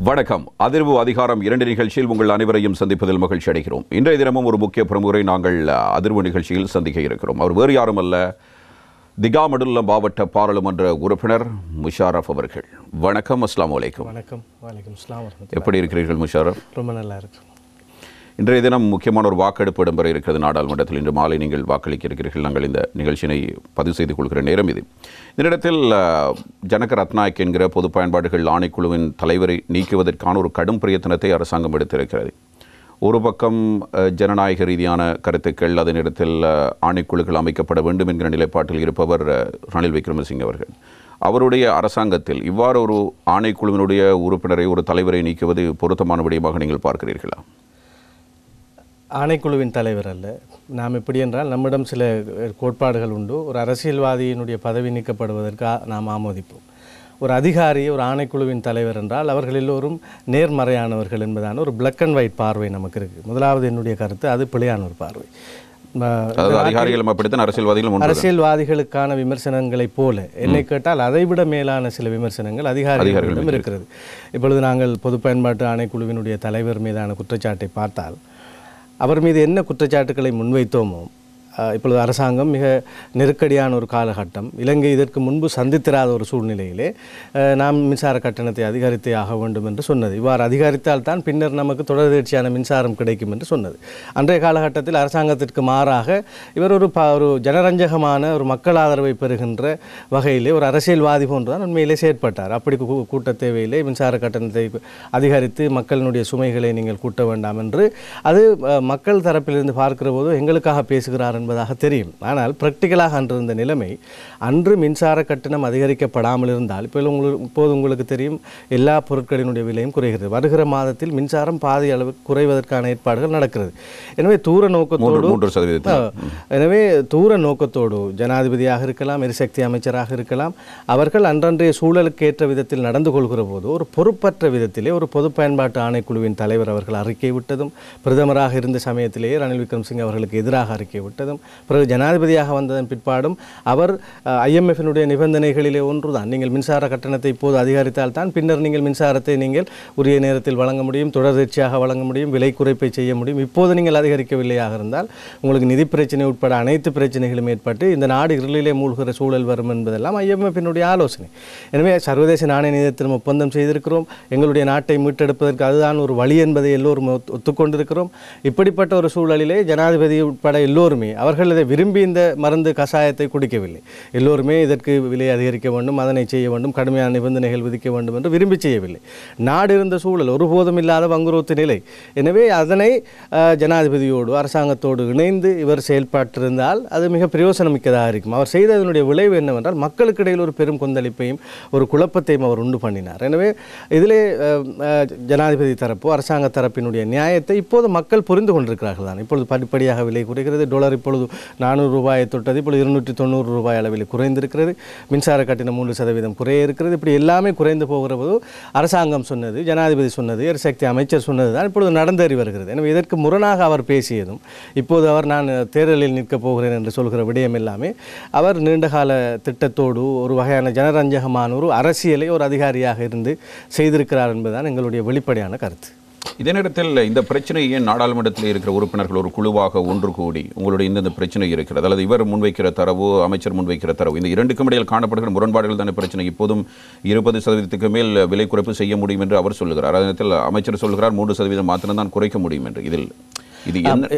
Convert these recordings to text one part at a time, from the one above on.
வணக்கம். அதிர்வு அதிகாரம் 2 நிகழ்ச்சியில் உங்கள் அனைவரையும் சந்திப்பதில் மகிழ்ச்சி அடைகிறோம். இன்றைய தினமும் ஒரு முக்கிய பிரமுகரை நாங்கள் அதிர்வு நிகழ்ச்சியில் சந்திக்க இருக்கிறோம். அவர் வேறு யாரும் அல்ல, திகாமடுல்ல மாவட்ட பாராளுமன்ற உறுப்பினர் முஷாரஃப் அவர்கள். வணக்கம். அஸ்ஸலாமு அலைக்கும். வணக்கம். வலைக்கும் அஸ்ஸலாம். எப்படி இருக்கிறீர்கள் முஷாரஃப்? ரொம்ப நல்லா இருக்கு. இன்றைய தினம் முக்கியமான ஒரு வாக்கெடுப்பு இடம்பெற இருக்கிறது நாடாளுமன்றத்தில். இன்று மாலை நீங்கள் வாக்களிக்க இருக்கிறீர்கள். நாங்கள் இந்த நிகழ்ச்சியினை பதிவு செய்து கொள்கிற நேரம் இது. இந்த இடத்தில் ஜனக ரத்நாயக் என்கிற பொது பயன்பாடுகள் ஆணைக்குழுவின் தலைவரை நீக்குவதற்கான ஒரு கடும் பிரயத்தனத்தை அரசாங்கம் எடுத்திருக்கிறது. ஒரு பக்கம் ஜனநாயக ரீதியான கருத்துக்கள், அதே நேரத்தில் ஆணைக்குழுக்கள் அமைக்கப்பட வேண்டும் என்கிற நிலைப்பாட்டில் இருப்பவர் ரணில் விக்ரமசிங்கே அவர்கள். அவருடைய அரசாங்கத்தில் இவ்வாறு ஒரு ஆணைக்குழுவினுடைய உறுப்பினரை, ஒரு தலைவரை நீக்குவது பொருத்தமான விடயமாக நீங்கள் பார்க்கிறீர்களா? ஆணைக்குழுவின் தலைவர் அல்ல. நாம் எப்படி என்றால், நம்மிடம் சில கோட்பாடுகள் உண்டு. ஒரு அரசியல்வாதியினுடைய பதவி நீக்கப்படுவதற்கு நாம் ஆமோதிப்போம். ஒரு அதிகாரி, ஒரு ஆணைக்குழுவின் தலைவர் என்றால் அவர்கள் எல்லோரும் நேர்மறையானவர்கள் என்பதான ஒரு பிளாக் அண்ட் ஒயிட் பார்வை நமக்கு இருக்குது. முதலாவது என்னுடைய கருத்து, அது பிழையான ஒரு பார்வை. அரசியல்வாதிகளுக்கான விமர்சனங்களைப் போல என்னை கேட்டால் அதைவிட மேலான சில விமர்சனங்கள் அதிகாரிகளிடம் இருக்கிறது. இப்பொழுது நாங்கள் பொது பயன்பாட்டு ஆணைக்குழுவினுடைய தலைவர் மீதான குற்றச்சாட்டை பார்த்தால், அவர் மீது என்ன குற்றச்சாட்டுக்களை முன்வைத்தோமோ, இப்பொழுது அரசாங்கம் மிக நெருக்கடியான ஒரு காலகட்டம், இலங்கை இதற்கு முன்பு சந்தித்திராத ஒரு சூழ்நிலையிலே நாம் மின்சார கட்டணத்தை அதிகரித்தே ஆக வேண்டும் என்று சொன்னது. இவ்வாறு அதிகரித்தால் தான் பின்னர் நமக்கு தொடர்ச்சியான மின்சாரம் கிடைக்கும் என்று சொன்னது. அன்றைய காலகட்டத்தில் அரசாங்கத்திற்கு மாறாக இவர் ஒரு ஜனரஞ்சகமான ஒரு மக்கள் ஆதரவை பெறுகின்ற வகையிலே ஒரு அரசியல்வாதி போன்றுதான் உண்மையிலே செயற்பட்டார். அப்படி கூட்ட தேவையிலே மின்சார கட்டணத்தை அதிகரித்து மக்களினுடைய சுமைகளை நீங்கள் கூட்ட வேண்டாம் என்று அது மக்கள் தரப்பிலிருந்து பார்க்கிற போது எங்களுக்காக பேசுகிறார் என்பதாக தெரியும். ஆனால் பிராக்டிக்கலாக அன்றிருந்த நிலைமை, அன்று மின்சார கட்டணம் அதிகரிக்கப்படாமல் இருந்தால் இப்போது உங்களுக்கு தெரியும், எல்லா பொருட்களினுடைய விலையும் குறைகிறது. வருகிற மாதத்தில் மின்சாரம் பாதி அளவு குறைவதற்கான ஏற்பாடுகள் நடக்கிறது. எனவே தூர நோக்கத்தோடு ஜனாதிபதியாக இருக்கலாம், எரிசக்தி அமைச்சராக இருக்கலாம், அவர்கள் அன்றன்றைய சூழலுக்கு ஏற்ற விதத்தில் நடந்து கொள்கிற போது ஒரு பொறுப்பற்ற விதத்திலே ஒரு பொது பயன்பாட்டு ஆணைக்குழுவின் தலைவர் அவர்கள் அறிக்கை விட்டதும், பிரதமராக இருந்த சமயத்திலேயே ரணில் விக்ரமசிங்கே அவர்களுக்கு எதிராக அறிக்கை விட்டதும், பிறகு ஜனாதிபதியாக வந்ததன் பிற்பாடும் அவர் IMF-னுடைய நிபந்தனைகளிலே ஒன்றுதான், நீங்கள் மின்சார கட்டணத்தை இப்போது அதிகரித்தால் தான் பின்னர் நீங்கள் மின்சாரத்தை நீங்கள் உரிய நேரத்தில் வழங்க முடியும், தொடர்ச்சியாக வழங்க முடியும், விலை குறைப்பை செய்ய முடியும். இப்போது நீங்கள் அதிகரிக்கவில்லையாக இருந்தால் உங்களுக்கு நிதி பிரச்சனை உட்பட அனைத்து பிரச்சனைகளும் ஏற்பட்டு இந்த நாடு இருளிலே மூழ்கிற சூழல் வரும் என்பதெல்லாம் IMF-னுடைய ஆலோசனை. எனவே சர்வதேச நாணய நிதியத்திலும் ஒப்பந்தம் செய்திருக்கிறோம். எங்களுடைய நாட்டை மீட்டெடுப்பதற்கு அதுதான் ஒரு வழி என்பதை எல்லோரும் ஒத்துக்கொண்டிருக்கிறோம். இப்படிப்பட்ட ஒரு சூழலிலே ஜனாதிபதி உட்பட எல்லோருமே அவர்கள் இதை விரும்பி இந்த மருந்து கஷாயத்தை குடிக்கவில்லை. எல்லோருமே இதற்கு விலை அதிகரிக்க வேண்டும், அதனை செய்ய வேண்டும், கடுமையான நிபந்தனைகள் விதிக்க வேண்டும் என்று விரும்பி செய்யவில்லை. நாடு இருந்த சூழல் ஒருபோதும் இல்லாத வங்குரோத்து நிலை. எனவே அதனை ஜனாதிபதியோடு அரசாங்கத்தோடு இணைந்து இவர் செயல்பட்டிருந்தால் அது மிக பிரயோசனமிக்கதாக இருக்கும். அவர் செய்ததனுடைய விளைவு என்னவென்றால், மக்களுக்கு இடையில் ஒரு பெரும் கொந்தளிப்பையும் ஒரு குழப்பத்தையும் அவர் உண்டு பண்ணினார். எனவே இதிலே ஜனாதிபதி தரப்பு, அரசாங்க தரப்பினுடைய நியாயத்தை இப்போது மக்கள் புரிந்து கொண்டிருக்கிறார்கள் தான். இப்பொழுது படிப்படியாக விலை குறைகிறது. டாலர் இப்பொழுது 400 ரூபாயை தொட்டது, இப்பொழுது 290 ரூபாய் அளவில் குறைந்திருக்கிறது. மின்சார கட்டணம் 3% குறைய இருக்கிறது. இப்படி எல்லாமே குறைந்து போகிற போது அரசாங்கம் சொன்னது, ஜனாதிபதி சொன்னது, எரிசக்தி அமைச்சர் சொன்னது தான் இப்பொழுது நடந்தேறி வருகிறது. எனவே இதற்கு முரணாக அவர் பேசியதும், இப்போது அவர் நான் தேர்தலில் நிற்கப் போகிறேன் என்று சொல்கிற விடயம் எல்லாமே அவர் நீண்டகால திட்டத்தோடு ஒரு வகையான ஜனரஞ்சகமான ஒரு அரசியலை ஒரு அதிகாரியாக இருந்து செய்திருக்கிறார் என்பதுதான் எங்களுடைய வெளிப்படையான கருத்து. இதே நேரத்தில் இந்த பிரச்சனை ஏன் நாடாளுமன்றத்தில் இருக்கிற உறுப்பினர்கள் ஒரு குழுவாக ஒன்று கூடி உங்களுடைய இந்த பிரச்சனை இருக்கிறது, அல்லது இவர் முன்வைக்கிற தரவு, அமைச்சர் முன்வைக்கிற தரவு, இந்த இரண்டுக்கும் இடையில் காணப்படுகிற முரண்பாடுகள் தானே பிரச்சனை? இப்போதும் 20% மேல் விலை குறைப்பு செய்ய முடியும் என்று அவர் சொல்லுகிறார். அதே நேரத்தில் அமைச்சர் சொல்கிறார் 3% மாத்திரம்தான் குறைக்க முடியும் என்று.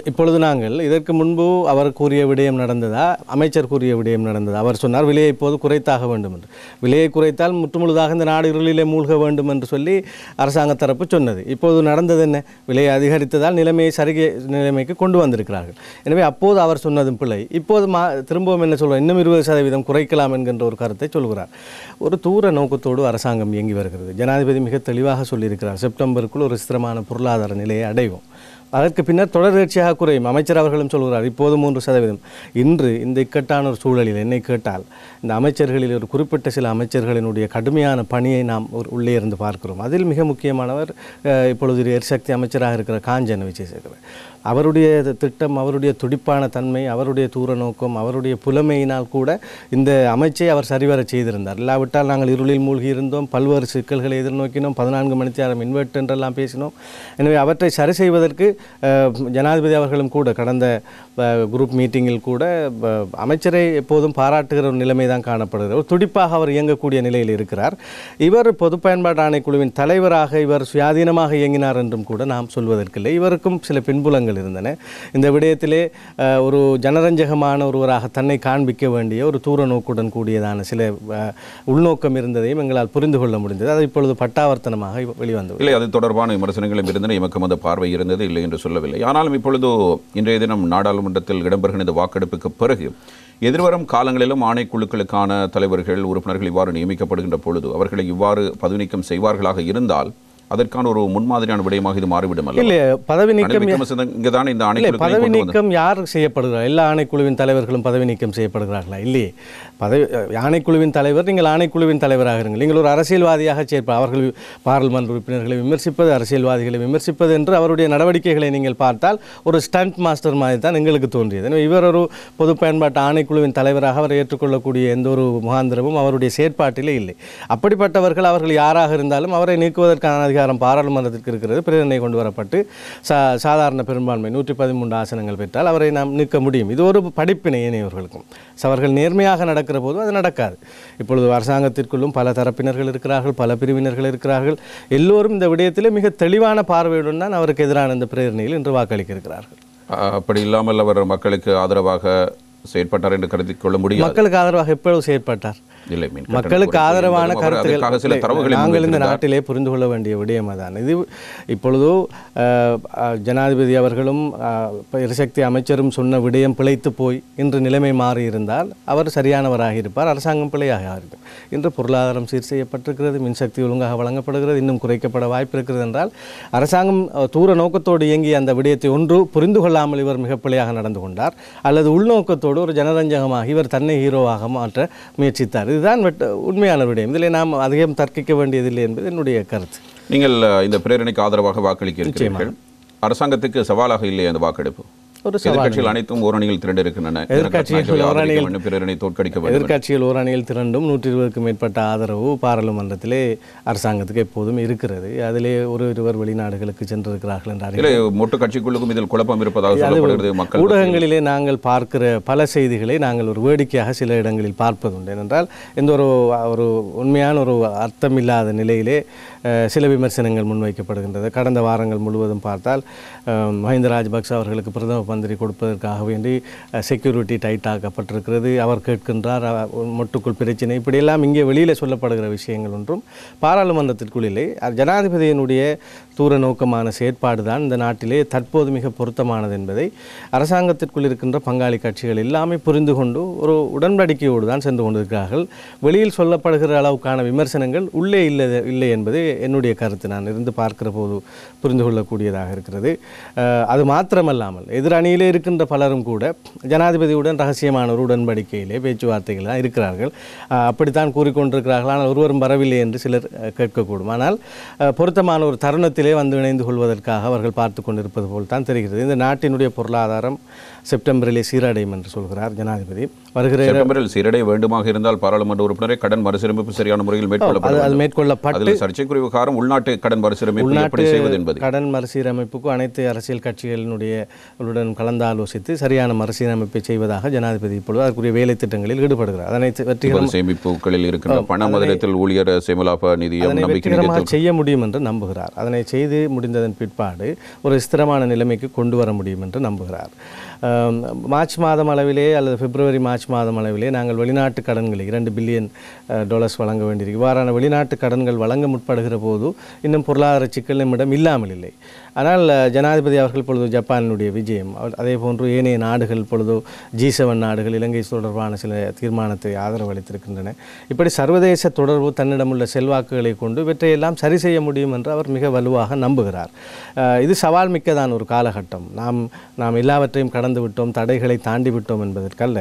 இப்பொழுது நாங்கள் இதற்கு முன்பு அவர் கூறிய விடயம் நடந்ததா, அமைச்சர் கூறிய விடயம் நடந்ததா? அவர் சொன்னார் விலையை இப்போது குறைத்தாக வேண்டும் என்று. விலையை குறைத்தால் முற்றுமுழுதாக இந்த நாடு இருளிலே மூழ்க வேண்டும் என்று சொல்லி அரசாங்க தரப்பு சொன்னது. இப்போது நடந்தது என்ன? விலையை அதிகரித்ததால் நிலைமையை சரிகை நிலைமைக்கு கொண்டு வந்திருக்கிறார்கள். எனவே அப்போது அவர் சொன்னதும் பிள்ளை. இப்போது திரும்பவும் என்ன சொல்கிறார்? இன்னும் 20% குறைக்கலாம் என்கின்ற ஒரு கருத்தை சொல்கிறார். ஒரு தூர நோக்கத்தோடு அரசாங்கம் இயங்கி வருகிறது. ஜனாதிபதி மிக தெளிவாக சொல்லியிருக்கிறார், செப்டம்பருக்குள் ஒரு ஸ்திரமான பொருளாதார நிலையை அடைவோம். அதற்கு பின்னர் தொடர்ச்சியாக குறையும். அமைச்சர் அவர்களும் சொல்கிறார் இப்போது 3%. இன்று இந்த இக்கட்டான ஒரு சூழலில் என்னை கேட்டால் இந்த அமைச்சர்களில் ஒரு குறிப்பிட்ட சில அமைச்சர்களினுடைய கடுமையான பணியை நாம் உள்ளே இருந்து பார்க்கிறோம். அதில் மிக முக்கியமானவர் இப்பொழுது எரிசக்தி அமைச்சராக இருக்கிற காஞ்சன் விஜயசேகரன். அவருடைய திட்டம், அவருடைய துடிப்பான தன்மை, அவருடைய தூர நோக்கம், அவருடைய புலமையினால் கூட இந்த அமைச்சை அவர் சரிவர செய்திருந்தார். இல்லாவிட்டால் நாங்கள் இருளில் மூழ்கி இருந்தோம், பல்வேறு சிக்கல்களை எதிர்நோக்கினோம், 14 மணி நேரம் இன்வெர்ட் என்றெல்லாம் பேசினோம். எனவே அவற்றை சரி செய்வதற்கு ஜனாதிபதி அவர்களும் கூட கடந்த குரூப் மீட்டிங்கில் கூட அமைச்சரை எப்போதும் பாராட்டுகிற ஒரு நிலைமை தான் காணப்படுகிறது. ஒரு துடிப்பாக அவர் இயங்கக்கூடிய நிலையில் இருக்கிறார். இவர் பொது பயன்பாட்டு ஆணைக்குழுவின் தலைவராக இவர் சுயாதீனமாக இயங்கினார் என்றும் கூட நாம் சொல்வதற்கில்லை. இவருக்கும் சில பின்புலங்கள் இருந்தன. இந்த விடயத்திலே ஒரு ஜனரஞ்சகமான ஒருவராக தன்னை காண்பிக்க வேண்டிய ஒரு தூர நோக்குடன் கூடியதான சில உள்நோக்கம் இருந்ததையும் எங்களால் புரிந்து கொள்ள முடிந்தது. அது இப்பொழுது பட்டாவர்த்தனமாக வெளிவந்தது. இல்லை, அது தொடர்பான விமர்சனங்களும் இருந்தன. எமக்கும் அந்த பார்வை இருந்தது, இல்லை என்று சொல்லவில்லை. ஆனாலும் இப்பொழுது இன்றைய தினம் நாடாளுமன்றத்தில் இடம்பெறுகின்ற இந்த வாக்கெடுப்புக்கு பிறகு எதிர்வரும் காலங்களிலும் ஆணைக்குழுக்களுக்கான தலைவர்கள், உறுப்பினர்கள் இவ்வாறு நியமிக்கப்படுகின்ற பொழுது அவர்களை இவ்வாறு பதவி நீக்கம் செய்வார்களாக இருந்தால் அதற்கான ஒரு முன்மாதிரியான விடயமாக இது மாறிவிடும். இல்லை, பதவி நீக்கம் பதவி நீக்கம் யார் செய்யப்படுகிறார்? எல்லா ஆணைக்குழுவின் தலைவர்களும் பதவி நீக்கம் செய்யப்படுகிறார்களா? இல்லையே. ஆணைக்குழுவின் தலைவர், நீங்கள் ஆணைக்குழுவின் தலைவராக இருங்கள். நீங்கள் ஒரு அரசியல்வாதியாக சேர்ப்பார். அவர்கள் பாராளுமன்ற உறுப்பினர்களை விமர்சிப்பது, அரசியல்வாதிகளை விமர்சிப்பது என்று அவருடைய நடவடிக்கைகளை நீங்கள் பார்த்தால் ஒரு ஸ்டண்ட் மாஸ்டர் மாதிரி தான் எங்களுக்கு தோன்றியது. எனவே இவர் ஒரு பொது பயன்பாட்டு ஆணைக்குழுவின் தலைவராக அவர் ஏற்றுக்கொள்ளக்கூடிய எந்த ஒரு முகாந்திரமும் அவருடைய செயற்பாட்டிலே இல்லை. அப்படிப்பட்டவர்கள் அவர்கள் யாராக இருந்தாலும் அவரை நீக்குவதற்கான அதிகாரம் பாராளுமன்றத்திற்கு இருக்கிறது. பிரேரணை கொண்டு வரப்பட்டு சாதாரண பெரும்பான்மை 113 ஆசனங்கள் பெற்றால் அவரை நாம் நீக்க முடியும். இது ஒரு படிப்பினை ஏனையவர்களுக்கும். அவர்கள் நேர்மையாக நடக்கிற போது அது நடக்காது. இப்பொழுது அரசாங்கத்திற்குள்ளும் பல தரப்பினர்கள் இருக்கிறார்கள், பல பிரிவினர்கள் இருக்கிறார்கள். எல்லோரும் இந்த விடயத்திலே மிக தெளிவான பார்வையுடன் தான் அவருக்கு எதிரான இந்த பிரேரணையில் இன்று வாக்களிக்க இருக்கிறார்கள். அப்படி இல்லாமல் அவர் மக்களுக்கு ஆதரவாக செயற்பட்டார் என்று கருதி கொள்ள முடியும். மக்களுக்கு ஆதரவாக எப்பொழுது செயற்பட்டார்? மக்களுக்கு ஆதரவான கருத்துக்கள் நாங்கள் இந்த நாட்டிலே புரிந்து கொள்ள வேண்டிய விடயம் தான் இது. இப்பொழுது ஜனாதிபதி அவர்களும் எரிசக்தி அமைச்சரும் சொன்ன விடயம் பிழைத்து போய் இன்று நிலைமை மாறி இருந்தால் அவர் சரியானவராக இருப்பார், அரசாங்கம் பிழையாக இருக்கும். இன்று பொருளாதாரம் சீர் செய்யப்பட்டிருக்கிறது, மின்சக்தி ஒழுங்காக வழங்கப்படுகிறது, இன்னும் குறைக்கப்பட வாய்ப்பு இருக்கிறது என்றால் அரசாங்கம் தூர நோக்கத்தோடு இயங்கிய அந்த விடயத்தை ஒன்று புரிந்து கொள்ளாமல் இவர் மிக பிழையாக நடந்து கொண்டார், அல்லது உள்நோக்கத்தோடு ஒரு ஜனரஞ்சகமாக இவர் தன்னை ஹீரோவாக மாற்ற முயற்சித்தார். இதுதான் உண்மையான விடயம். இதில் நாம் அதிகம் தர்க்கிக்க வேண்டியதில்லை என்பது என்னுடைய கருத்து. நீங்கள் இந்த பிரேரணைக்கு ஆதரவாக வாக்களிக்க இருக்கிறீர்கள். அரசாங்கத்துக்கு சவாலாக இல்லை அந்த வாக்கெடுப்பு? எதிர்க்கட்சிகள் அனைத்தும் ஓரணியில் திரண்டு இருக்கின்றன. எதிர்க்கட்சிகள் ஓரணியில் திரண்டும் 120க்கும் மேற்பட்ட ஆதரவு பாராளுமன்றத்திலே அரசாங்கத்துக்கு எப்போதும் இருக்கிறது. அதிலே இருவர் வெளிநாடுகளுக்கு சென்றிருக்கிறார்கள் என்றால் மொட்டு கட்சிக்குள்ளுக்கும் இதில் குழப்பம் இருப்பதாக சொல்லப்படுகிறது. மக்கள் ஊடகங்களிலே நாங்கள் பார்க்கிற பல செய்திகளை நாங்கள் ஒரு வேடிக்கையாக சில இடங்களில் பார்ப்பதுண்டு. ஏனென்றால் இந்த ஒரு உண்மையான ஒரு அர்த்தமில்லாத நிலையிலே சில விமர்சனங்கள் முன்வைக்கப்படுகின்றது. கடந்த வாரங்கள் முழுவதும் பார்த்தால் மஹிந்த ராஜபக்ச அவர்களுக்கு பிரதம மந்திரி கொடுப்பதற்காக வேண்டி செக்யூரிட்டி டைட் ஆக்கப்பட்டிருக்கிறது. அவர் கேட்கின்றார் மொட்டுக்குள் பிரச்சனை, இப்படியெல்லாம் இங்கே வெளியில் சொல்லப்படுகிற விஷயங்கள் ஒன்றும் பாராளுமன்றத்திற்குள் இல்லை. ஜனாதிபதியினுடைய தூர நோக்கமான செயற்பாடு தான் இந்த நாட்டிலே தற்போது மிக பொருத்தமானது என்பதை அரசாங்கத்திற்குள் இருக்கின்ற பங்காளி கட்சிகள் எல்லாமே புரிந்து கொண்டு ஒரு உடன்படிக்கையோடு தான் சென்று கொண்டிருக்கிறார்கள். வெளியில் சொல்லப்படுகிற அளவுக்கான விமர்சனங்கள் உள்ளே இல்லை என்பது என்னுடைய கருத்து. நான் இருந்து பார்க்கிற போது புரிந்து கொள்ளக்கூடியதாக இருக்கிறது. அது மாத்திரமல்லாமல் எதிரணியிலே இருக்கின்ற பலரும் கூட ஜனாதிபதியுடன் ரகசியமான ஒரு உடன்படிக்கையிலே பேச்சுவார்த்தைகள் தான் இருக்கிறார்கள். அப்படித்தான் கூறிக்கொண்டிருக்கிறார்கள். ஆனால் ஒருவரும் வரவில்லை என்று சிலர் கேட்கக்கூடும். ஆனால் பொருத்தமான ஒரு தருணத்திலே வந்து இணைந்து கொள்வதற்காக அவர்கள் பார்த்து கொண்டிருப்பது போல் தான் தெரிகிறது. இந்த நாட்டினுடைய பொருளாதாரம் செப்டம்பரிலே சீரடையும் என்று சொல்கிறார் ஜனாதிபதி. வருகிற செப்டம்பரில் சீரடைய வேண்டுமாக இருந்தால் பாராளுமன்ற உறுப்பினரை கடன் மறுசீரமைப்பு சரியான முறையில் மேற்கொள்ளப்பட்டு சர்ச்சைக்குரிய விவகாரம் உள்நாட்டு கடன் மறுசீரமைப்பு எப்படி செய்வது என்பது. கடன் மறுசீரமைப்புக்கு அனைத்து அரசியல் கட்சிகளினுடைய கலந்து ஆலோசித்து சரியான மறுசீரமைப்பை செய்வதாக ஜனாதிபதி இப்பொழுது அதற்குரிய வேலை திட்டங்களில் ஈடுபடுகிறார். அதனை சேமிப்புகளில் இருக்கிற பண முதலீட்டில் ஊழியர் சேமலாப நிதியம் வெற்றிகரமாக செய்ய முடியும் என்று நம்புகிறார். அதனை செய்து முடிந்ததன் பிற்பாடு ஒரு ஸ்திரமான நிலைமைக்கு கொண்டு வர முடியும் என்று நம்புகிறார். மார்ச் மாதம் அளவிலே அல்லது பிப்ரவரி மார்ச் மாதம் அளவிலே நாங்கள் வெளிநாட்டு கடன்களை $2 பில்லியன் வழங்க வேண்டியிருக்கு. இவ்வாறான வெளிநாட்டு கடன்கள் வழங்க முற்படுகிற போது இன்னும் பொருளாதார சிக்கல் நம்மிடம் இல்லாமல் இல்லை. ஆனால் ஜனாதிபதி அவர்கள் பொழுது ஜப்பானுடைய விஜயம், அதே போன்று ஏனைய நாடுகள் பொழுது G7 நாடுகள் இலங்கை தொடர்பான சில தீர்மானத்தை ஆதரவு அளித்திருக்கின்றன. இப்படி சர்வதேச தொடர்பு தன்னிடமுள்ள செல்வாக்குகளை கொண்டு இவற்றையெல்லாம் சரி செய்ய முடியும் என்று அவர் மிக வலுவாக நம்புகிறார். இது சவால் மிக்கதான ஒரு காலகட்டம். நாம் எல்லாவற்றையும் கடந்து விட்டோம், தடைகளை தாண்டி விட்டோம் என்பதற்கல்ல.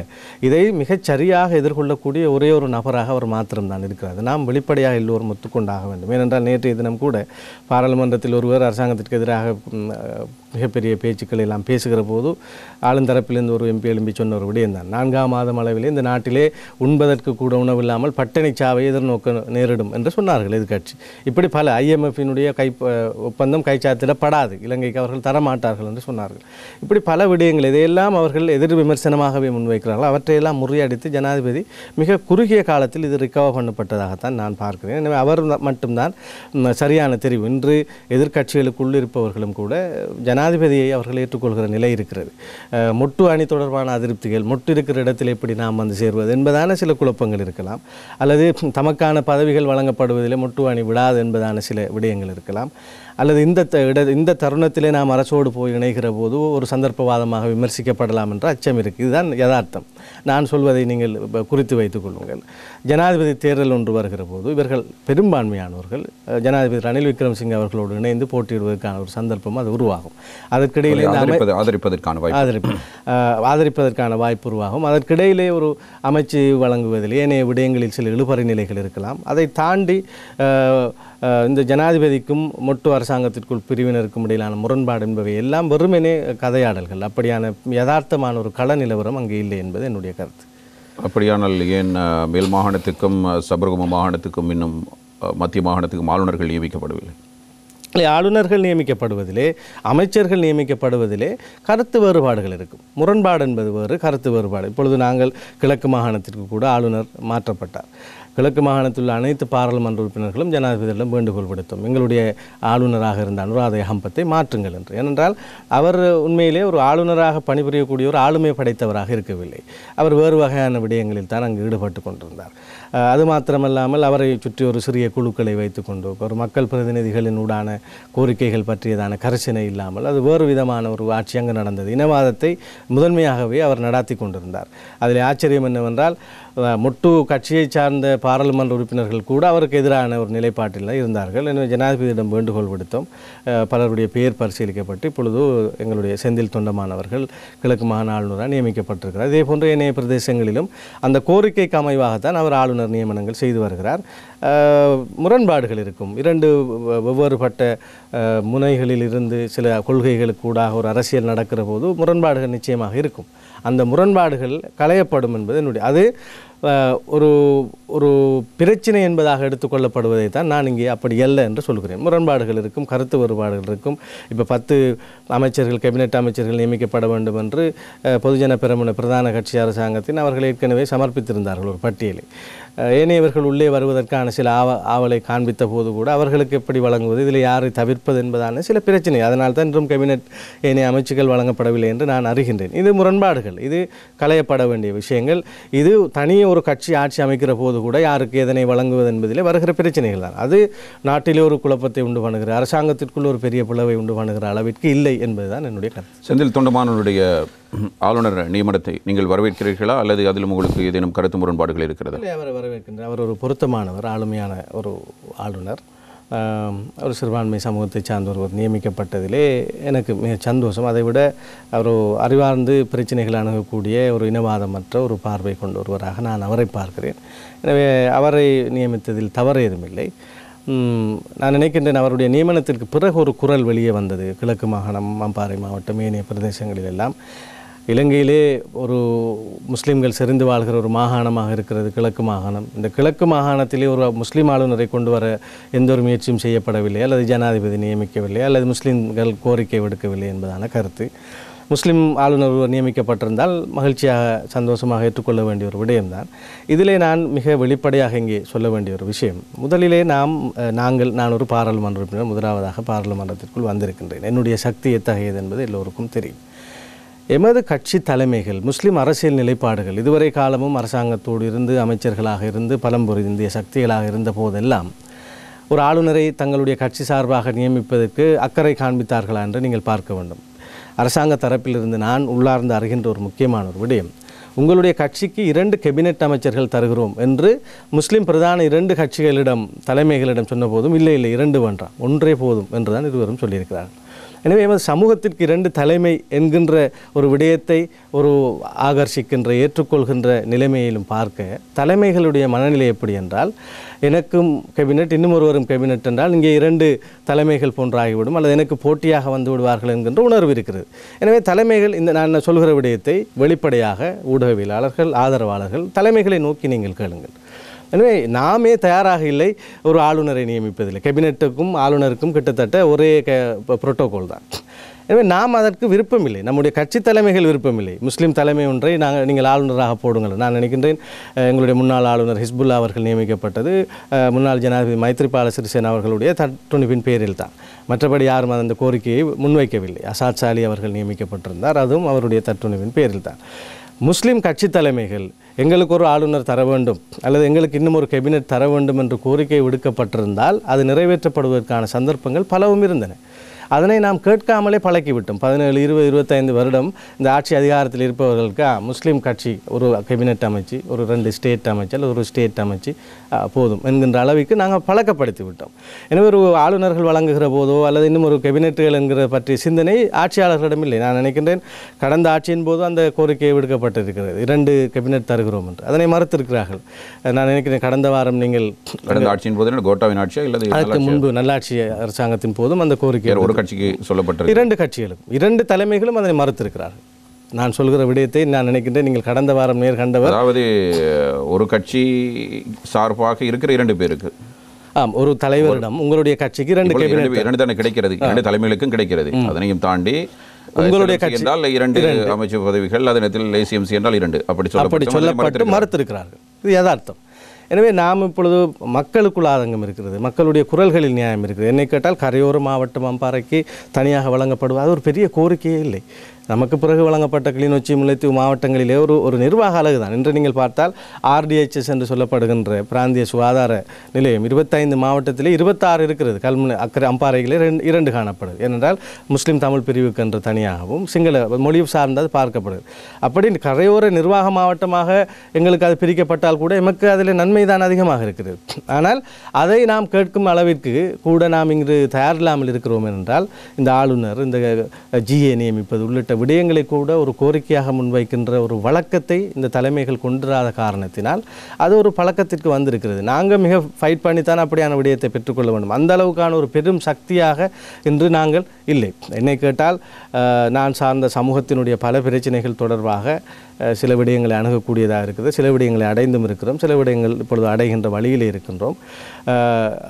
இதை மிகச் சரியாக எதிர்கொள்ளக்கூடிய ஒரே ஒரு நபராக அவர் மாத்திரம்தான் இருக்கிறார். நாம் வெளிப்படையாக எல்லோரும் ஒத்துக்கொண்டாக வேண்டும். ஏனென்றால் நேற்றைய தினம் கூட பாராளுமன்றத்தில் ஒருவர் அரசாங்கத்திற்கு எதிராக மிகப்பெரிய பேச்சுக்களை எல்லாம் பேசுகிற போது ஆளுந்தரப்பிலிருந்து ஒரு MP எழும்பி சொன்ன ஒரு விடயம்தான், 4ஆம் மாதம் அளவிலே இந்த நாட்டிலே உண்பதற்கு கூட உணவில்லாமல் பட்டினிச்சாவை எதிர்நோக்க நேரிடும் என்று சொன்னார்கள் எதிர்க்கட்சி. இப்படி பல IMF-இனுடைய ஒப்பந்தம் கைச்சாத்திடப்படாது, இலங்கைக்கு அவர்கள் தரமாட்டார்கள் என்று சொன்னார்கள். இப்படி பல விடயங்கள் இதையெல்லாம் அவர்கள் எதிர் விமர்சனமாகவே முன்வைக்கிறார்கள். அவற்றையெல்லாம் முறியடித்து ஜனாதிபதி மிக குறுகிய காலத்தில் இது ரிகவர் பண்ணப்பட்டதாகத்தான் நான் பார்க்கிறேன். எனவே அவர் மட்டும்தான் சரியான தெரிவு. இன்று எதிர்க்கட்சிகளுக்குள் இருப்பவர்களும் கூட ஜனாதிபதியை அவர்கள் ஏற்றுக்கொள்கிற நிலை இருக்கிறது. மொட்டு அணி தொடர்பான அதிருப்திகள், மொட்டு இருக்கிற இடத்தில் எப்படி நாம் வந்து சேர்வது என்பதான சில குழப்பங்கள் இருக்கலாம், அல்லது தமக்கான பதவிகள் வழங்கப்படுவதிலே மொட்டு அணி விடாது என்பதான சில விடயங்கள் இருக்கலாம், அல்லது இந்த தருணத்திலே நாம் அரசோடு போய் இணைகிற போது ஒரு சந்தர்ப்பவாதமாக விமர்சிக்கப்படலாம் என்ற அச்சம் இருக்குது. இதுதான் யதார்த்தம். நான் சொல்வதை நீங்கள் குறித்து வைத்துக் கொள்ளுங்கள். ஜனாதிபதி தேர்தல் ஒன்று வருகிற போது இவர்கள் பெரும்பான்மையானவர்கள் ஜனாதிபதி ரணில் விக்ரமசிங்கே அவர்களோடு இணைந்து போட்டியிடுவதற்கான ஒரு சந்தர்ப்பம் அது உருவாகும். அதற்கிடையிலே ஆதரிப்பதற்கான வாய்ப்பு உருவாகும். அதற்கிடையிலே ஒரு அமைச்சு வழங்குவதில் ஏனைய விடயங்களில் சில இழுபறி நிலைகள் இருக்கலாம். அதை தாண்டி இந்த ஜனாதிபதிக்கும் மொட்டு அரசாங்கத்திற்குள் பிரிவினருக்கும் இடையிலான முரண்பாடு என்பவை எல்லாம் வெறுமனே கதையாடல்கள். அப்படியான யதார்த்தமான ஒரு கள நிலவரம் அங்கே இல்லை என்பது என்னுடைய கருத்து. அப்படியானால் ஏன் மேல் மாகாணத்துக்கும் சபரகம மாகாணத்துக்கும் இன்னும் மத்திய மாகாணத்துக்கும் ஆளுநர்கள் நியமிக்கப்படவில்லை? ஆளுநர்கள் நியமிக்கப்படுவதிலே, அமைச்சர்கள் நியமிக்கப்படுவதிலே கருத்து வேறுபாடுகள் இருக்கும். முரண்பாடு என்பது வேறு, கருத்து வேறுபாடு. இப்பொழுது நாங்கள் கிழக்கு மாகாணத்திற்கு கூட ஆளுநர் மாற்றப்பட்டார். கிழக்கு மாகாணத்தில் உள்ள அனைத்து பாராளுமன்ற உறுப்பினர்களும் ஜனாதிபதியிடம் வேண்டுகோள் விடுத்தோம், எங்களுடைய ஆளுநராக இருந்த அனுராதை ஹம்பத்தை மாற்றுங்கள் என்று. ஏனென்றால் அவர் உண்மையிலே ஒரு ஆளுநராக பணிபுரியக்கூடிய ஒரு ஆளுமை படைத்தவராக இருக்கவில்லை. அவர் வேறு வகையான விடயங்களில் தான் அங்கு ஈடுபட்டு கொண்டிருந்தார். அது மாத்திரமல்லாமல் அவரை சுற்றி ஒரு சிறிய குழுக்களை வைத்துக்கொண்டு ஒரு மக்கள் பிரதிநிதிகளினூடான கோரிக்கைகள் பற்றியதான கரிசனை இல்லாமல் அது வேறு விதமான ஒரு ஆட்சி அங்கு நடந்தது. இனவாதத்தை முதன்மையாகவே அவர் நடாத்தி கொண்டிருந்தார். அதில் ஆச்சரியம் என்னவென்றால் மொட்டு கட்சியை சார்ந்த பாராளுமன்ற உறுப்பினர்கள் கூட அவருக்கு எதிரான ஒரு நிலைப்பாட்டில் இருந்தார்கள். எனவே ஜனாதிபதியிடம் வேண்டுகோள் விடுத்தோம். பலருடைய பெயர் பரிசீலிக்கப்பட்டு இப்பொழுது எங்களுடைய செந்தில் தொண்டமானவர்கள் கிழக்கு மாகாண ஆளுநராக நியமிக்கப்பட்டிருக்கிறார். இதே போன்ற ஏனைய பிரதேசங்களிலும் அந்த கோரிக்கைக்கு அமைவாகத்தான் அவர் ஆளுநர் நியமனங்கள் செய்து வருகிறார். முரண்பாடுகள் இருக்கும். இரண்டு வெவ்வேறுபட்ட முனைகளில் இருந்து சில கொள்கைகளுக்கு கூடாக ஒரு அரசியல் நடக்கிற போது முரண்பாடுகள் நிச்சயமாக இருக்கும். அந்த முரண்பாடுகள் களையப்படும் என்பது என்னுடைய அது ஒரு ஒரு பிரச்சனை என்பதாக எடுத்துக்கொள்ளப்படுவதை தான் நான் இங்கே அப்படி அல்ல என்று சொல்கிறேன். முரண்பாடுகள் இருக்கும், கருத்து வேறுபாடுகள் இருக்கும். இப்போ 10 அமைச்சர்கள், கேபினெட் அமைச்சர்கள் நியமிக்கப்பட வேண்டும் என்று பொதுஜன பெரமுன பிரதான கட்சி அரசாங்கத்தின் அவர்கள் ஏற்கனவே சமர்ப்பித்திருந்தார்கள் ஒரு பட்டியலை. ஏனையவர்கள் உள்ளே வருவதற்கான சில ஆவலை காண்பித்த போது கூட அவர்களுக்கு எப்படி வழங்குவது, இதில் யாரை தவிர்ப்பது என்பதான சில பிரச்சனை. அதனால் தான் இன்றும் கேபினெட் ஏனைய அமைச்சுகள் வழங்கப்படவில்லை என்று நான் அறிகின்றேன். இது முரண்பாடுகள், இது களையப்பட வேண்டிய விஷயங்கள். இது தனியே ஒரு கட்சி ஆட்சி அமைக்கிற போது கூட யாருக்கு எதனை வழங்குவது என்பதிலே வருகிற பிரச்சனைகள் தான். அது நாட்டிலே ஒரு குழப்பத்தை உண்டு பண்ணுகிற, அரசாங்கத்திற்குள் ஒரு பெரிய பிளவை உண்டு பண்ணுகிற அளவிற்கு இல்லை என்பதுதான் என்னுடைய கருத்து. செந்தில் தொண்டமானுடைய ஆளுநர் நியமனத்தை நீங்கள் வரவேற்கிறீர்களா அல்லது அதிலும் உங்களுக்கு ஏதேனும் கருத்து முரண்பாடுகள் இருக்கிறது? அவரை வரவேற்கின்ற அவர் ஒரு பொருத்தமானவர், ஆளுமையான ஒரு ஆளுநர். ஒரு சிறுபான்மை சமூகத்தை சார்ந்த ஒருவர் நியமிக்கப்பட்டதிலே எனக்கு மிக சந்தோஷம். அதை விட அவர் அறிவார்ந்து பிரச்சனைகள் அணுகக்கூடிய ஒரு இனவாதமற்ற ஒரு பார்வை கொண்ட ஒருவராக நான் அவரை பார்க்கிறேன். எனவே அவரை நியமித்ததில் தவறு ஏதுமில்லை. நான் நினைக்கின்றேன் அவருடைய நியமனத்திற்கு பிறகு ஒரு குரல் வெளியே வந்தது. கிழக்கு மாகாணம், அம்பாறை மாவட்டம், ஏனைய பிரதேசங்களிலெல்லாம் இலங்கையிலே ஒரு முஸ்லீம்கள் செறிந்து வாழ்கிற ஒரு மாகாணமாக இருக்கிறது கிழக்கு மாகாணம். இந்த கிழக்கு மாகாணத்திலே ஒரு முஸ்லீம் ஆளுநரை கொண்டு வர எந்த ஒரு முயற்சியும் செய்யப்படவில்லை, அல்லது ஜனாதிபதி நியமிக்கவில்லை, அல்லது முஸ்லீம்கள் கோரிக்கை விடுக்கவில்லை என்பதான கருத்து. முஸ்லீம் ஆளுநர் நியமிக்கப்பட்டிருந்தால் மகிழ்ச்சியாக சந்தோஷமாக ஏற்றுக்கொள்ள வேண்டிய ஒரு விடயம்தான். இதிலே நான் மிக வெளிப்படையாக இங்கே சொல்ல வேண்டிய ஒரு விஷயம், முதலிலே நான் ஒரு பாராளுமன்ற உறுப்பினர், முதலாவதாக பாராளுமன்றத்திற்குள் வந்திருக்கின்றேன். என்னுடைய சக்தி எத்தகையது என்பது எல்லோருக்கும் தெரியும். எமது கட்சி தலைமைகள் முஸ்லிம் அரசியல் நிலைப்பாடுகள் இதுவரை காலமும் அரசாங்கத்தோடு இருந்து அமைச்சர்களாக இருந்து பலம் பொருந்திய சக்திகளாக இருந்த போதெல்லாம் ஒரு ஆளுநரை தங்களுடைய கட்சி சார்பாக நியமிப்பதற்கு அக்கறை காண்பித்தார்களா என்று நீங்கள் பார்க்க வேண்டும். அரசாங்க தரப்பிலிருந்து நான் உள்ளார்ந்து அறிகின்ற ஒரு முக்கியமான ஒரு விடயம், உங்களுடைய கட்சிக்கு 2 கேபினெட் அமைச்சர்கள் தருகிறோம் என்று முஸ்லிம் பிரதான 2 கட்சிகளிடம் தலைமைகளிடம் சொன்ன போதும் இல்லை 2 வேண்டாம், ஒன்றே போதும் என்றுதான் இருவரும் சொல்லியிருக்கிறார்கள். எனவே எமது சமூகத்திற்கு 2 தலைமை என்கின்ற ஒரு விடயத்தை ஒரு ஆகர்ஷிக்கின்ற ஏற்றுக்கொள்கின்ற நிலைமையிலும் பார்க்க தலைமைகளுடைய மனநிலை எப்படி என்றால், எனக்கும் கேபினெட் இன்னும் ஒருவரும் கேபினெட் என்றால் இங்கே 2 தலைமைகள் போன்றாகிவிடும் அல்லது எனக்கு போட்டியாக வந்து விடுவார்கள் என்கின்ற உணர்வு இருக்கிறது. எனவே தலைமைகள் இந்த நான் சொல்கிற விடயத்தை வெளிப்படையாக ஊடகவியலாளர்கள் ஆதரவாளர்கள் தலைமைகளை நோக்கி நீங்கள் கேளுங்கள். எனவே நாமே தயாராக இல்லை ஒரு ஆளுநரை நியமிப்பதில்லை. கேபினெட்டுக்கும் ஆளுநருக்கும் கிட்டத்தட்ட ஒரே புரோட்டோகால் தான். எனவே நாம் அதற்கு விருப்பமில்லை, நம்முடைய கட்சி தலைமைகள் விருப்பமில்லை. முஸ்லீம் தலைமை ஒன்றை நீங்கள் ஆளுநராக போடுங்கள். நான் நினைக்கின்றேன் எங்களுடைய முன்னாள் ஆளுநர் ஹிஸ்புல்லா அவர்கள் நியமிக்கப்பட்டது முன்னாள் ஜனாதிபதி மைத்ரிபால சிறிசேனா அவர்களுடைய தட்டுணிப்பின் பேரில் தான். மற்றபடி யாரும் அந்த கோரிக்கையை முன்வைக்கவில்லை. அசாத் சாலி அவர்கள் நியமிக்கப்பட்டிருந்தார், அதுவும் அவருடைய தட்டுணிப்பின் பேரில் தான். முஸ்லீம் கட்சி தலைமைகள் எங்களுக்கு ஒரு ஆளுநர் தர வேண்டும் அல்லது எங்களுக்கு இன்னும் ஒரு கேபினெட் தர வேண்டும் என்று கோரிக்கை விடுக்கப்பட்டிருந்தால் அது நிறைவேற்றப்படுவதற்கான சந்தர்ப்பங்கள் பலவும் இருந்தன. அதனை நாம் கேட்காமலே பழக்கிவிட்டோம். 17, 20, 25 வருடம் இந்த ஆட்சி அதிகாரத்தில் இருப்பவர்களுக்கு முஸ்லீம் கட்சி ஒரு கேபினெட் அமைச்சு, ஒரு 2 ஸ்டேட் அமைச்சு அல்லது ஒரு ஸ்டேட் அமைச்சு போதும் என்கின்ற அளவுக்கு நாங்கள் பழக்கப்படுத்தி விட்டோம். எனவே ஒரு ஆளுநர்கள் வழங்குகிற போதோ அல்லது இன்னும் ஒரு கேபினெட்டுகள் என்கிற பற்றிய சிந்தனை ஆட்சியாளர்களிடம் இல்லை. நான் நினைக்கின்றேன் கடந்த ஆட்சியின் போது அந்த கோரிக்கையை விடுக்கப்பட்டிருக்கிறது, 2 கேபினெட் தருகிறோம் என்று. அதனை மறுத்திருக்கிறார்கள். நான் நினைக்கிறேன் கடந்த வாரம் நீங்கள் கடந்த ஆட்சியின் போது கோட்டாவின் ஆட்சியா இல்லை அதற்கு முன்பு நல்லாட்சி அரசாங்கத்தின் போதும் அந்த கோரிக்கை கட்சிக்கு சொல்லப்பட்டது. 2 கட்சிகளும் 2 தலைமைகளும் அதனை மறுத்திருக்கிறார்கள். நான் சொல்கிற விடயத்தை நான் நினைக்கின்றேன் நீங்கள் கடந்த வாரம் நேர்கண்டவர். அதாவது ஒரு கட்சி சார்பாக இருக்கிற 2 பேருக்கு ஒரு தலைவரிடம் உங்களுடைய கட்சிக்கு 2 கேபினெட் தானே கிடைக்கிறது, 2 தலைமைகளுக்கும் கிடைக்கிறது. அதனையும் தாண்டி உங்களுடைய கட்சி என்றால் 2 அமைச்சர் பதவிகள், அதே நேரத்தில் ஏசிஎம்சி என்றால் 2 அப்படி சொல்லப்பட்டு மறுத்திருக்கிறார்கள். இது யதார்த்தம். எனவே நாம் இப்பொழுது மக்களுக்குள் ஆதங்கம் இருக்கிறது, மக்களுடைய குரல்களில் நியாயம் இருக்கிறது. என்னை கேட்டால் கரையோர மாவட்டம் அம்பாறைக்கு தனியாக வழங்கப்படுவது அது ஒரு பெரிய கோரிக்கையே இல்லை. நமக்கு பிறகு வழங்கப்பட்ட கிளிநொச்சி, முல்லைத்தீவு மாவட்டங்களிலே ஒரு நிர்வாக அலகு தான். இன்று நீங்கள் பார்த்தால் RDHS என்று சொல்லப்படுகின்ற பிராந்திய சுகாதார நிலையம் 25 மாவட்டத்திலே 26 இருக்கிறது. கல்முனை அக்கறை அம்பாறைகளே 2 காணப்படுது. ஏனென்றால் முஸ்லீம் தமிழ் பிரிவுக்கு என்று தனியாகவும் சிங்கள மொழி சார்ந்தது பார்க்கப்படுது. அப்படி கரையோர நிர்வாக மாவட்டமாக எங்களுக்கு அது பிரிக்கப்பட்டால் கூட எமக்கு அதில் நன்மை தான் அதிகமாக இருக்கிறது. ஆனால் அதை நாம் கேட்கும் அளவிற்கு கூட நாம் இங்கு தயாரில்லாமல் இருக்கிறோம் என்றால் இந்த ஆளுநர், இந்த GA நியமிப்பது உள்ளிட்ட விடயங்களை கூட ஒரு கோரிக்கையாக முன்வைக்கின்ற ஒரு வழக்கத்தை இந்த தலைமைகள் கொண்டிராத காரணத்தினால் அது ஒரு பழக்கத்திற்கு வந்திருக்கிறது. நாங்கள் மிக ஃபைட் பண்ணித்தான் அப்படியான விடயத்தை பெற்றுக்கொள்ள வேண்டும். அந்த அளவுக்கான ஒரு பெரும் சக்தியாக இன்று நாங்கள் இல்லை. என்னை கேட்டால் நான் சார்ந்த சமூகத்தினுடைய பல பிரச்சனைகள் தொடர்பாக சில விடயங்களை அணுகக்கூடியதாக இருக்குது, சில விடயங்களை அடைந்தும் இருக்கிறோம், சில விடயங்கள் இப்பொழுது அடைகின்ற வழியிலே இருக்கின்றோம்.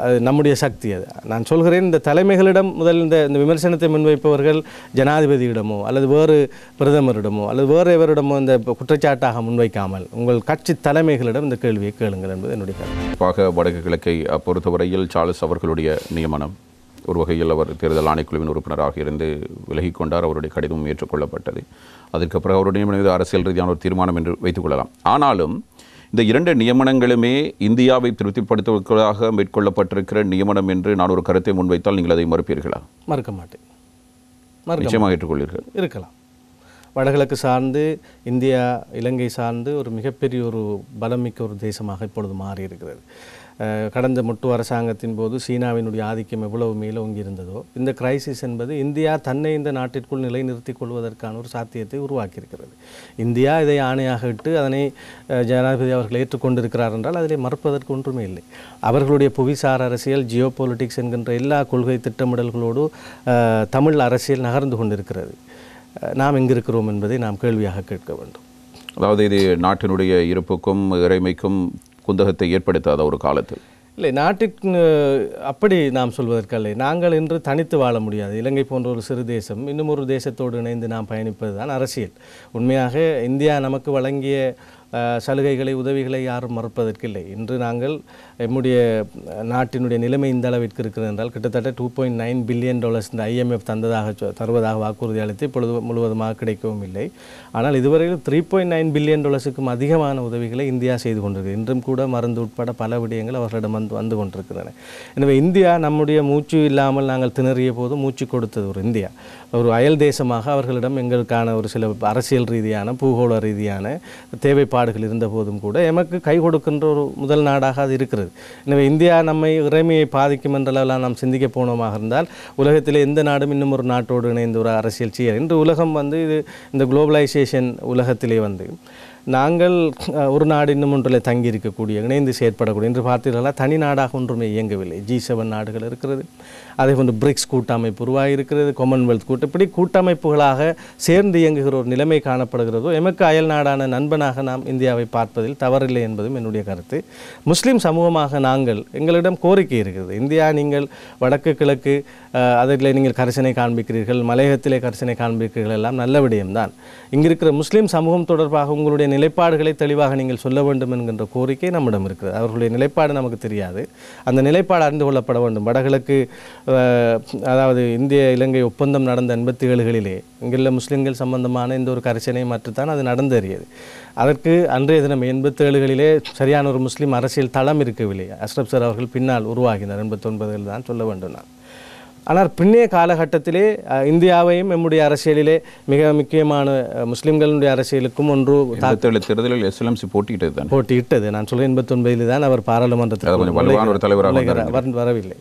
அது நம்முடைய சக்தி. அது நான் சொல்கிறேன், இந்த தலைமைகளிடம் முதல் இந்த விமர்சனத்தை முன்வைப்பவர்கள் ஜனாதிபதியிடமோ அல்லது வேறு பிரதமரிடமோ அல்லது வேறு எவரிடமோ இந்த குற்றச்சாட்டாக முன்வைக்காமல் உங்கள் கட்சி தலைமைகளிடம் இந்த கேள்வியை கேளுங்கள் என்பது என்னுடைய கருத்து. வடக்கு கிழக்கை பொறுத்தவரையில் சார்ல்ஸ் அவர்களுடைய நியமனம் ஒரு வகையில் அவர் தேர்தல் ஆணைக்குழுவின் உறுப்பினராக இருந்து விலகிக் கொண்டார். அவருடைய கடிதமும் ஏற்றுக்கொள்ளப்பட்டது. அதற்கப்புறம் அவருடைய நியமனம் மீது அரசியல் ரீதியான ஒரு தீர்மானம் என்று வைத்துக்கொள்ளலாம். ஆனாலும் இந்த 2 நியமனங்களுமே இந்தியாவை திருப்திப்படுத்துவதற்காக மேற்கொள்ளப்பட்டிருக்கிற நியமனம் என்று நான் ஒரு கருத்தை முன்வைத்தால் நீங்கள் அதை மறுப்பீர்களா? மறுக்க மாட்டேன். நிச்சயமாக ஏற்றுக்கொள்வீர்கள். இருக்கலாம். வடகிழக்கு சார்ந்து இந்தியா இலங்கை சார்ந்து ஒரு மிகப்பெரிய ஒரு பலமிக்க ஒரு தேசமாக இப்பொழுது மாறி இருக்கிறது. கடந்த முட்டு அரசாங்கத்தின் போது சீனாவினுடைய ஆதிக்கம் எவ்வளவு மேலோங்கி இருந்ததோ இந்த கிரைசிஸ் என்பது இந்தியா தன்னை இந்த நாட்டிற்குள் நிலைநிறுத்திக் கொள்வதற்கான ஒரு சாத்தியத்தை உருவாக்கியிருக்கிறது. இந்தியா இதை ஆணையாக இட்டு அதனை ஜனாதிபதி அவர்கள் ஏற்றுக்கொண்டிருக்கிறார் என்றால் அதிலே மறுப்பதற்கு ஒன்றுமே இல்லை. அவர்களுடைய புவிசார் அரசியல், ஜியோ பொலிட்டிக்ஸ் என்கின்ற எல்லா கொள்கை திட்டமிடல்களோடு தமிழ் அரசியல் நகர்ந்து கொண்டிருக்கிறது. நாம் எங்கிருக்கிறோம் என்பதை நாம் கேள்வியாக கேட்க வேண்டும். அதாவது இது நாட்டினுடைய இருப்புக்கும் இறைமைக்கும் குந்தகத்தை ஏற்படுத்தாத ஒரு காலத்தில் இல்லை, நாட்டுக்கு அப்படி நாம் சொல்வதற்கல்ல. நாங்கள் இன்று தனித்து வாழ முடியாது. இலங்கை போன்ற ஒரு சிறு தேசம் இன்னும் ஒரு தேசத்தோடு இணைந்து நாம் பயணிப்பது தான் அரசியல். உண்மையாக இந்தியா நமக்கு வழங்கிய சலுகைகளை, உதவிகளை யாரும் மறுப்பதற்கில்லை. இன்று நாங்கள் நம்முடைய நாட்டினுடைய நிலைமை இந்த அளவிற்கு இருக்கிறது என்றால் கிட்டத்தட்ட $2.9 பில்லியன் இந்த IMF தருவதாக வாக்குறுதி அளித்து இப்பொழுது முழுவதுமாக கிடைக்கவும் இல்லை. ஆனால் இதுவரையில் $3.9 பில்லியன் அதிகமான உதவிகளை இந்தியா செய்து கொண்டிருக்கு. இன்றும் கூட மருந்து உட்பட பல விடயங்கள் அவர்களிடம் வந்து கொண்டிருக்கின்றன. எனவே இந்தியா நம்முடைய மூச்சு இல்லாமல் நாங்கள் திணறிய போது மூச்சு கொடுத்தது ஒரு இந்தியா. ஒரு அயல் தேசமாக அவர்களிடம் எங்களுக்கான ஒரு சில அரசியல் ரீதியான பூகோள ரீதியான தேவைப்பாடுகள் இருந்த போதும் கூட எமக்கு கை கொடுக்கின்ற ஒரு முதல் நாடாக அது இருக்கிறது. எனவே இந்தியா நம்மை இறைமையை பாதிக்கும் என்றெல்லாம் நாம் சிந்திக்க போனோமாக இருந்தால் உலகத்திலே எந்த நாடும் இன்னும் ஒரு நாட்டோடு இணைந்து ஒரு அரசியல் செய்ய இன்று உலகம் இது இந்த குளோபலைசேஷன் உலகத்திலே நாங்கள் ஒரு நாடு இன்னும் ஒன்றில் தங்கி இருக்கக்கூடிய இணைந்து செயற்படக்கூடிய என்று பார்த்தீர்களா தனி நாடாக ஒன்றுமே இயங்கவில்லை. G7 நாடுகள் இருக்கிறது, அதே போன்று பிரிக்ஸ் கூட்டமைப்பு உருவாகி இருக்கிறது, காமன்வெல்த் இப்படி கூட்டமைப்புகளாக சேர்ந்து இயங்குகிற ஒரு நிலைமை காணப்படுகிறதோ எமக்கு அயல் நாடான நண்பனாக நாம் இந்தியாவை பார்ப்பதில் தவறில்லை என்பதும் என்னுடைய கருத்து. முஸ்லீம் சமூகமாக எங்களிடம் கோரிக்கை இருக்கிறது. இந்தியா நீங்கள் வடக்கு கிழக்கு அதில் நீங்கள் கரிசனை காண்பிக்கிறீர்கள், மலையகத்திலே கரிசனை காண்பிக்கிறீர்கள், எல்லாம் நல்ல விடயம்தான். இங்கிருக்கிற முஸ்லீம் சமூகம் தொடர்பாக உங்களுடைய நிலைப்பாடுகளை தெளிவாக நீங்கள் சொல்ல வேண்டும் என்கின்ற கோரிக்கை நம்மிடம் இருக்கிறது. அவர்களுடைய நிலைப்பாடு நமக்கு தெரியாது, அந்த நிலைப்பாடு அறிந்து கொள்ளப்பட வேண்டும். வடகிழக்கு அதாவது இந்திய இலங்கை ஒப்பந்தம் நடந்த 87களிலே இங்குள்ள முஸ்லிம்கள் சம்பந்தமான இந்த ஒரு கரிசனை மற்றுத்தான் அது நடந்தேறியது. அதற்கு அன்றைய தினம் 87களிலே சரியான ஒரு முஸ்லீம் அரசியல் தளம் இருக்கவில்லை. அஷ்ரப் சார் அவர்கள் பின்னால் உருவாகினார், 89களில் தான் சொல்ல வேண்டும் நான். ஆனால் பின்னைய காலகட்டத்திலே இந்தியாவையும் நம்முடைய அரசியலிலே மிக முக்கியமான முஸ்லிம்களுடைய அரசியலுக்கும் ஒன்று தேர்தலில் SLMC போட்டியிட்டது. நான் சொல்கிறேன் 89 தான் அவர் பாராளுமன்றத்தில் வரவில்லை.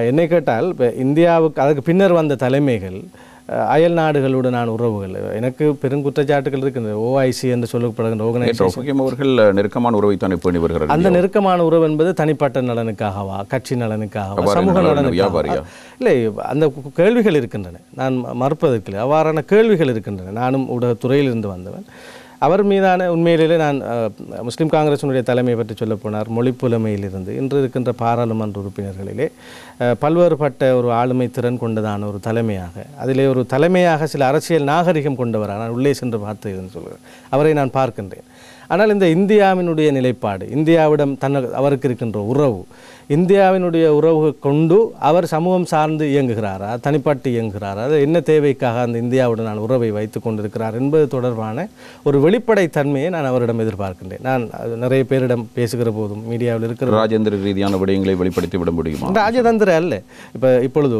என்னை கேட்டால் இப்போ இந்தியாவுக்கு அதுக்கு பின்னர் வந்த தலைமைகள் அயல் நாடுகளுடனான உறவுகள் எனக்கு பெருங்குற்றச்சாட்டுகள் இருக்கின்றது. OIC என்று சொல்லப்படுகின்ற ஆர்கனைசேஷன் அவர்கள் நெருக்கமான உறவை தான் பேணி வருகிறார்கள். அந்த நெருக்கமான உறவு என்பது தனிப்பட்ட நலனுக்காகவா, கட்சி நலனுக்காகவா, சமூக நலனுக்காக இல்லை, அந்த கேள்விகள் இருக்கின்றன. நான் மறுப்பதற்கு அவ்வாறான கேள்விகள் இருக்கின்றன. நானும் ஊடகத்துறையில் இருந்து வந்தவன். அவர் மீதான உண்மையிலே நான் முஸ்லீம் காங்கிரஸினுடைய தலைமையை பற்றி சொல்ல போனார். மொழிப்புலமையிலிருந்து இன்று இருக்கின்ற பாராளுமன்ற உறுப்பினர்களிலே பல்வேறுபட்ட ஒரு ஆளுமை திறன் கொண்டதான ஒரு தலைமையாக, அதிலே ஒரு தலைமையாக சில அரசியல் நாகரிகம் கொண்டவராக நான் உள்ளே சென்று பார்த்ததுன்னு சொல்கிறேன். அவரை நான் பார்க்கின்றேன். ஆனால் இந்த இந்தியாவினுடைய நிலைப்பாடு, இந்தியாவிடம் அவருக்கு இருக்கின்ற உறவு, இந்தியாவினுடைய உறவு கொண்டு அவர் சமூகம் சார்ந்து இயங்குகிறாரா, தனிப்பட்டு இயங்குகிறாரா, அது என்ன தேவைக்காக அந்த இந்தியாவுடன் உறவை வைத்து கொண்டிருக்கிறார் என்பது தொடர்பான ஒரு வெளிப்படை தன்மையை நான் அவரிடம் எதிர்பார்க்கின்றேன். நான் நிறைய பேரிடம் பேசுகிற போதும் மீடியாவில் இருக்கிற ராஜேந்திர ரீதியான விடயங்களை வெளிப்படுத்தி விட முடியுமா? ராஜதந்திர அல்ல. இப்பொழுது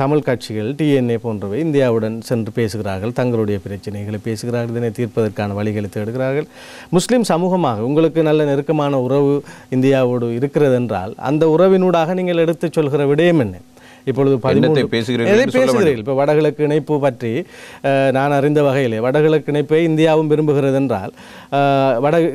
தமிழ் கட்சிகள் TNA போன்றவை இந்தியாவுடன் சென்று பேசுகிறார்கள், தங்களுடைய பிரச்சனைகளை பேசுகிறார்கள், இதனை தீர்ப்பதற்கான வழிகளை தேடுகிறார்கள். முஸ்லீம் சமூகமாக உங்களுக்கு நல்ல நெருக்கமான உறவு இந்தியாவோடு இருக்கிறது என்றால் அந்த உறவினூடாக நீங்கள் எடுத்துச் சொல்கிற விடயம் என்ன? இப்பொழுது பேசுகிறீர்கள். இப்போ வடகிழக்கு இணைப்பு பற்றி நான் அறிந்த வகையிலே வடகிழக்கு இணைப்பை இந்தியாவும் விரும்புகிறது என்றால்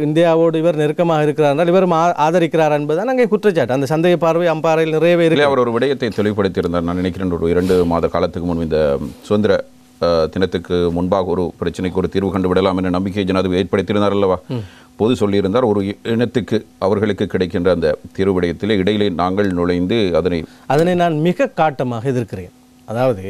இந்தியாவோடு இவர் நெருக்கமாக இருக்கிறார் என்றால் இவரும் ஆதரிக்கிறார் என்பதுதான் அங்கே குற்றச்சாட்டு. அந்த சந்தேக பார்வை அம்பாறையில் நிறையவே இருக்கு. அவர் ஒரு விடயத்தை தெளிவுபடுத்தியிருந்தார். நான் நினைக்கிறேன் ஒரு 2 மாத காலத்துக்கு முன் இந்த சுதந்திர தினத்துக்கு முன்பாக ஒரு பிரச்சனைக்கு ஒரு தீர்வு கண்டு விடலாம் என்ற நம்பிக்கை ஜனாதிபதி ஏற்படுத்தியிருந்தார் அல்லவா? பொது சொல்லியிருந்தார், ஒரு இனத்துக்கு அவர்களுக்கு கிடைக்கின்ற அந்த தீர்வு விடயத்திலே இடையிலே நாங்கள் நுழைந்து அதனை நான் மிக காட்டமாக எதிர்க்கிறேன். அதாவது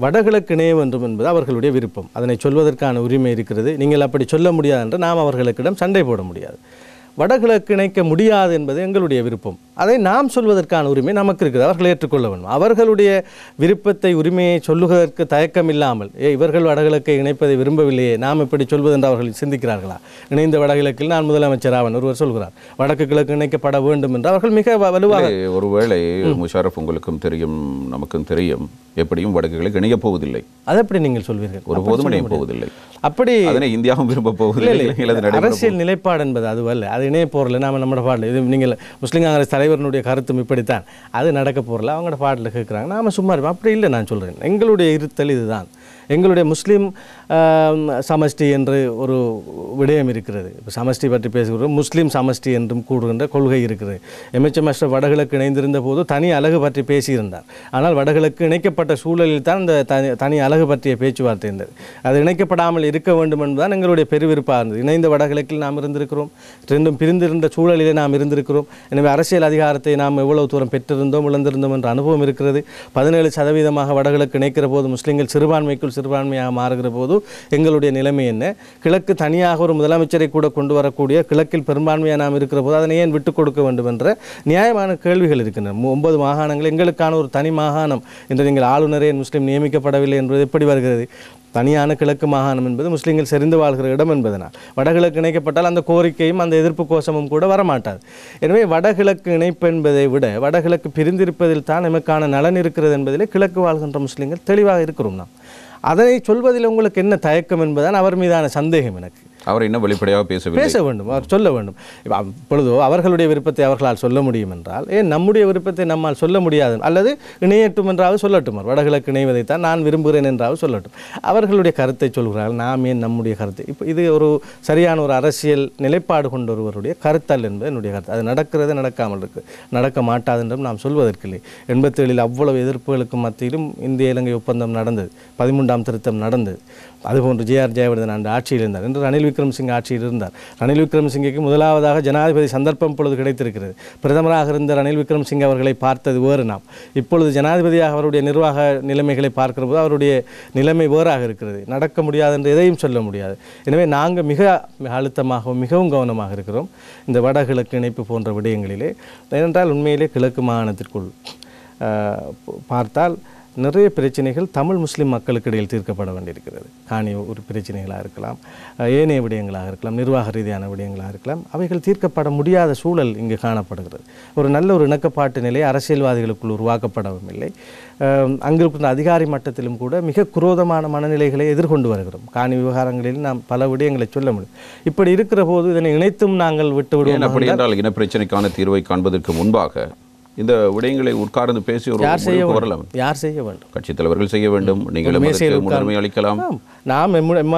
வடகிழக்கு இணைய வேண்டும் என்பது அவர்களுடைய விருப்பம், அதனை சொல்வதற்கான உரிமை இருக்கிறது. நீங்கள் அப்படி சொல்ல முடியாது என்று நாம் அவர்களுக்கிடம் சண்டை போட முடியாது. வடகிழக்கு இணைக்க முடியாது என்பது எங்களுடைய விருப்பம், அதை நாம் சொல்வதற்கான உரிமை நமக்கு இருக்குது, அவர்கள் ஏற்றுக்கொள்ள வேண்டும். அவர்களுடைய விருப்பத்தை உரிமையை சொல்லுவதற்கு தயக்கம் இல்லாமல் இவர்கள் வடகிழக்கை இணைப்பதை விரும்பவில்லையே, நாம் இப்படி சொல்வது என்று அவர்கள் சிந்திக்கிறார்களா? இணைந்த வடகிழக்கில் நான் முதலமைச்சர் ஆவன் ஒருவர் சொல்கிறார், வடக்கு கிழக்கு இணைக்கப்பட வேண்டும் என்று அவர்கள் மிக வலுவாக. ஒருவேளை முஷாரஃப் உங்களுக்கும் தெரியும் நமக்கும் தெரியும், எப்படியும் வடக்கு கிழக்கு இணைய போவதில்லை. அதை எப்படி நீங்கள் சொல்வீர்கள்? ஒருபோதும் இணைய போவதில்லை. அப்படி அதனை இந்தியாவும் விரும்ப போவதில்லை. அரசியல் நிலைப்பாடு என்பது அதுவல்ல, அது இணைய போறல. நாம நம்ம பாடல இது நீங்கள் முஸ்லீம் காங்கிரஸ் தலைவர்களுடைய கருத்தும் இப்படித்தான், அது நடக்க போறல, அவங்களோட பாட்டில் கேட்குறாங்க, நாம சும்மா இருப்போம். அப்படி இல்லை, நான் சொல்கிறேன், எங்களுடைய இருத்தல் இதுதான். எங்களுடைய முஸ்லீம் சமஷ்டி என்று ஒரு விடயம் இருக்கிறது. இப்போ சமஷ்டி பற்றி பேசுகிறோம், முஸ்லீம் சமஷ்டி என்றும் கூடுகின்ற கொள்கை இருக்கிறது. MHM அஷ்ரப் வடகிழக்கு இணைந்திருந்த போது தனி அழகு பற்றி பேசியிருந்தார். ஆனால் வடகிழக்கு இணைக்கப்பட்ட சூழலில் தான் இந்த தனி அழகு பற்றிய பேச்சுவார்த்தை இருந்தது. அது இணைக்கப்படாமல் இருக்க வேண்டும் என்பதுதான் எங்களுடைய பெருவிருப்பாக இருந்தது. இணைந்த வடகிழக்கில் நாம் இருந்திருக்கிறோம், ரெண்டும் பிரிந்திருந்த சூழலிலே நாம் இருந்திருக்கிறோம். எனவே அரசியல் அதிகாரத்தை நாம் எவ்வளவு தூரம் பெற்றிருந்தோம் இழந்திருந்தோம் என்ற அனுபவம் இருக்கிறது. 17% வடகிழக்கு இணைக்கிற போது முஸ்லீம்கள் சிறுபான்மைக்குள் சிறுபான்மையாக மாறுகிற போது எங்களுடைய நிலைமை என்ன? கிழக்கு தனியாக ஒரு முதலமைச்சரை கூட கொண்டு வரக்கூடிய, கிழக்கில் பெரும்பான்மையாக நாம் இருக்கிற போது அதனை ஏன் விட்டுக் கொடுக்க வேண்டும் என்ற நியாயமான கேள்விகள் இருக்கின்றன. 9 மாகாணங்கள் எங்களுக்கான ஒரு தனி மாகாணம் என்று நீங்கள் ஆளுநரே முஸ்லீம் நியமிக்கப்படவில்லை என்பது எப்படி வருகிறது? தனியான கிழக்கு மாகாணம் என்பது முஸ்லீம்கள் செறிந்து வாழ்கிற இடம் என்பதனால் வடகிழக்கு இணைக்கப்பட்டால் அந்த கோரிக்கையும் அந்த எதிர்ப்பு கோஷமும் கூட வரமாட்டாது. எனவே வடகிழக்கு இணைப்பு என்பதை விட வடகிழக்கு பிரிந்திருப்பதில் தான் நமக்கான நலன் இருக்கிறது என்பதிலே கிழக்கு வாழ்கின்ற முஸ்லீம்கள் தெளிவாக இருக்கிறோம். நாம் அதனை சொல்வதில் உங்களுக்கு என்ன தயக்கம் என்பதுதான் அவர் மீதான சந்தேகம் எனக்கு. அவர் இன்னும் வெளிப்படையாக பேச வேண்டும், அவர் சொல்ல வேண்டும். இப்பொழுதோ அவர்களுடைய விருப்பத்தை அவர்களால் சொல்ல முடியும் என்றால் ஏன் நம்முடைய விருப்பத்தை நம்மால் சொல்ல முடியாது? அல்லது இணையட்டும் என்றாவது சொல்லட்டும், வடகிழக்கு இணைவதைத்தான் நான் விரும்புகிறேன் என்றாவது சொல்லட்டும். அவர்களுடைய கருத்தை சொல்கிறார்கள், நாம் ஏன் நம்முடைய கருத்தை? இப்போ இது ஒரு சரியான ஒரு அரசியல் நிலைப்பாடு கொண்ட ஒருவருடைய கருத்தல் என்பது என்னுடைய கருத்து. அது நடக்கிறது, நடக்காமல் இருக்கு, நடக்க மாட்டாது என்றும் நாம் சொல்வதற்கில்லை. 87 அவ்வளவு எதிர்ப்புகளுக்கு மத்தியிலும் இந்திய இலங்கை ஒப்பந்தம் நடந்தது, 13ஆம் திருத்தம் நடந்தது. அதுபோன்று ஜே.ஆர். ஜெயவர்தன் அந்த ஆட்சியில் இருந்தார், என்று ரணில் விக்ரமசிங்கே ஆட்சியில் இருந்தார். ரணில் விக்ரமசிங்கேக்கு முதலாவதாக ஜனாதிபதி சந்தர்ப்பம் இப்பொழுது கிடைத்திருக்கிறது. பிரதமராக இருந்த ரணில் விக்ரமசிங்கே அவர்களை பார்த்தது வேறு. நாம் இப்பொழுது ஜனாதிபதியாக அவருடைய நிர்வாக நிலைமைகளை பார்க்கிற போது அவருடைய நிலைமை வேறாக இருக்கிறது. நடக்க முடியாது என்று எதையும் சொல்ல முடியாது. எனவே நாங்கள் மிக அழுத்தமாகவும் மிகவும் கவனமாக இருக்கிறோம் இந்த வடகிழக்கு இணைப்பு போன்ற விடயங்களிலே. ஏனென்றால் உண்மையிலே கிழக்கு மாகாணத்திற்குள் பார்த்தால் நிறைய பிரச்சனைகள் தமிழ் முஸ்லீம் மக்களுக்கு இடையில் தீர்க்கப்பட வேண்டியிருக்கிறது. காணி ஒரு பிரச்சனைகளாக இருக்கலாம், ஏனைய விடயங்களாக இருக்கலாம், நிர்வாக ரீதியான விடயங்களாக இருக்கலாம். அவைகள் தீர்க்கப்பட முடியாத சூழல் இங்கு காணப்படுகிறது. ஒரு நல்ல ஒரு இணக்கப்பாட்டு நிலை அரசியல்வாதிகளுக்குள் உருவாக்கப்படவும் இல்லை. அங்கு இருக்கின்ற அதிகாரி மட்டத்திலும் கூட மிக குரோதமான மனநிலைகளை எதிர்கொண்டு வருகிறோம். காணி விவகாரங்களில் நாம் பல விடயங்களை சொல்ல முடியும். இப்படி இருக்கிற போது இதனை இணைத்தும் நாங்கள் விட்டு விடுவோம். அப்படி என்றால் இனப்பிரச்சனைக்கான தீர்வை காண்பதற்கு முன்பாக இந்த விடயங்களை உட்கார்ந்து பேசி ஒரு வரலாம். யார் செய்ய வேண்டும்? கட்சித் தலைவர்கள் செய்ய வேண்டும். நீங்கள் முன்னுரிமை அளிக்கலாம். நாம்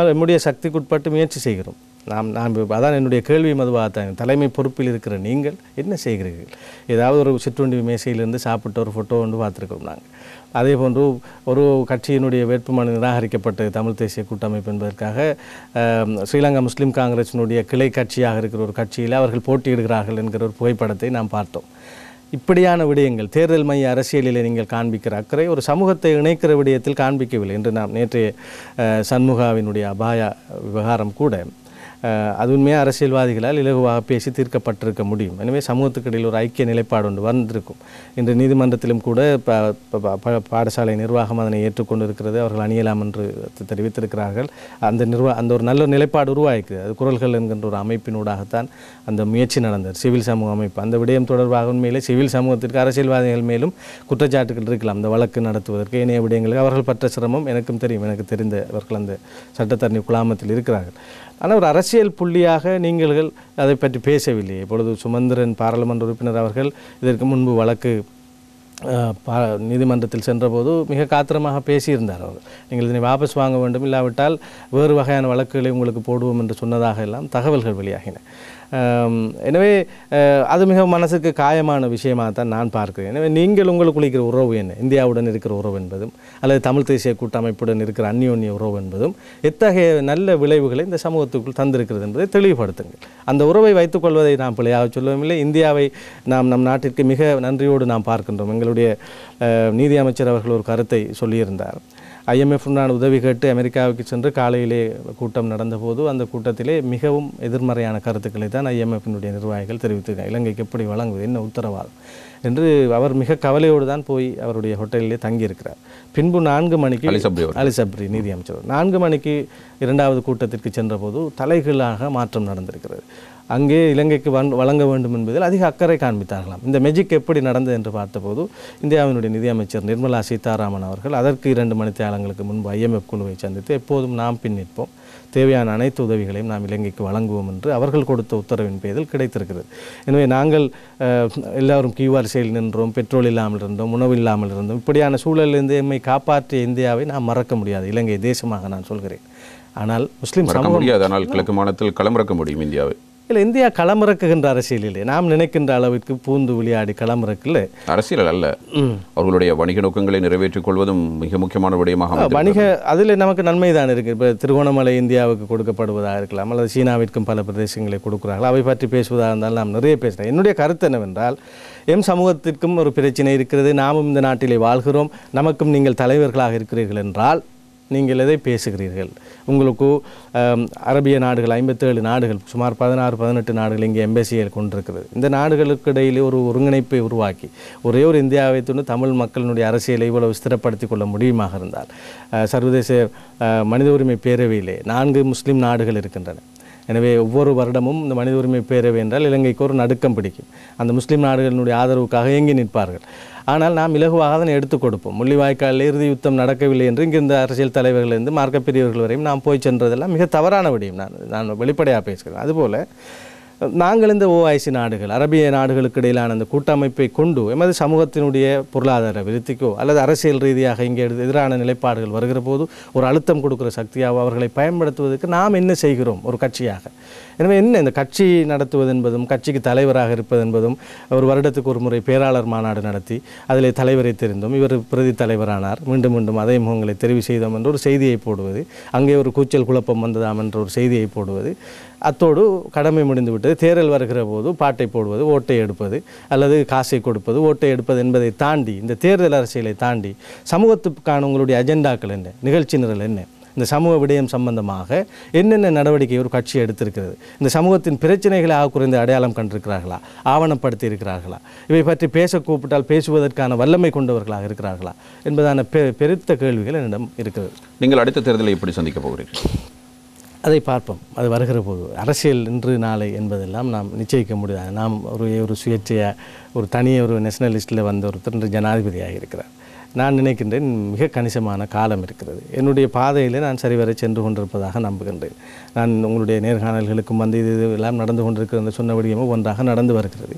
நம்முடைய சக்திக்குட்பட்டு முயற்சி செய்கிறோம். நான் அதான் என்னுடைய கேள்வி மதுவாகத்தான். தலைமை பொறுப்பில் இருக்கிற நீங்கள் என்ன செய்கிறீர்கள்? ஏதாவது ஒரு சிற்றுண்டி மேசையிலிருந்து சாப்பிட்ட ஒரு ஃபோட்டோ ஒன்று பார்த்துருக்கோம் நாங்கள். அதே போன்று ஒரு கட்சியினுடைய வேட்புமனு நிராகரிக்கப்பட்டது தமிழ் தேசிய கூட்டமைப்பு என்பதற்காக ஸ்ரீலங்கா முஸ்லீம் காங்கிரஸினுடைய கிளை கட்சியாக இருக்கிற ஒரு கட்சியில் அவர்கள் போட்டியிடுகிறார்கள் என்கிற ஒரு புகைப்படத்தை நாம் பார்த்தோம். இப்படியான விடயங்கள் தேர்தல் மைய அரசியலில் நீங்கள் காண்பிக்கிற அக்கறை ஒரு சமூகத்தை இணைக்கிற விடயத்தில் காண்பிக்கவில்லை என்று நாம் நேற்றைய சண்முகாவினுடைய அபாய விவகாரம் கூட அது உண்மையாக அரசியல்வாதிகளால் இலகுவாக பேசி தீர்க்கப்பட்டிருக்க முடியும். எனவே சமூகத்துக்கு இடையில் ஒரு ஐக்கிய நிலைப்பாடு ஒன்று வந்திருக்கும். இன்று நீதிமன்றத்திலும் கூட பாடசாலை நிர்வாகம் அதனை ஏற்றுக்கொண்டு இருக்கிறது. அவர்கள் அணியலாம் என்று தெரிவித்திருக்கிறார்கள். அந்த ஒரு நல்ல நிலைப்பாடு உருவாகிக்குது. அது குரல்கள் என்கின்ற ஒரு அமைப்பினூடாகத்தான் அந்த முயற்சி நடந்தது. சிவில் சமூக அமைப்பு அந்த விடயம் தொடர்பாக உண்மையிலே சிவில் சமூகத்திற்கு அரசியல்வாதிகள் மேலும் குற்றச்சாட்டுகள் இருக்கலாம். அந்த வழக்கு நடத்துவதற்கு ஏனைய விடயங்களுக்கு அவர்கள் பற்ற சிரமம் எனக்கும் தெரியும். எனக்கு தெரிந்தவர்கள் அந்த சட்டத்தரணி குழாமத்தில் இருக்கிறார்கள். ஆனால் ஒரு அரசியல் புள்ளியாக நீங்கள் அதை பற்றி பேசவில்லை. இப்பொழுது சுமந்திரன் பாராளுமன்ற உறுப்பினர் அவர்கள் இதற்கு முன்பு வழக்கு நீதிமன்றத்தில் சென்றபோது மிக காத்திரமாக பேசியிருந்தார். அவர் நீங்கள் இதனை வாபஸ் வாங்க வேண்டும், இல்லாவிட்டால் வேறு வகையான வழக்குகளை உங்களுக்கு போடுவோம் என்று சொன்னதாக எல்லாம் தகவல்கள் வெளியாகின. எனவே அது மிக மனசுக்கு காயமான விஷயமாக தான் நான் பார்க்கிறேன். எனவே நீங்கள் உங்களுக்கு இருக்கிற உறவு என்ன, இந்தியாவுடன் இருக்கிற உறவு என்பதும் அல்லது தமிழ் தேசிய கூட்டமைப்புடன் இருக்கிற அந்யோன்ய உறவு என்பதும் எத்தகைய நல்ல விளைவுகளை இந்த சமூகத்துக்குள் தந்திருக்கிறது என்பதை தெளிவுபடுத்துங்கள். அந்த உறவை வைத்துக்கொள்வதை நாம் பிழையாக சொல்லவில்லை. இந்தியாவை நாம் நம் நாட்டிற்கு மிக நன்றியோடு நாம் பார்க்கின்றோம். எங்களுடைய நீதி அமைச்சர் அவர்கள் ஒரு கருத்தை சொல்லியிருந்தார். IMF-உடன் உதவி கேட்டு அமெரிக்காவுக்கு சென்று காலையிலே கூட்டம் நடந்தபோது அந்த கூட்டத்திலே மிகவும் எதிர்மறையான கருத்துக்களை தான் IMF-னுடைய நிர்வாகிகள் தெரிவித்திருக்காங்க. இலங்கைக்கு எப்படி வழங்குவது, என்ன உத்தரவாதம் என்று அவர் மிக கவலையோடு தான் போய் அவருடைய ஹோட்டலிலே தங்கியிருக்கிறார். பின்பு 4 மணிக்கு அலிசப்ரி நீதி அமைச்சர் 4 மணிக்கு 2வது கூட்டத்திற்கு சென்றபோது தலைகீழாக மாற்றம் நடந்திருக்கிறது. அங்கே இலங்கைக்கு வழங்க வேண்டும் என்பதில் அதிக அக்கறை காண்பித்தார்களாம். இந்த மெஜிக் எப்படி நடந்தது என்று பார்த்தபோது இந்தியாவினுடைய நிதியமைச்சர் நிர்மலா சீதாராமன் அவர்கள் அதற்கு 2 மணித்தியாலங்களுக்கு முன்பு IMF குழுவை சந்தித்து எப்போதும் நாம் பின்னிற்போம், தேவையான அனைத்து உதவிகளையும் நாம் இலங்கைக்கு வழங்குவோம் என்று அவர்கள் கொடுத்த உத்தரவின் பேரில் கிடைத்திருக்கிறது. எனவே நாங்கள் எல்லோரும் கியூ வரிசையில் நின்றோம், பெட்ரோல் இல்லாமல் இருந்தோம், உணவு இல்லாமல் இருந்தோம். இப்படியான சூழலிலிருந்து எம்மை காப்பாற்றிய இந்தியாவை நாம் மறக்க முடியாது. இலங்கை தேசமாக நான் சொல்கிறேன். ஆனால் முஸ்லீம் சமூகம் முடியாது. ஆனால் கிழக்கு மாநிலத்தில் களமிறக்க முடியும் இந்தியாவை. இல்லை, இந்தியா களமிறக்குகின்ற அரசியல் இல்லை. நாம் நினைக்கின்ற அளவிற்கு பூந்து விளையாடி களமிறக்கில்லை. அரசியல் அல்ல, அவர்களுடைய வணிக நோக்கங்களை நிறைவேற்றிக் கொள்வதும் மிக முக்கியமான விடயமாக வணிக அதில் நமக்கு நன்மை தான் இருக்குது. இப்போ திருகோணமலை இந்தியாவுக்கு கொடுக்கப்படுவதாக இருக்கலாம், அல்லது சீனாவிற்கும் பல பிரதேசங்களை கொடுக்குறார்கள். அவை பற்றி பேசுவதாக இருந்தால் நாம் நிறைய பேசுகிறோம். என்னுடைய கருத்து என்னவென்றால், எம் சமூகத்திற்கும் ஒரு பிரச்சனை இருக்கிறது, நாமும் இந்த நாட்டிலே வாழ்கிறோம், நமக்கும் நீங்கள் தலைவர்களாக இருக்கிறீர்கள் என்றால் நீங்கள் எதை பேசுகிறீர்கள்? உங்களுக்கு அரபிய நாடுகள் 57 நாடுகள் சுமார் 16-18 நாடுகள் இங்கே எம்பசியை கொண்டிருக்கிறது. இந்த நாடுகளுக்கு இடையிலே ஒரு ஒருங்கிணைப்பை உருவாக்கி ஒரே ஒரு இந்தியாவை துண்டு தமிழ் மக்களினுடைய அரசியலை இவ்வளவு ஸ்திரப்படுத்திக் கொள்ள முடியுமாக இருந்தால், சர்வதேச மனித உரிமை பேரவையிலே 4 முஸ்லீம் நாடுகள் இருக்கின்றன. எனவே ஒவ்வொரு வருடமும் இந்த மனித உரிமை பேரவை என்றால் இலங்கைக்கு ஒரு நடுக்கம் பிடிக்கும். அந்த முஸ்லீம் நாடுகளினுடைய ஆதரவுக்காக இயங்கி நிற்பார்கள். ஆனால் நாம் இலகுவாக அதனை எடுத்துக் கொடுப்போம். முள்ளிவாய்க்காலில் இறுதி யுத்தம் நடக்கவில்லை என்று இங்கிருந்த அரசியல் தலைவர்களிலிருந்து மார்க்க பிரிவர்கள் வரையும் நாம் போய் சென்றதெல்லாம் மிக தவறான விடயம். நான் வெளிப்படையாக பேசுகிறேன். அதுபோல் நாங்கள் இந்த ஓஐசி நாடுகள் அரபிய நாடுகளுக்கு இடையிலான அந்த கூட்டமைப்பை கொண்டு எமது சமூகத்தினுடைய பொருளாதார விருத்திக்கோ அல்லது அரசியல் ரீதியாக இங்கே எதிரான நிலைப்பாடுகள் வருகிற போது ஒரு அழுத்தம் கொடுக்கிற சக்தியாக அவர்களை பயன்படுத்துவதற்கு நாம் என்ன செய்கிறோம் ஒரு கட்சியாக? எனவே என்ன இந்த கட்சி நடத்துவது என்பதும் கட்சிக்கு தலைவராக இருப்பது என்பதும் ஒரு வருடத்துக்கு ஒரு முறை பேராளர் மாநாடு நடத்தி அதில் தலைவரை தெரிந்தோம், இவர் பிரதி தலைவரானார், மீண்டும் மீண்டும் அதே முகங்களை தெரிவு செய்தோம் என்ற ஒரு செய்தியை போடுவது, அங்கே ஒரு கூச்சல் குழப்பம் வந்ததாம் என்ற ஒரு செய்தியை போடுவது, அத்தோடு கடமை முடிந்துவிட்டது, தேர்தல் வருகிற போது பாட்டை போடுவது, ஓட்டை எடுப்பது அல்லது காசை கொடுப்பது, ஓட்டை எடுப்பது என்பதை தாண்டி இந்த தேர்தல் அரசியலை தாண்டி சமூகத்துக்கான உங்களுடைய அஜெண்டாக்கள் என்ன, நிகழ்ச்சி நிரல் என்ன, இந்த சமூக விடயம் சம்பந்தமாக என்னென்ன நடவடிக்கை ஒரு கட்சி எடுத்திருக்கிறது, இந்த சமூகத்தின் பிரச்சனைகளை குறைந்த அடையாளம் கண்டிருக்கிறார்களா, ஆவணப்படுத்தி இருக்கிறார்களா, இவை பற்றி பேச கூப்பிட்டால் பேசுவதற்கான வல்லமை கொண்டவர்களாக இருக்கிறார்களா என்பதான பெருத்த கேள்விகள் என்னிடம் இருக்கிறது. நீங்கள் அடுத்த தேர்தலை எப்படி சந்திக்க போகிறீர்கள்? அதை பார்ப்போம். அது வருகிற போது அரசியல் இன்று நாளை என்பதெல்லாம் நாம் நிச்சயிக்க முடியாது. நாம் ஒரு சுயேட்சையாக ஒரு தனியே ஒரு நேஷனலிஸ்டில் வந்த ஒருத்தர் ஜனாதிபதியாக இருக்கிறார். நான் நினைக்கின்றேன் மிக கணிசமான காலம் இருக்கிறது. என்னுடைய பாதையில் நான் சரிவரை சென்று கொண்டிருப்பதாக நம்புகின்றேன். நான் உங்களுடைய நேர்காணல்களுக்கும் வந்து இது எல்லாம் நடந்து கொண்டிருக்கிறது சொன்ன விடயமும் ஒன்றாக நடந்து வருகிறது.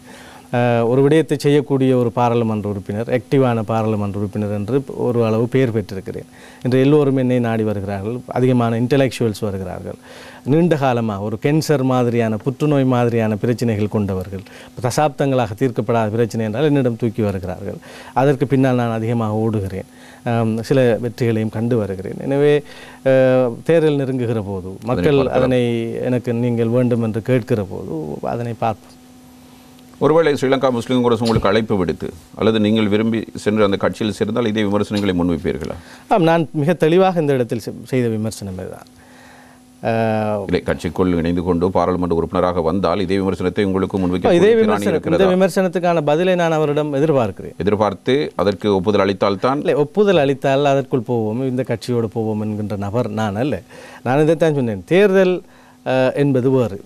ஒரு விடயத்தை செய்யக்கூடிய ஒரு பாராளுமன்ற உறுப்பினர், ஆக்டிவான பாராளுமன்ற உறுப்பினர் என்று ஒரு அளவு பெயர் பெற்றிருக்கிறேன். இன்று எல்லோரும் என்னை நாடி வருகிறார்கள், அதிகமான இன்டலெக்சுவல்ஸ் வருகிறார்கள். நீண்ட காலமாக ஒரு கேன்சர் மாதிரியான புற்றுநோய் மாதிரியான பிரச்சனைகள் கொண்டவர்கள், தசாப்தங்களாக தீர்க்கப்படாத பிரச்சனை என்றால் என்னிடம் தூக்கி வருகிறார்கள். அதற்கு பின்னால் நான் அதிகமாக ஓடுகிறேன், சில வெற்றிகளையும் கண்டு வருகிறேன். எனவே தேர்தல் நெருங்குகிற போது மக்கள் அதனை எனக்கு நீங்கள் வேண்டும் என்று கேட்கிற போது அதனை பார்ப்போம். ஒருவேளை ஸ்ரீலங்கா முஸ்லீம் காங்கிரஸ் உங்களுக்கு அழைப்பு விடுத்து அல்லது நீங்கள் விரும்பி சென்று அந்த கட்சியில் சேர்ந்தால் இதே விமர்சனங்களை முன்வைப்பீர்களா? நான் மிக தெளிவாக இந்த இடத்தில் செய்த விமர்சனம் இதுதான். கட்சிக்குள் இணைந்து கொண்டு பாராளுமன்ற உறுப்பினராக வந்தால் இதே விமர்சனத்தை உங்களுக்கு முன்வைக்க இந்த விமர்சனத்துக்கான பதிலை நான் அவரிடம் எதிர்பார்த்து அதற்கு ஒப்புதல் அளித்தால் தான் ஒப்புதல் அளித்தால் அதற்குள் போவோம், இந்த கட்சியோடு போவோம் என்கின்ற நபர் நான் அல்ல. நான் இதைத்தான் சொன்னேன். தேர்தல் என்பது வேறு,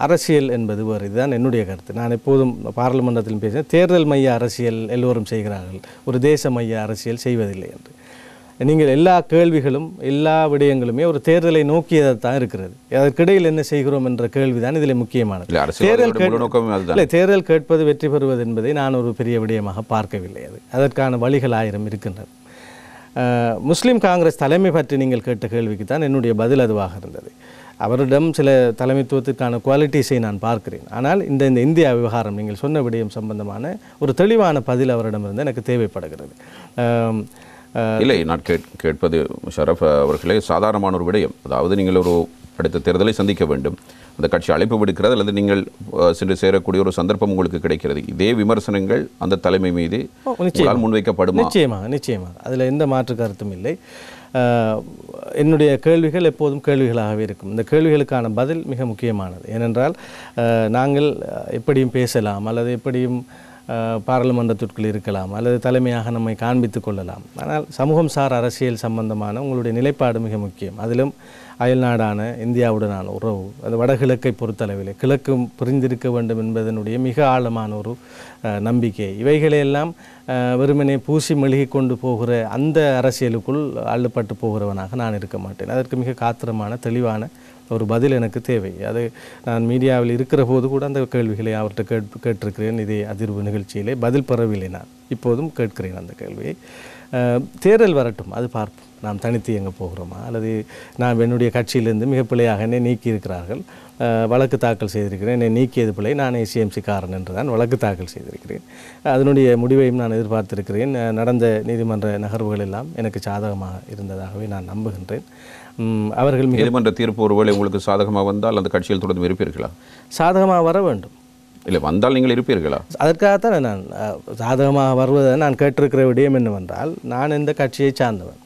அரசியல் என்பது வேறு. இதுதான் என்னுடைய கருத்து. நான் எப்போதும் பாராளுமன்றத்தில் பேசினேன், தேர்தல் மைய அரசியல் எல்லோரும் செய்கிறார்கள், ஒரு தேச மைய அரசியல் செய்வதில்லை என்று. நீங்கள் எல்லா கேள்விகளும் எல்லா விடயங்களுமே ஒரு தேர்தலை நோக்கியதாக தான் இருக்கிறது. அதற்கிடையில் என்ன செய்கிறோம் என்ற கேள்விதான் இதில் முக்கியமானது. தேர்தல் கேட்பது வெற்றி பெறுவது என்பதை நான் ஒரு பெரிய விடயமாக பார்க்கவில்லை. அதற்கான வழிகள் 1000 இருக்கின்றன. முஸ்லீம் காங்கிரஸ் தலைமை பற்றி நீங்கள் கேட்ட கேள்விக்கு தான் என்னுடைய பதில் அதுவாக இருந்தது. அவரிடம் சில தலைமைத்துவத்திற்கான குவாலிட்டிஸை நான் பார்க்கிறேன். ஆனால் இந்த இந்தியா விவகாரம் நீங்கள் சொன்ன விடயம் சம்பந்தமான ஒரு தெளிவான பதில் அவரிடமிருந்து எனக்கு தேவைப்படுகிறது. இல்லை, நான் கேட்பது ஷரஃப் அவர்களே சாதாரணமான ஒரு விடயம். அதாவது நீங்கள் ஒரு அடுத்த தேர்தலை சந்திக்க வேண்டும், அந்த கட்சி அழைப்பு விடுக்கிறது அல்லது நீங்கள் சென்று சேரக்கூடிய ஒரு சந்தர்ப்பம் உங்களுக்கு கிடைக்கிறது. இதே விமர்சனங்கள் அந்த தலைமை மீது முன்வைக்கப்படும். நிச்சயமாக அதில் எந்த மாற்று கருத்தும் இல்லை. என்னுடைய கேள்விகள் எப்போதும் கேள்விகளாகவே இருக்கும். இந்த கேள்விகளுக்கான பதில் மிக முக்கியமானது. ஏனென்றால் நாங்கள் எப்படியும் பேசலாம் அல்லது எப்படியும் பாராளுமன்றத்திற்குள் இருக்கலாம் அல்லது தலைமையாக நம்மை காண்பித்து கொள்ளலாம். ஆனால் சமூகம் சார் அரசியல் சம்பந்தமான உங்களுடைய நிலைப்பாடு மிக முக்கியம். அதிலும் அயல்நாடான இந்தியாவுடனான உறவு, அது வடகிழக்கை பொறுத்தளவில் கிழக்கும் பிரிந்திருக்க வேண்டும் என்பதனுடைய மிக ஆழமான ஒரு நம்பிக்கை, இவைகளையெல்லாம் வெறுமனே பூசி மெழுகி கொண்டு போகிற அந்த அரசியலுக்குள் அள்ளுப்பட்டு போகிறவனாக நான் இருக்க மாட்டேன். அதற்கு மிக காத்திரமான தெளிவான ஒரு பதில் எனக்கு தேவை. அது நான் மீடியாவில் இருக்கிற போது கூட அந்த கேள்விகளை அவர்கிட்ட கேட்டிருக்கிறேன். இதே அதிர்வு நிகழ்ச்சியிலே பதில் பெறவில்லை. நான் இப்போதும் கேட்கிறேன் அந்த கேள்வியை. தேர்தல் வரட்டும், அது பார்ப்போம். நாம் தனித்து எங்கே போகிறோமா அல்லது நான் என்னுடைய கட்சியிலிருந்து மிக பிழையாக என்னை நீக்கி இருக்கிறார்கள், வழக்கு தாக்கல் செய்திருக்கிறேன். என்னை நீக்கியது பிள்ளை, நான் ஏசிஎம்சி காரன் என்று தான் வழக்கு தாக்கல் செய்திருக்கிறேன். அதனுடைய முடிவையும் நான் எதிர்பார்த்திருக்கிறேன். நடந்த நீதிமன்ற நகர்வுகள் எல்லாம் எனக்கு சாதகமாக இருந்ததாகவே நான் நம்புகின்றேன். அவர்கள் நீதிமன்ற தீர்ப்பு ஒருவேளை உங்களுக்கு சாதகமாக வந்தால் அந்த கட்சியில் தொடர்ந்து இருப்பீர்களா? சாதகமாக வர வேண்டும். இல்லை, வந்தால் நீங்கள் இருப்பீர்களா? அதற்காகத்தான் நான் சாதகமாக வருவதை நான் கேட்டிருக்கிற விடயம் என்னவென்றால், நான் எந்த கட்சியை சார்ந்தவன்,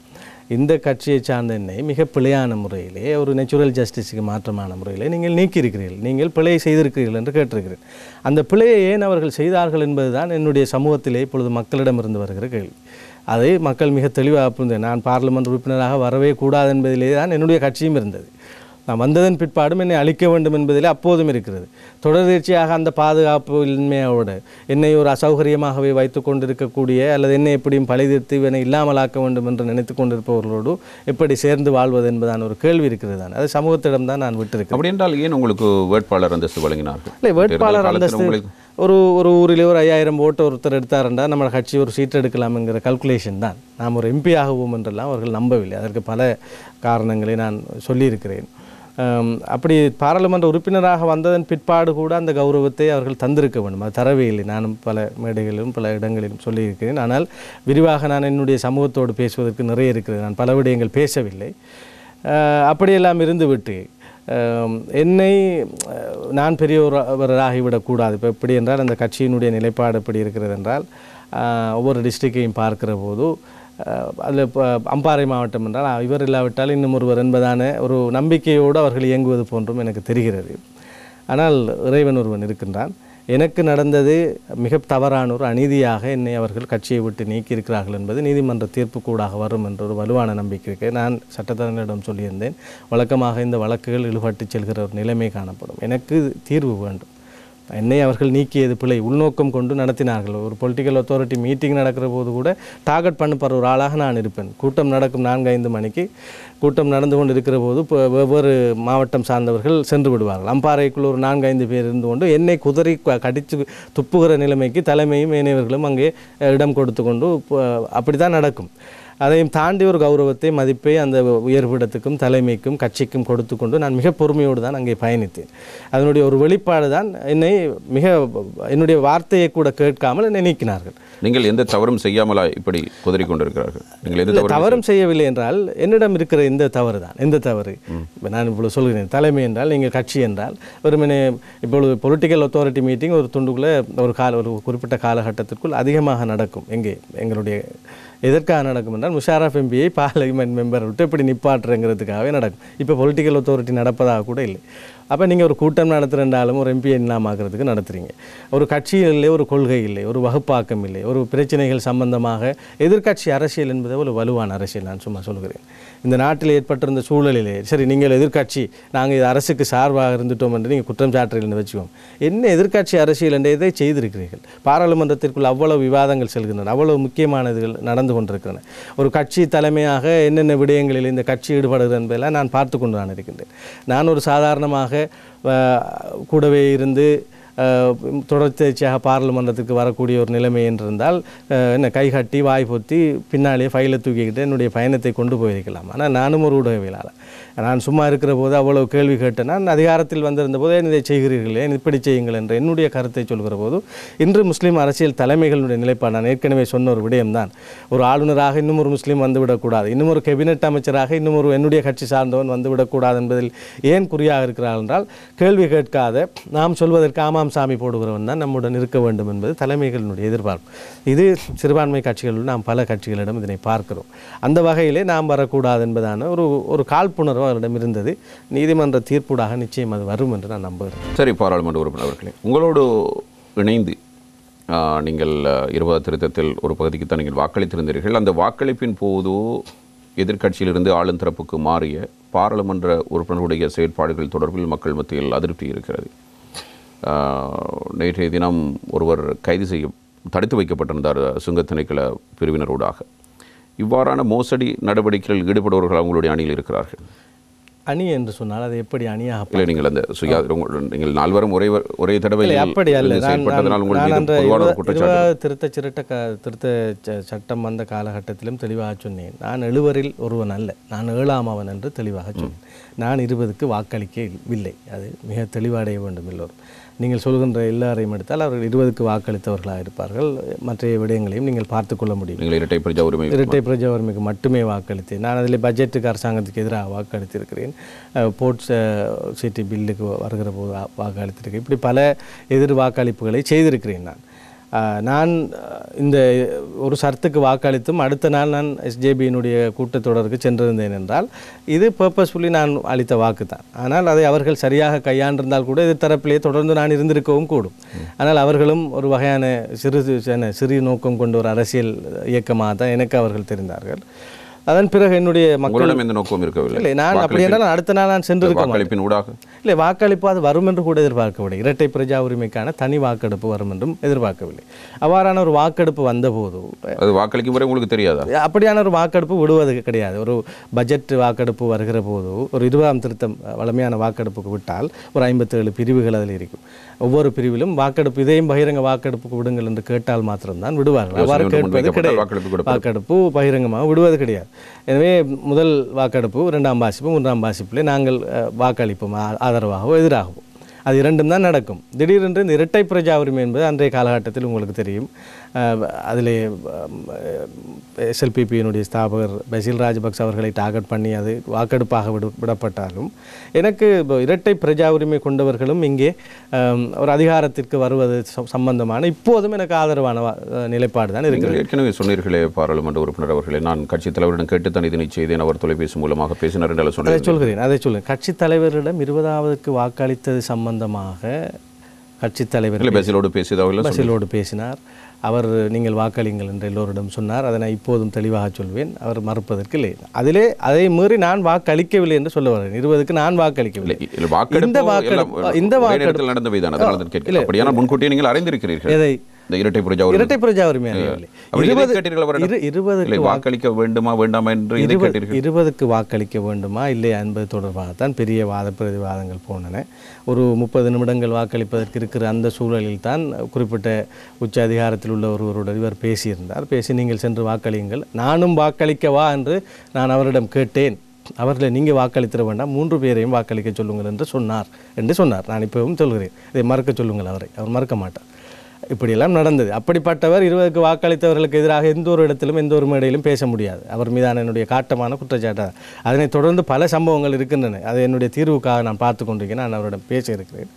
இந்த கட்சியை சார்ந்த என்னை மிக பிழையான முறையிலே ஒரு நேச்சுரல் ஜஸ்டிஸுக்கு மாற்றமான முறையிலே நீங்கள் நீக்கியிருக்கிறீர்கள், நீங்கள் பிழை செய்திருக்கிறீர்கள் என்று கேட்டிருக்கிறேன். அந்த பிழையை ஏன் அவர்கள் செய்தார்கள் என்பதுதான் என்னுடைய சமூகத்திலே இப்பொழுது மக்களிடமிருந்து வருகிற கேள்வி. அதை மக்கள் மிக தெளிவாக புரிந்தேன். நான் பார்லிமெண்ட் உறுப்பினராக வரவே கூடாது என்பதிலே தான் என்னுடைய கட்சியும் இருந்தது. நான் வந்ததன் பிற்பாடும் என்னை அழிக்க வேண்டும் என்பதிலே அப்போதும் இருக்கிறது. தொடர்ச்சியாக அந்த பாதுகாப்பு இன்மையோடு என்னை ஒரு அசௌகரியமாகவே வைத்து கொண்டிருக்கக்கூடிய அல்லது என்னை எப்படியும் பழிதீர்த்து என்னை இல்லாமலாக்க வேண்டும் என்று நினைத்து கொண்டிருப்பவர்களோடு எப்படி சேர்ந்து வாழ்வது என்பதான ஒரு கேள்வி இருக்கிறது. தான் அது சமூகத்திடம் தான் நான் விட்டிருக்கேன். அப்படி என்றால் ஏன் உங்களுக்கு வேட்பாளர் அந்தஸ்து வழங்கினார்கள்? இல்லை, வேட்பாளர் அந்தஸ்து ஒரு ஊரிலே ஒரு 5000 ஓட்டு ஒருத்தர் எடுத்தாருண்டா நம்ம கட்சி ஒரு சீட் எடுக்கலாம் என்கிற கல்குலேஷன் தான். நாம் ஒரு எம்பி ஆகுவோம் என்றெல்லாம் அவர்கள் நம்பவில்லை. அதற்கு பல காரணங்களை நான் சொல்லியிருக்கிறேன். அப்படி பாராளுமன்ற உறுப்பினராக வந்ததன் பிற்பாடு கூட அந்த கௌரவத்தை அவர்கள் தந்திருக்க வேண்டும். அது தரவே இல்லை. நானும் பல மேடைகளிலும் பல இடங்களிலும் சொல்லியிருக்கிறேன். ஆனால் விரிவாக நான் என்னுடைய சமூகத்தோடு பேசுவதற்கு நிறைய இருக்கிறது. நான் பல விடயங்கள் பேசவில்லை. அப்படியெல்லாம் இருந்துவிட்டு என்னை நான் பெரியவராகிவிடக்கூடாது. இப்போ எப்படி என்றால் அந்த கட்சியினுடைய நிலைப்பாடு எப்படி இருக்கிறது என்றால் ஒவ்வொரு டிஸ்ட்ரிக்டையும் பார்க்கிற போது அதில் இப்போ அம்பாறை மாவட்டம் என்றால் இவர் இல்லாவிட்டால் இன்னும் ஒருவர் என்பதான ஒரு நம்பிக்கையோடு அவர்கள் இயங்குவது போன்றும் எனக்கு தெரிகிறது. ஆனால் இறைவன் ஒருவன் இருக்கின்றான். எனக்கு நடந்தது மிக தவறான ஒரு அநீதியாக என்னை அவர்கள் கட்சியை விட்டு நீக்கியிருக்கிறார்கள் என்பது நீதிமன்ற தீர்ப்பு கூடாக வரும் என்ற ஒரு வலுவான நம்பிக்கை இருக்கு. நான் சட்டத்தரணிடம் சொல்லியிருந்தேன், வழக்கமாக இந்த வழக்குகள் இழுபட்டு செல்கிற ஒரு நிலைமை காணப்படும். எனக்கு தீர்வு வேண்டும். என்னை அவர்கள் நீக்கியது பிழை, உள்நோக்கம் கொண்டு நடத்தினார்கள். ஒரு பொலிட்டிக்கல் அத்தாரிட்டி மீட்டிங் நடக்கிற போது கூட டார்கெட் பண்ணப்படுற ஒரு ஆளாக நான் இருப்பேன். கூட்டம் நடக்கும் 4-5 மணிக்கு கூட்டம் நடந்து கொண்டு இருக்கிற போது வெவ்வேறு மாவட்டம் சார்ந்தவர்கள் சென்று விடுவார்கள். அம்பாறைக்குள் ஒரு 4-5 பேர் இருந்து கொண்டு என்னை குதறி கடித்து துப்புகிற நிலைமைக்கு தலைமையும் ஏனையவர்களும் அங்கே இடம் கொடுத்து கொண்டு அப்படி தான் நடக்கும். அதையும் தாண்டி ஒரு கௌரவத்தை மதிப்பை அந்த உயர்விடத்துக்கும் தலைமைக்கும் கட்சிக்கும் கொடுத்து கொண்டு நான் மிக பொறுமையோடு தான் அங்கே பயணித்தேன். அதனுடைய ஒரு வெளிப்பாடு தான் என்னுடைய வார்த்தையை கூட கேட்காமல் என்னை நீக்கினார்கள். நீங்கள் எந்த தவறும் செய்யாமலா இப்படி குதறி கொண்டிருக்கிறார்கள்? நீங்கள் எந்த தவறும் செய்யவில்லை என்றால் என்னிடம் இருக்கிற இந்த தவறு தான். எந்த தவறு? நான் இப்பொழுது சொல்கிறேன், தலைமை என்றால் நீங்கள் கட்சி என்றால் வெறுமனே இப்பொழுது பொலிட்டிக்கல் அத்தாரிட்டி மீட்டிங் ஒரு துண்டுக்குள்ளே ஒரு குறிப்பிட்ட காலகட்டத்திற்குள் அதிகமாக நடக்கும். எங்களுடைய எதற்காக நடக்கும் என்றால் முஷாரஃப் எம்பியை பார்லிமெண்ட் மெம்பர் விட்டு எப்படி நிப்பாட்டுறங்கிறதுக்காகவே நடக்கும். இப்போ பொலிட்டிக்கல் அத்தாரிட்டி நடப்பதாக கூட இல்லை. அப்போ நீங்கள் ஒரு கூட்டம் நடத்துகின்றாலும் ஒரு எம்பியை இல்லாமாக்கிறதுக்கு நடத்துகிறீங்க. ஒரு கட்சி இல்லை, ஒரு கொள்கை இல்லை, ஒரு வகுப்பாக்கம் இல்லை, ஒரு பிரச்சனைகள் சம்பந்தமாக எதிர்க்கட்சி அரசியல் என்பது ஒரு வலுவான அரசியல். நான் சும்மா சொல்கிறேன். இந்த நாட்டில் ஏற்பட்டிருந்த சூழலிலே சரி நீங்கள் எதிர்க்கட்சி, நாங்கள் இது அரசுக்கு சார்பாக இருந்துட்டோம் என்று நீங்கள் குற்றம் சாட்டுறீங்கன்னு வச்சுக்கோம். என்ன எதிர்க்கட்சி அரசியல் என்ற இதை செய்திருக்கிறீர்கள். பாராளுமன்றத்திற்குள் அவ்வளவு விவாதங்கள் செல்கின்றன, அவ்வளவு முக்கியமானதுகள் நடந்து கொண்டிருக்கின்றன. ஒரு கட்சி தலைமையாக என்னென்ன விடயங்களில் இந்த கட்சி ஈடுபடுகிறது என்பதெல்லாம் நான் பார்த்து கொண்டு தான் இருக்கின்றேன். நான் ஒரு சாதாரணமாக கூடவே இருந்து தொடர்ச்சியாக பாராளுமன்றத்துக்கு வரக்கூடிய ஒரு நிலைமை என்றிருந்தால் என்ன கைகட்டி வாய் பொத்தி பின்னாலே ஃபைலை தூக்கிக்கிட்டு என்னுடைய பயணத்தை கொண்டு போயிருக்கலாம். ஆனால் நானும் ஒரு ஊடகவியலாளர். நான் சும்மா இருக்கிற போது அவ்வளவு கேள்வி கேட்டேன். நான் அதிகாரத்தில் வந்திருந்த போதே இதை செய்கிறீர்களே, இப்படி செய்யுங்கள் என்ற என்னுடைய கருத்தை சொல்கிற போது இன்று முஸ்லீம் அரசியல் தலைமைகளுடைய நிலைப்பாடு நான் ஏற்கனவே சொன்ன ஒரு விடயம்தான். ஒரு ஆளுநராக இன்னும் ஒரு முஸ்லீம் வந்துவிடக்கூடாது, இன்னும் ஒரு கேபினெட் அமைச்சராக இன்னும் ஒரு என்னுடைய கட்சி சார்ந்தவன் வந்துவிடக்கூடாது என்பதில் ஏன் குறியாக இருக்கிறார்கள் என்றால் கேள்வி கேட்காத நாம் சொல்வதற்கு ஆமாம் சாமி போடுகிறவன் தான் நம்முடன் இருக்க வேண்டும் என்பது தலைமைகளினுடைய எதிர்பார்ப்பு. இது சிறுபான்மை கட்சிகளில் நாம் பல கட்சிகளிடம் இதனை பார்க்கிறோம். அந்த வகையிலே நாம் வரக்கூடாது என்பதான ஒரு காழ்ப்புணர்வு அவரிடம் இருந்தது. நீதிமன்ற தீர்ப்பூடாக நிச்சயம் அது வரும் என்று நான் நம்புகிறேன். சரி, பாராளுமன்ற உறுப்பினர் அவர்களே, உங்களோடு இணைந்து நீங்கள் 20 திருத்தத்தில் ஒரு பகுதிக்கு தான் நீங்கள் வாக்களித்திருந்தீர்கள். அந்த வாக்களிப்பின் போது எதிர்க்கட்சியிலிருந்து ஆளும் தரப்புக்கு மாறிய பாராளுமன்ற உறுப்பினர்களுடைய செயற்பாடுகள் தொடர்பில் மக்கள் மத்தியில் அதிருப்தி இருக்கிறது. நேற்றைய தினம் ஒருவர் தடுத்து வைக்கப்பட்டிருந்தார் சுங்க திணைக்கள பிரிவினரோடாக. இவ்வாறான மோசடி நடவடிக்கைகளில் ஈடுபடுபவர்கள் அவங்களுடைய அணியில் இருக்கிறார்கள். அணி என்று சொன்னால் அது எப்படி அணியாக? இல்லை, நீங்கள் அந்த நீங்கள் நால்வரும் ஒரே தடவை அப்படி அல்ல. திருத்த சட்டம் வந்த காலகட்டத்திலும் தெளிவாக சொன்னேன். நான் 7வரில் ஒருவன் அல்ல, நான் 7ஆம் அவன் என்று தெளிவாக சொன்னேன். நான் 20க்கு வாக்களிக்கவில்லை. அது மிக தெளிவடைய வேண்டும் எல்லோரும். நீங்கள் சொல்கின்ற எல்லாரையும் எடுத்தால் அவர்கள் 20க்கு வாக்களித்தவர்களாக இருப்பார்கள். மற்ற விடயங்களையும் நீங்கள் பார்த்து கொள்ள முடியும். நீங்கள் இரட்டை பிரஜா உரிமைக்கு மட்டுமே வாக்களித்தேன். நான் அதில் பட்ஜெட்டுக்கு அரசாங்கத்துக்கு எதிராக வாக்களித்திருக்கிறேன். போர்ட்ஸ் சிட்டி பில்லுக்கு வருகிற போது வாக்களித்திருக்கிறேன். இப்படி பல எதிர் வாக்களிப்புகளை செய்திருக்கிறேன் நான். நான் இந்த ஒரு சர்த்துக்கு வாக்களித்தும் அடுத்த நாள் நான் எஸ்ஜேபியினுடைய கூட்டத்தொடருக்கு சென்றிருந்தேன் என்றால் இது பர்பஸ்ஃபுல்லி நான் அளித்த வாக்கு தான். ஆனால் அதை அவர்கள் சரியாக கையாண்டிருந்தால் கூட எதிர்த்தரப்பிலே தொடர்ந்து நான் இருந்திருக்கவும் கூடும். ஆனால் அவர்களும் ஒரு வகையான சிறு நோக்கம் கொண்ட ஒரு அரசியல் இயக்கமாக தான் எனக்கு அவர்கள் தெரிந்தார்கள். அதன் பிறகு என்னுடைய மக்களிடம் எந்த நோக்கம் இருக்கவில்லை. இல்லை, நான் அப்படி என்றால் அடுத்த நாள் நான் சென்றிருக்க ஊடாக இல்லை, வாக்களிப்பு அது வரும் என்று கூட எதிர்பார்க்கவில்லை. இரட்டை பிரஜா உரிமைக்கான தனி வாக்கெடுப்பு வரும் என்றும் எதிர்பார்க்கவில்லை. அவ்வாறான ஒரு வாக்கெடுப்பு வந்தபோது அது வாக்களிக்கும் வரை உங்களுக்கு தெரியாதா? அப்படியான ஒரு வாக்கெடுப்பு விடுவது கிடையாது. ஒரு பட்ஜெட் வாக்கெடுப்பு வருகிற போது ஒரு 20ஆம் திருத்தம் வலிமையான வாக்கெடுப்புக்கு விட்டால் ஒரு 57 பிரிவுகள் அதில் இருக்கும். ஒவ்வொரு பிரிவிலும் வாக்கெடுப்பு இதையும் பகிரங்க வாக்கெடுப்புக்கு விடுங்கள் என்று கேட்டால் மாத்திரம்தான் விடுவார்கள். அவ்வாறு கேட்பது கிடையாது. வாக்கெடுப்பு பகிரங்கமாக விடுவது கிடையாது. எனவே முதல் வாக்கெடுப்பு 2ஆம் வாசிப்பு 3ஆம் வாசிப்பிலே நாங்கள் வாக்களிப்போம், ஆதரவாகவோ எதிராகவோ. அது இரண்டும் தான் நடக்கும். திடீரென்று இந்த இரட்டை பிரஜா உரிமை என்பது அன்றைய காலகட்டத்தில் உங்களுக்கு தெரியும். அதிலே எஸ்எல்பிபியினுடைய ஸ்தாபகர் பசில் ராஜபக்ச அவர்களை டார்கெட் பண்ணி அது வாக்கெடுப்பாக விடப்பட்டாலும் எனக்கு இரட்டை பிரஜா உரிமை கொண்டவர்களும் இங்கே ஒரு அதிகாரத்திற்கு வருவது சம்பந்தமான இப்போதும் எனக்கு ஆதரவான நிலைப்பாடு தான் இருக்கிறது. ஏற்கனவே சொன்னீர்களே பாராளுமன்ற உறுப்பினர் அவர்களே, நான் கட்சித் தலைவரிடம் கேட்டுத்தான் இதனை செய்தேன், அவர் தொலைபேசி மூலமாக பேசினார் என்று சொல்கிறேன். அதை சொல்லுங்கள். கட்சித் தலைவரிடம் 20ஆவதுக்கு வாக்களித்தது சம்பந்தமாக கட்சித் தலைவர் பசிலோடு பேசினார். அவர் நீங்கள் வாக்களிங்கள் என்று எல்லோரிடம் சொன்னார். அதை நான் இப்போதும் தெளிவாக சொல்வேன். அவர் மறுப்பதற்கு இல்லை. அதை மீறி நான் வாக்களிக்கவில்லை என்று சொல்ல வரேன். 20க்கு நான் வாக்களிக்கவில்லை. இந்த வாக்கெடுப்பு நடந்தவைதான் முன்கூட்டியே நீங்கள் அறிந்திருக்கிறீர்கள். எதை? இரட்டை பிரஜா உரிமை 20க்கு வாக்களிக்க வேண்டுமா வேண்டாமா என்று 20க்கு வாக்களிக்க வேண்டுமா இல்லையா என்பது தொடர்பாகத்தான் பெரிய வாத பிரதிவாதங்கள் போனன. ஒரு 30 நிமிடங்கள் வாக்களிப்பதற்கு இருக்கிற அந்த சூழலில் தான் குறிப்பிட்ட உச்ச அதிகாரத்தில் உள்ள ஒருவருடன் இவர் பேசியிருந்தார். பேசி நீங்கள் சென்று வாக்களியுங்கள், நானும் வாக்களிக்கவா என்று நான் அவரிடம் கேட்டேன். அவர்களை நீங்கள் வாக்களித்திட வேண்டாம், 3 பேரையும் வாக்களிக்க சொல்லுங்கள் என்று சொன்னார். நான் இப்பவும் சொல்கிறேன், இதை மறக்க சொல்லுங்கள். அவர் மறக்க மாட்டார். இப்படியெல்லாம் நடந்தது. அப்படிப்பட்டவர் 20க்கு வாக்களித்தவர்களுக்கு எதிராக எந்த ஒரு இடத்திலும் எந்த ஒரு மேடையிலும் பேச முடியாது. அவர் மீதான என்னுடைய காட்டமான குற்றச்சாட்டு. அதனை தொடர்ந்து பல சம்பவங்கள் இருக்கின்றன. அதை என்னுடைய தீர்வுக்காக நான் பார்த்து கொண்டிருக்கிறேன். நான் அவரிடம் பேசியிருக்கிறேன்.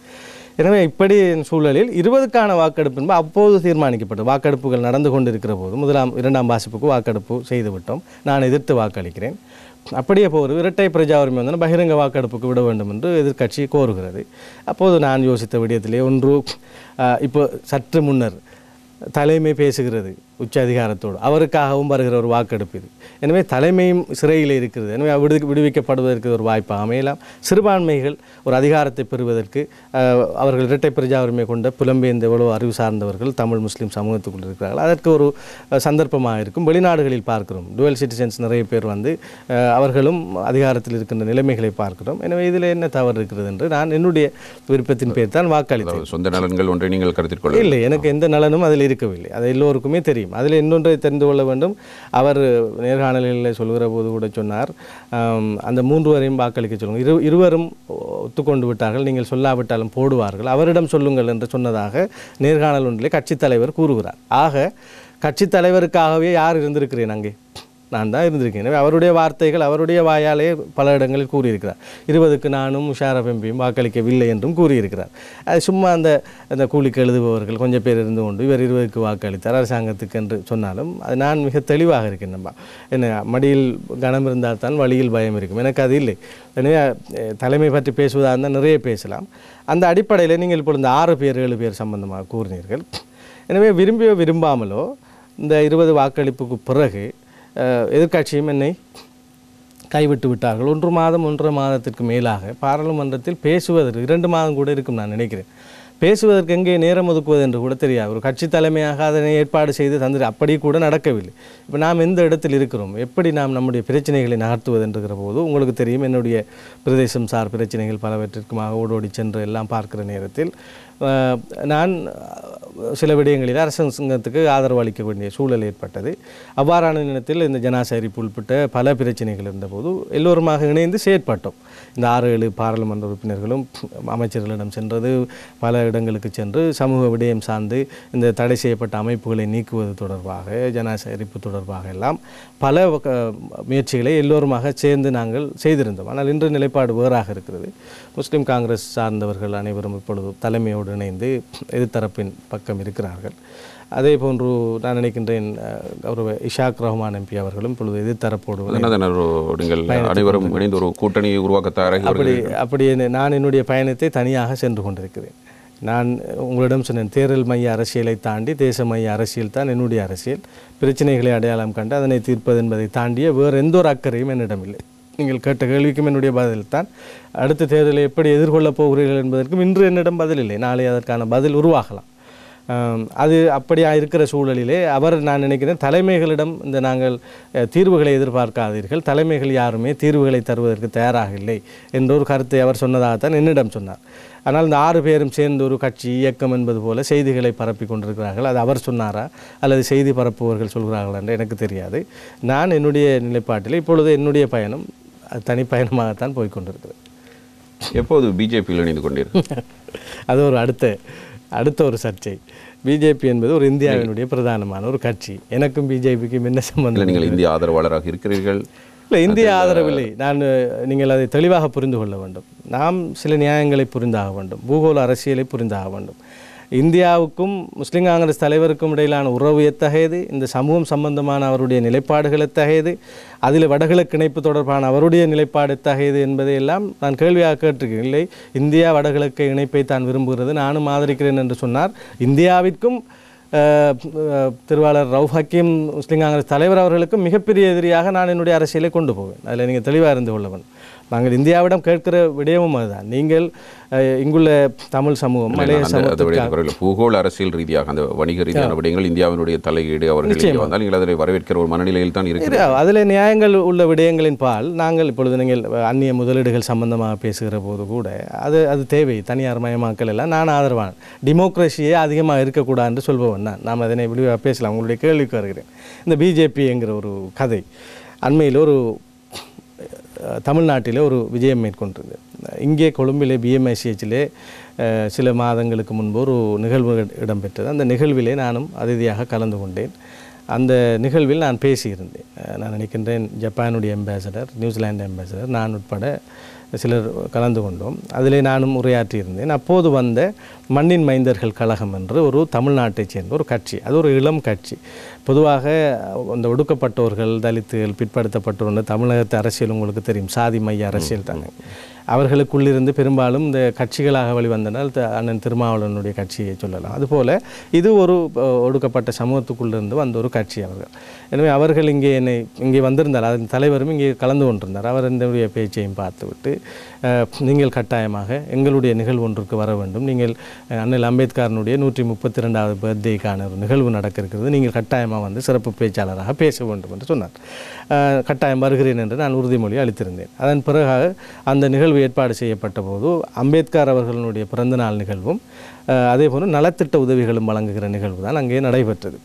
எனவே இப்படி சூழலில் 20க்கான வாக்கெடுப்பு என்பது அப்போது தீர்மானிக்கப்பட்டது. வாக்கெடுப்புகள் நடந்து கொண்டிருக்கிற போது 2ஆம் வாசிப்புக்கு வாக்கெடுப்பு செய்துவிட்டோம். நான் எதிர்த்து வாக்களிக்கிறேன். அப்படியே போகிறது இரட்டை பிரஜா உரிமை வந்து பகிரங்க வாக்கெடுப்புக்கு விட வேண்டும் என்று எதிர்க்கட்சி கோருகிறது. அப்போது நான் யோசித்த விடயத்திலே ஒன்று, இப்போ சற்று முன்னர் தலைமை பேசுகிறது உச்ச அதிகாரத்தோடு, அவருக்காகவும் வருகிற ஒரு வாக்கெடுப்பு இது. எனவே தலைமையும் சிறையில் இருக்கிறது. எனவே விடுவிக்கப்படுவதற்கு ஒரு வாய்ப்பாக அமையலாம். சிறுபான்மைகள் ஒரு அதிகாரத்தை பெறுவதற்கு அவர்கள் இரட்டை பிரஜா உரிமை கொண்ட புலம்பெயர்ந்த எவ்வளோ அறிவு சார்ந்தவர்கள் தமிழ் முஸ்லீம் சமூகத்துக்குள் இருக்கிறார்கள். அதற்கு ஒரு சந்தர்ப்பமாக இருக்கும். வெளிநாடுகளில் பார்க்கிறோம், டுவெல் சிட்டிசன்ஸ் நிறைய பேர் வந்து அவர்களும் அதிகாரத்தில் இருக்கின்ற நிலைமைகளை பார்க்கிறோம். எனவே இதில் என்ன தவறு இருக்கிறது என்று நான் என்னுடைய விருப்பத்தின் பேர் தான் வாக்களித்தேன். சொந்த நலன்கள் ஒன்றை நீங்கள் கருத்தில் கொள்ள இல்லை, எனக்கு எந்த நலனும் அதில் இருக்கவில்லை. அது எல்லோருக்குமே தெரியும். அதில் இன்னொன்றை தெரிந்து கொள்ள வேண்டும். அவர் நேர்காணலில் சொல்கிற போது கூட சொன்னார், அந்த 3 வரையும் வாக்களிக்க சொல்லுங்கள். இருவரும் ஒத்துக்கொண்டு விட்டார்கள், நீங்கள் சொல்லாவிட்டாலும் போடுவார்கள், அவரிடம் சொல்லுங்கள் என்று சொன்னதாக நேர்காணல் ஒன்றிலே கட்சித் தலைவர் கூறுகிறார். ஆக கட்சித் தலைவருக்காகவே யார் இருந்திருக்கிறேன் அங்கே? நான் தான் இருந்திருக்கேன். எனவே அவருடைய வார்த்தைகள் அவருடைய வாயாலே பல இடங்களில் கூறியிருக்கிறார். 20க்கு நானும் முஷாரஃப் எம்பியும் வாக்களிக்கவில்லை என்றும் கூறியிருக்கிறார். அது சும்மா அந்த கூலிக்கு எழுதுபவர்கள் கொஞ்சம் பேர் இருந்து கொண்டு இவர் 20க்கு வாக்களித்தார் அரசாங்கத்துக்கு என்று சொன்னாலும் அது நான் மிக தெளிவாக இருக்கேன். என்ன மடியில் கனம் இருந்தால் தான் வழியில் பயம் இருக்கும். எனக்கு அது இல்லை. எனவே தலைமை பற்றி பேசுவதாக இருந்தால் நிறைய பேசலாம். அந்த அடிப்படையில் நீங்கள் இப்போ இந்த 6 பேர் 7 பேர் சம்பந்தமாக கூறினீர்கள். எனவே விரும்பியோ விரும்பாமலோ இந்த 20 வாக்களிப்புக்கு பிறகு எதிர்க்கட்சியும் என்னை கைவிட்டு விட்டார்கள். 1 மாதத்திற்கு மேலாக பாராளுமன்றத்தில் பேசுவதற்கு 2 மாதம் கூட இருக்கும் நான் நினைக்கிறேன். பேசுவதற்கு எங்கே நேரம் ஒதுக்குவது என்று கூட தெரியாது. ஒரு கட்சி தலைமையாக அதனை ஏற்பாடு செய்து தந்து அப்படி கூட நடக்கவில்லை. இப்போ நாம் எந்த இடத்தில் இருக்கிறோம், எப்படி நாம் நம்முடைய பிரச்சனைகளை நகர்த்துவது என்கிற போது உங்களுக்கு தெரியும், என்னுடைய பிரதேசம் சார் பிரச்சனைகள் பலவற்றிற்குமாக ஓடோடி சென்று எல்லாம் பார்க்கிற நேரத்தில் நான் சில விடயங்களில் அரசாங்கத்துக்கு ஆதரவு அளிக்க வேண்டிய சூழல் ஏற்பட்டது. அவ்வாறான நேரத்தில் இந்த ஜனாசரிப்பு உட்பட்ட பல பிரச்சனைகள் இருந்தபோது எல்லோருமாக இணைந்து செயற்பட்டோம். இந்த 6-7 பாராளுமன்ற உறுப்பினர்களும் அமைச்சர்களிடம் சென்றது, பல இடங்களுக்கு சென்று சமூக விடயம் சார்ந்து இந்த தடை செய்யப்பட்ட அமைப்புகளை நீக்குவது தொடர்பாக, ஜனாசரிப்பு தொடர்பாக எல்லாம் பல முயற்சிகளை எல்லோருமாக சேர்ந்து நாங்கள் செய்திருந்தோம். ஆனால் இன்று நிலைப்பாடு வேறாக இருக்கிறது. முஸ்லீம் காங்கிரஸ் சார்ந்தவர்கள் அனைவரும் இப்பொழுது தலைமையோடு இணைந்து எதிர்த்தரப்பின் பக்கம் இருக்கிறார்கள். அதே போன்று நான் நினைக்கின்றேன் ஒரு இஷாக் ரஹ்மான் எம்பி அவர்களும் இப்பொழுது எதிர்த்தரப்போடு நீங்கள் அனைவரும் இணைந்து ஒரு கூட்டணியை உருவாக்க தயாராகி அப்படி நான் என்னுடைய பயணத்தை தனியாக சென்று கொண்டிருக்கிறேன். நான் உங்களிடம் சொன்னேன், தேர்தல் மைய அரசியலை தாண்டி தேச மைய அரசியல் தான் என்னுடைய அரசியல். பிரச்சனைகளை அடையாளம் கண்டு அதனை தீர்ப்பது என்பதை தாண்டிய வேறு எந்த ஒரு அக்கறையும் என்னிடம் இல்லை. நீங்கள் கேட்ட கேள்விக்கும் என்னுடைய பதில் தான். அடுத்த தேர்தலை எப்படி எதிர்கொள்ளப் போகிறீர்கள் என்பதற்கும் இன்று என்னிடம் பதில் இல்லை. நாளை அதற்கான பதில் உருவாகலாம். அது அப்படியாக இருக்கிற சூழலிலே நான் நினைக்கிறேன் தலைமைகளிடம் இந்த நாங்கள் தீர்வுகளை எதிர்பார்க்காதீர்கள், தலைமைகள் யாருமே தீர்வுகளை தருவதற்கு தயாராக இல்லை என்ற ஒரு கருத்தை அவர் சொன்னதாகத்தான் என்னிடம் சொன்னார். ஆனால் இந்த 6 பேரும் சேர்ந்து ஒரு கட்சி இயக்கம் என்பது போல செய்திகளை பரப்பி கொண்டிருக்கிறார்கள். அது அவர் சொன்னாரா அல்லது செய்தி பரப்புவர்கள் சொல்கிறார்கள் என்று எனக்கு தெரியாது. நான் என்னுடைய நிலைப்பாட்டில் இப்பொழுது என்னுடைய பயணம் தனிப்பயணமாகத்தான் போய்கொண்டிருக்கிறது. எப்போது பிஜேபியில் இணைந்து கொண்டீர்கள்? அது ஒரு அடுத்த ஒரு சர்ச்சை. பிஜேபி என்பது ஒரு இந்தியாவினுடைய பிரதானமான ஒரு கட்சி. எனக்கும் பிஜேபிக்கும் என்ன சம்பந்தம்? நீங்கள் இந்திய ஆதரவாளராக இருக்கிறீர்கள். இல்லை, இந்திய ஆதரவில்லை. நீங்கள் அதை தெளிவாக புரிந்து கொள்ள வேண்டும். நாம் சில நியாயங்களை புரிந்தாக வேண்டும், பூகோள அரசியலை புரிந்தாக வேண்டும். இந்தியாவுக்கும் முஸ்லிம் காங்கிரஸ் தலைவருக்கும் இடையிலான உறவு எத்தகையது, இந்த சமூகம் சம்பந்தமான அவருடைய நிலைப்பாடுகள் எத்தகையது, அதில் வடகிழக்கு இணைப்பு தொடர்பான அவருடைய நிலைப்பாடு எத்தகையது என்பதையெல்லாம் நான் கேள்வியாக கேட்டிருக்கிறேன். இல்லை, இந்தியா வடகிழக்கு இணைப்பை தான் விரும்புகிறது, நானும் ஆதரிக்கிறேன் என்று சொன்னார். இந்தியாவிற்கும் திருவாளர் ரவுஃப் ஹக்கீம் முஸ்லிம் காங்கிரஸ் தலைவர் அவர்களுக்கும் மிகப்பெரிய எதிரியாக நான் என்னுடைய அரசியலை கொண்டு போவேன். அதில் நீங்கள் தெளிவாக இருந்து கொள்ள வேண்டும். நாங்கள் இந்தியாவிடம் கேட்கிற விடயமும் அதுதான். நீங்கள் இங்குள்ள தமிழ் சமூகம், மலைய சமூகம், பூகோள அரசியல் ரீதியாக அந்த வணிக ரீதியான விடயங்கள் இந்தியாவினுடைய தலையீடு அவர்கள் வந்தால் நீங்கள் அதை வரவேற்கிற ஒரு மனநிலையில் தான் இருக்கிறது. அதில் நியாயங்கள் உள்ள விடயங்களின் பால் நாங்கள் இப்பொழுது நீங்கள் அந்நிய முதலீடுகள் சம்பந்தமாக பேசுகிற போது கூட அது தேவை. தனியார் மயமாக்கல் எல்லாம் நான் ஆதரவான, டெமோக்ரஸியே அதிகமாக இருக்கக்கூடாது என்று சொல்பவன் நான். நாம் அதனை விரிவாக பேசலாம். உங்களுடைய கேள்விக்கு வருகிறேன். இந்த பிஜேபி என்கிற ஒரு கதை அண்மையில் ஒரு தமிழ்நாட்டிலே ஒரு விஜயம் மேற்கொண்டிருந்தது. இங்கே கொழும்பிலே BMICHலே சில மாதங்களுக்கு முன்பு ஒரு நிகழ்வு இடம்பெற்றது. அந்த நிகழ்விலே நானும் அதிதியாக கலந்து கொண்டேன். அந்த நிகழ்வில் நான் பேசியிருந்தேன். நான் நினைக்கின்றேன் ஜப்பானுடைய அம்பாசடர், நியூசிலாந்து அம்பாசடர், நான் உட்பட சிலர் கலந்து கொண்டோம். அதிலே நானும் உரையாற்றியிருந்தேன். அப்போது வந்த மண்ணின் மைந்தர்கள் கழகம் என்று ஒரு தமிழ்நாட்டைச் சேர்ந்த ஒரு கட்சி. அது ஒரு இளம் கட்சி. பொதுவாக அந்த ஒடுக்கப்பட்டவர்கள், தலித்துகள், பிற்படுத்தப்பட்டவர்கள், தமிழகத்து அரசியல் உங்களுக்கு தெரியும், சாதி மைய அரசியல் தானே. அவர்களுக்குள்ளிருந்து பெரும்பாலும் இந்த கட்சிகளாக வெளிவந்தனால் அண்ணன் திருமாவளவனுடைய கட்சியை சொல்லலாம். அதுபோல் இது ஒரு ஒடுக்கப்பட்ட சமூகத்துக்குள்ளிருந்து வந்த ஒரு கட்சி அவர்கள். எனவே அவர்கள் இங்கே வந்திருந்தார். அதன் தலைவரும் இங்கே கலந்து கொண்டிருந்தார். அவர் என்னுடைய பேச்சையும் பார்த்துவிட்டு, நீங்கள் கட்டாயமாக எங்களுடைய நிகழ்வு ஒன்றுக்கு வர வேண்டும், நீங்கள் அண்ணல் அம்பேத்கரனுடைய 132வது பர்த்டேக்கான ஒரு நிகழ்வு நடக்க இருக்கிறது, நீங்கள் கட்டாயமாக வந்து சிறப்பு பேச்சாளராக பேச வேண்டும் என்று சொன்னார். கட்டாயம் வருகிறேன் என்று நான் உறுதிமொழி அளித்திருந்தேன். அதன் பிறகு அந்த நிகழ்வு ஏற்பாடு செய்யப்பட்ட போது அம்பேத்கர் அவர்களுடைய பிறந்தநாள் நிகழ்வும் அதேபோல் நலத்திட்ட உதவிகளும் வழங்குகிற நிகழ்வு தான் அங்கே நடைபெற்றது.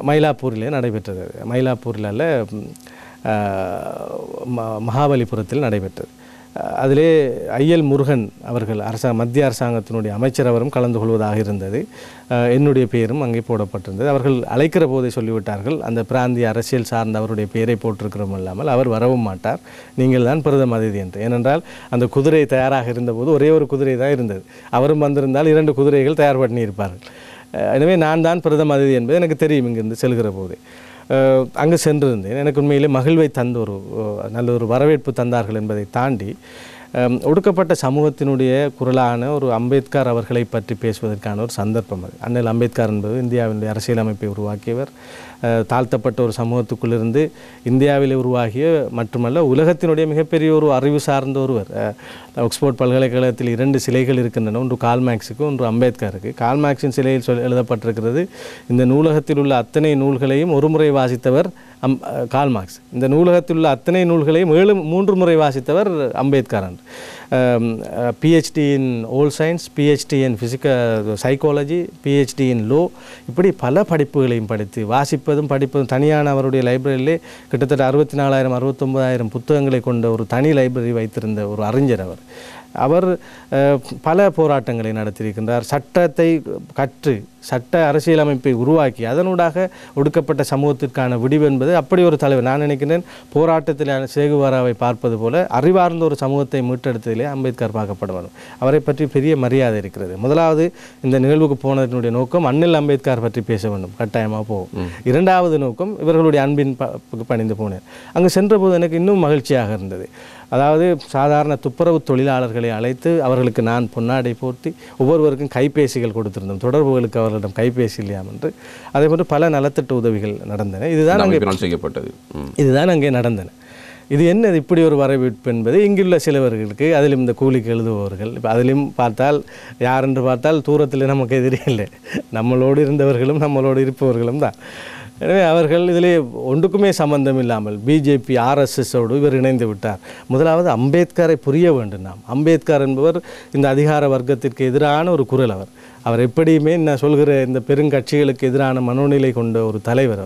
மயிலாப்பூரிலே நடைபெற்றது. மயிலாப்பூரில் அல்ல, மகாபலிபுரத்தில் நடைபெற்றது. அதிலே ஐஎல் முருகன் அவர்கள் மத்திய அரசாங்கத்தினுடைய அமைச்சர் அவரும் கலந்து கொள்வதாக இருந்தது. என்னுடைய பெயரும் அங்கே போடப்பட்டிருந்தது. அவர்கள் அழைக்கிற போதே சொல்லிவிட்டார்கள், அந்த பிராந்திய அரசியல் சார்ந்த அவருடைய பெயரை போட்டிருக்கிறோம் இல்லாமல் அவர் வரவும் மாட்டார், நீங்கள் தான் பிரதம அதிதி என்று. ஏனென்றால் அந்த குதிரை தயாராக இருந்தபோது ஒரே ஒரு குதிரை தான் இருந்தது. அவரும் வந்திருந்தால் 2 குதிரைகள் தயார் பண்ணி இருப்பார்கள். எனவே நான் தான் பிரதம அதிதி என்பது எனக்கு தெரியும் இங்கிருந்து செல்கிற போதே. அங்கு சென்றிருந்தேன். எனக்கு உண்மையிலே மகிழ்வை தந்த நல்ல ஒரு வரவேற்பு தந்தார்கள் என்பதை தாண்டி ஒடுக்கப்பட்ட சமூகத்தினுடைய குரலான ஒரு அம்பேத்கர் அவர்களை பற்றி பேசுவதற்கான ஒரு சந்தர்ப்பம் அது. அண்ணல் அம்பேத்கர் என்பது இந்தியாவினுடைய அரசியலமைப்பை உருவாக்கியவர். தாழ்த்தப்பட்ட ஒரு சமூகத்துக்குள்ளிருந்து இந்தியாவில் உருவாகிய மட்டுமல்ல, உலகத்தினுடைய மிகப்பெரிய ஒரு அறிவு சார்ந்த ஒருவர். ஆக்ஸ்போர்ட் பல்கலைக்கழகத்தில் 2 சிலைகள் இருக்கின்றன, ஒன்று கால்மார்க்ஸுக்கு, ஒன்று அம்பேத்கருக்கு. கால்மார்க்ஸின் சிலையில் எழுதப்பட்டிருக்கிறது, இந்த நூலகத்தில் உள்ள அத்தனை நூல்களையும் ஒரு முறை வாசித்தவர் கால்மார்க்ஸ், இந்த நூலகத்தில் உள்ள அத்தனை நூல்களையும் 3 முறை வாசித்தவர் Ambedkar. PhD in all science, PhD in psychology, PhD in law, இப்படி பல படிப்புகளையும் படித்து வாசிப்பதும் படிப்பதும். தனியான அவருடைய லைப்ரரியிலே கிட்டத்தட்ட 64,000 69,000 புத்தகங்களை கொண்ட ஒரு தனி லைப்ரரி வைத்திருந்த ஒரு அறிஞர் அவர். அவர் பல போராட்டங்களை நடத்தியிருக்கின்றார். சட்டத்தை கற்று சட்ட அரசியலமைப்பை உருவாக்கி அதனூடாக ஒடுக்கப்பட்ட சமூகத்திற்கான விடிவு என்பது அப்படி ஒரு தலைவர். நான் நினைக்கிறேன் போராட்டத்தில் சேகுவாராவை பார்ப்பது போல அறிவார்ந்த ஒரு சமூகத்தை மீட்டெடுத்ததிலே அம்பேத்கர் பார்க்கப்பட அவரை பற்றி பெரிய மரியாதை இருக்கிறது. முதலாவது இந்த நிகழ்வுக்கு போனதனுடைய நோக்கம் அண்ணல் அம்பேத்கர் பற்றி பேச வேண்டும், கட்டாயமாக போகும். இரண்டாவது நோக்கம் இவர்களுடைய அன்பின் பணிந்து போனேன். அங்கு சென்றபோது எனக்கு இன்னும் மகிழ்ச்சியாக இருந்தது. அதாவது சாதாரண துப்புரவு தொழிலாளர்களை அழைத்து அவர்களுக்கு நான் பொன்னாடை போர்த்தி ஒவ்வொருவருக்கும் கைபேசிகள் கொடுத்திருந்தோம். தொடர்புகளுக்கு அவர்களிடம் கைபேசி இல்லையாம் என்று அதே போன்று பல நலத்திட்ட உதவிகள் நடந்தன. இதுதான் அங்கே நடந்தன. இது என்னது இப்படி ஒரு வரவேற்பு என்பது இங்குள்ள சிலவர்களுக்கு, அதிலும் இந்த கூலிக்கு எழுதுபவர்கள், இப்போ அதிலும் பார்த்தால் யார் என்று பார்த்தால் தூரத்தில் நமக்கு எதிரி இல்லை, நம்மளோடு இருந்தவர்களும் நம்மளோடு இருப்பவர்களும் தான். எனவே அவர்கள் இதிலே ஒன்றுக்குமே சம்பந்தம் இல்லாமல் பிஜேபி ஆர்எஸ்எஸோடு இவர் இணைந்து விட்டார். முதலாவது அம்பேத்கரை புரிய வேண்டும். நாம் அம்பேத்கர் என்பவர் இந்த அதிகார வர்க்கத்திற்கு எதிரான ஒரு குரல். அவர் எப்படியுமே நான் சொல்கிற இந்த பெருங்கட்சிகளுக்கு எதிரான மனோநிலை கொண்ட ஒரு தலைவர்.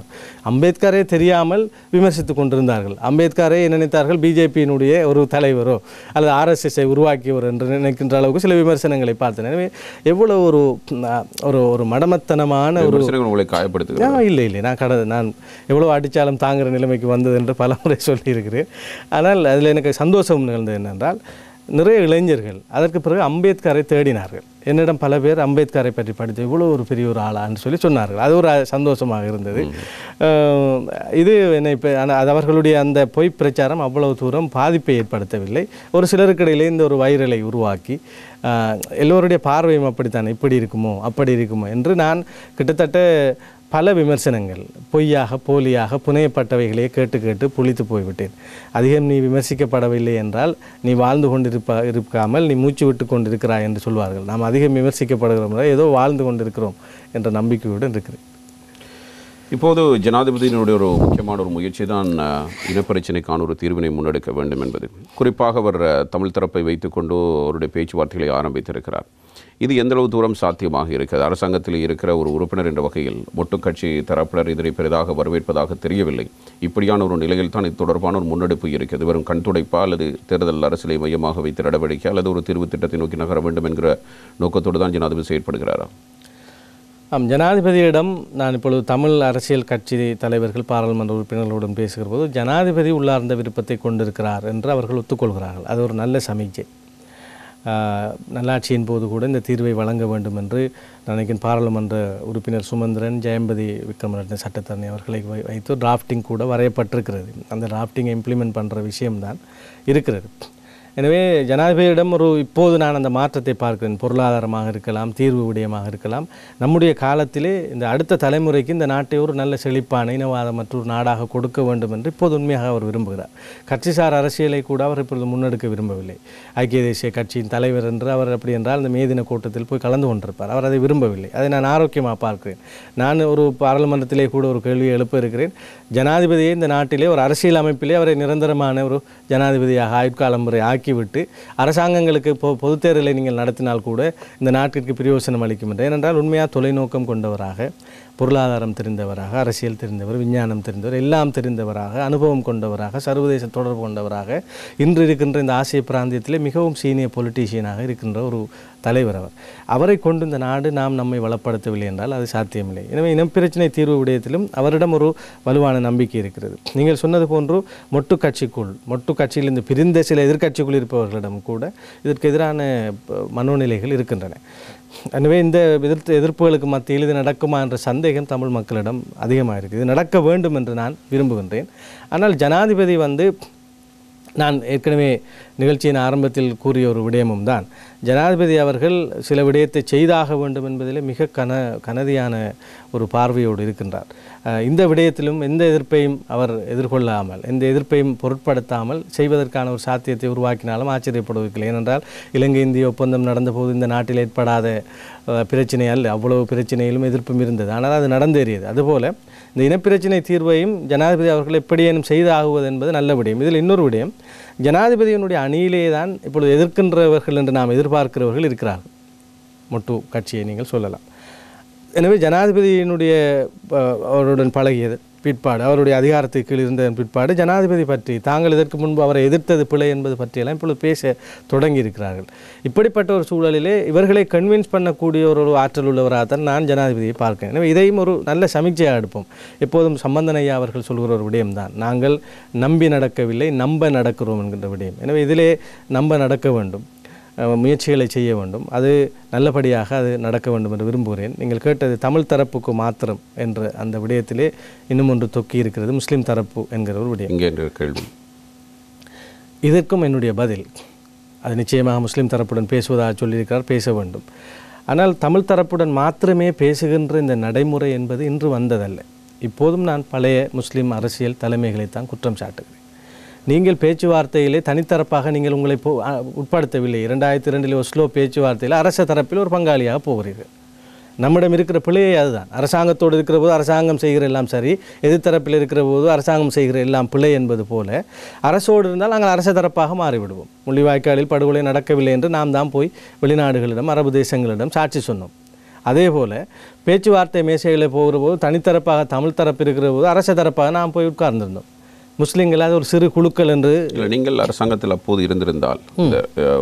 அம்பேத்கரே தெரியாமல் விமர்சித்து கொண்டிருந்தார்கள். அம்பேத்கரை நினைத்தார்கள் பிஜேபியினுடைய ஒரு தலைவரோ அல்லது ஆர்எஸ்எஸ்ஐ உருவாக்கியவர் என்று நினைக்கின்ற அளவுக்கு சில விமர்சனங்களை பார்த்தேன். எனவே எவ்வளவு ஒரு ஒரு ஒரு மடமத்தனமான ஒரு காயப்படுத்து இல்லை நான் எவ்வளோ அடித்தாலும் தாங்குகிற நிலைமைக்கு வந்தது என்று பல முறை சொல்லியிருக்கிறேன். ஆனால் அதில் எனக்கு சந்தோஷம் நிகழ்ந்தது என்னென்றால் நிறைய இளைஞர்கள் அதற்கு பிறகு அம்பேத்கரை தேடினார்கள். என்னிடம் பல பேர் அம்பேத்கரை பற்றி படித்து இவ்வளோ ஒரு பெரிய ஒரு ஆளான்னு சொல்லி சொன்னார்கள். அது ஒரு சந்தோஷமாக இருந்தது. இது என்னை இப்போ அது அவர்களுடைய அந்த பொய் பிரச்சாரம் அவ்வளவு தூரம் பாதிப்பை ஏற்படுத்தவில்லை. ஒரு சிலருக்கிடையிலே இந்த ஒரு வைரலை உருவாக்கி எல்லோருடைய பார்வையும் அப்படித்தானே, இப்படி இருக்குமோ அப்படி இருக்குமோ என்று நான் கிட்டத்தட்ட பல விமர்சனங்கள் பொய்யாக போலியாக புனையப்பட்டவைகளே கேட்டு கேட்டு புளித்து போய்விட்டேன். அதிகம் நீ விமர்சிக்கப்படவில்லை என்றால் நீ வாழ்ந்து இருக்காமல் நீ மூச்சு விட்டு கொண்டிருக்கிறாய் என்று சொல்வார்கள். நாம் அதிகம் விமர்சிக்கப்படுகிறோம், ஏதோ வாழ்ந்து கொண்டிருக்கிறோம் என்ற நம்பிக்கையுடன் இருக்கிறேன். இப்போது ஜனாதிபதியினுடைய ஒரு முக்கியமான ஒரு முயற்சி தான் இனப்பிரச்சினைக்கான ஒரு தீர்வினை முன்னெடுக்க வேண்டும் என்பது. குறிப்பாக அவர் தமிழ் தரப்பை வைத்துக்கொண்டு அவருடைய பேச்சுவார்த்தைகளை ஆரம்பித்திருக்கிறார். இது எந்தளவு தூரம் சாத்தியமாக இருக்கிறது? அரசாங்கத்தில் இருக்கிற ஒரு உறுப்பினர் என்ற வகையில் மொட்டுக்கட்சி தரப்பினர் இதனை பெரிதாக வரவேற்பதாக தெரியவில்லை. இப்படியான ஒரு நிலையில் தான் இது தொடர்பான ஒரு முன்னெடுப்பு இருக்கிறது. வெறும் கண்துடைப்பா அல்லது தேர்தல் அரசியலை மையமாக வைத்து நடவடிக்கை அல்லது ஒரு தீர்வு திட்டத்தை நோக்கி நகர வேண்டும் என்கிற நோக்கத்தோடு தான் ஜனாதிபதி செயற்படுகிறாரா? ஜனாதிபதியிடம் நான் இப்பொழுது தமிழ் அரசியல் கட்சி தலைவர்கள் பாராளுமன்ற உறுப்பினர்களுடன் பேசுகிற போது ஜனாதிபதி உள்ளார்ந்த விருப்பத்தை கொண்டிருக்கிறார் என்று அவர்கள் ஒத்துக்கொள்கிறார்கள். அது ஒரு நல்ல சமிக்கை. நல்லாட்சியின் போது கூட இந்த தீர்வை வழங்க வேண்டும் என்று நினைக்கின் பாராளுமன்ற உறுப்பினர் சுமந்திரன், ஜெயம்பதி விக்ரமரட்ன சட்டத்தரணி அவர்களை வைத்து டிராஃப்டிங் கூட வரையப்பட்டிருக்கிறது. அந்த டிராஃப்டிங்கை இம்ப்ளிமெண்ட் பண்ணுற விஷயம்தான் இருக்கிறது. எனவே ஜனாதிபதியிடம் இப்போது நான் அந்த மாற்றத்தை பார்க்கிறேன். பொருளாதாரமாக இருக்கலாம், தீர்வு விடயமாக இருக்கலாம். நம்முடைய காலத்திலே இந்த அடுத்த தலைமுறைக்கு இந்த நாட்டை ஒரு நல்ல செழிப்பான இனவாத மற்றொரு நாடாக கொடுக்க வேண்டும் என்று இப்போது உண்மையாக அவர் விரும்புகிறார். கட்சிசார் அரசியலை கூட அவர் இப்பொழுது முன்னெடுக்க விரும்பவில்லை. ஐக்கிய தேசிய கட்சியின் தலைவர் என்று அவர் அப்படி என்றால் இந்த மேதின கூட்டத்தில் போய் கலந்து கொண்டிருப்பார். அவர் அதை விரும்பவில்லை. அதை நான் ஆரோக்கியமாக பார்க்கிறேன். நான் ஒரு பாராளுமன்றத்திலே கூட ஒரு கேள்வியை எழுப்ப இருக்கிறேன். ஜனாதிபதியை இந்த நாட்டிலே ஒரு அரசியல் அமைப்பிலே அவரை நிரந்தரமான ஒரு ஜனாதிபதியாக ஆயுட்காலம் முறை ஆக்கிவிட்டு அரசாங்கங்களுக்கு பொதுத் தேர்தலை நீங்கள் நடத்தினால் கூட இந்த நாட்டிற்கு பிரயோசனம் அளிக்கும் என்று. ஏனென்றால் உண்மையாக தொலைநோக்கம் கொண்டவராக, பொருளாதாரம் தெரிந்தவராக, அரசியல் தெரிந்தவர், விஞ்ஞானம் தெரிந்தவர், எல்லாம் தெரிந்தவராக, அனுபவம் கொண்டவராக, சர்வதேச தொடர்பு கொண்டவராக, இன்று இருக்கின்ற இந்த ஆசிய பிராந்தியத்திலே மிகவும் சீனியர் பொலிட்டீஷியனாக இருக்கின்ற ஒரு தலைவர் அவர். அவரை கொண்டு இந்த நாடு நம்மை வளப்படுத்தவில்லை என்றால் அது சாத்தியமில்லை. எனவே இனப்பிரச்சினை தீர்வு விடயத்திலும் அவரிடம் ஒரு வலுவான நம்பிக்கை இருக்கிறது. நீங்கள் சொன்னது போன்று மொட்டு கட்சியில் இந்த பிரிந்த சில எதிர்க்கட்சிக்குள் இருப்பவர்களிடம் கூட இதற்கு எதிரான மனோநிலைகள் இருக்கின்றன. எனவே இந்த எதிர்ப்புகளுக்கு மத்தியில் இது நடக்குமா என்ற சந்தேகம் தமிழ் மக்களிடம் அதிகமாக இருக்குது. இது நடக்க வேண்டும் என்று நான் விரும்புகின்றேன். ஆனால் ஜனாதிபதி நான் ஏற்கனவே நிகழ்ச்சியின் ஆரம்பத்தில் கூறிய ஒரு விடயமும் தான், ஜனாதிபதி அவர்கள் சில விடயத்தை செய்தாக வேண்டும் என்பதிலே மிக கனதியான ஒரு பார்வையோடு இருக்கின்றார். இந்த விடயத்திலும் எந்த எதிர்ப்பையும் அவர் எதிர்கொள்ளாமல், எந்த எதிர்ப்பையும் பொருட்படுத்தாமல் செய்வதற்கான ஒரு சாத்தியத்தை உருவாக்கினாலும் ஆச்சரியப்படுவதில்லை. ஏனென்றால் இலங்கை இந்திய ஒப்பந்தம் நடந்தபோது இந்த நாட்டில் ஏற்படாத பிரச்சனை அல்ல, அவ்வளவு பிரச்சனையிலும் எதிர்ப்பும் இருந்தது. ஆனால் அது நடந்தேறியது. அதுபோல் இந்த இனப்பிரச்சினை தீர்வையும் ஜனாதிபதி அவர்கள் எப்படியேனும் செய்தாகுவது என்பது நல்ல விடயம். இதில் இன்னொரு விடயம், ஜனாதிபதியினுடைய அணியிலே தான் இப்பொழுது எதிர்க்கின்றவர்கள் என்று நாம் எதிர்பார்க்கிறவர்கள் இருக்கிறார்கள். மொட்டு கட்சியை நீங்கள் சொல்லலாம். எனவே ஜனாதிபதியினுடைய அவருடன் பழகியது, பிற்பாடு அவருடைய அதிகாரத்துக்கு கீழ் இருந்த பிற்பாடு ஜனாதிபதி பற்றி தாங்கள் இதற்கு முன்பு அவரை எதிர்த்தது பிழை என்பது பற்றியெல்லாம் இப்பொழுது பேச தொடங்கி இருக்கிறார்கள். இப்படிப்பட்ட ஒரு சூழலிலே இவர்களை கன்வின்ஸ் பண்ணக்கூடிய ஒரு ஆற்றல் உள்ளவராக தான் நான் ஜனாதிபதியை பார்க்கிறேன். எனவே இதையும் ஒரு நல்ல சமீட்சையாக எடுப்போம். எப்போதும் சம்பந்தன் ஐயா அவர்கள் சொல்கிற ஒரு விடயம்தான், நாங்கள் நம்பி நடக்கவில்லை நம்ப நடக்கிறோம் என்கின்ற விடயம். எனவே இதிலே நம்ப நடக்க வேண்டும், முயற்சிகளை செய்ய வேண்டும், அது நல்லபடியாக அது நடக்க வேண்டும் என்று விரும்புகிறேன். நீங்கள் கேட்டது தமிழ் தரப்புக்கு மாத்திரம் என்ற அந்த விடயத்திலே இன்னும் ஒன்று தொக்கி இருக்கிறது, முஸ்லீம் தரப்பு என்கிற ஒரு விடயம். இங்கே கேள்வி இதற்கும் என்னுடைய பதில், அது நிச்சயமாக முஸ்லீம் தரப்புடன் பேசுவதாக சொல்லியிருக்கிறார், பேச வேண்டும். ஆனால் தமிழ் தரப்புடன் மாத்திரமே பேசுகின்ற இந்த நடைமுறை என்பது இன்று வந்ததல்ல. இப்போதும் நான் பழைய முஸ்லீம் அரசியல் தலைமைகளைத்தான் குற்றம் சாட்டுகிறேன். நீங்கள் பேச்சுவார்த்தையிலே தனித்தரப்பாக நீங்கள் உங்களை உட்படுத்தவில்லை. 2002 ஒஸ்லோ பேச்சுவார்த்தையில் அரச தரப்பில் ஒரு பங்காளியாக போகிறீர்கள். நம்மிடம் இருக்கிற பிழையே அதுதான். அரசாங்கத்தோடு இருக்கிற போது அரசாங்கம் செய்கிற எல்லாம் சரி, எதிர்த்தரப்பில் இருக்கிற போது அரசாங்கம் செய்கிற எல்லாம் பிழை என்பது போல அரசோடு இருந்தால் நாங்கள் அரச தரப்பாக மாறிவிடுவோம். முள்ளிவாய்க்காலில் படுகொலை நடக்கவில்லை என்று நாம் தான் போய் வெளிநாடுகளிடம் அரபு தேசங்களிடம் சாட்சி சொன்னோம். அதே போல் பேச்சுவார்த்தை மேசைகளில் போகிற போது தனித்தரப்பாக தமிழ் தரப்பு இருக்கிற போது அரச தரப்பாக நாம் போய் உட்கார்ந்திருந்தோம். முஸ்லீம்கள் அது ஒரு சிறு குழுக்கள் என்று. நீங்கள் அரசாங்கத்தில் அப்போது இருந்திருந்தால் இந்த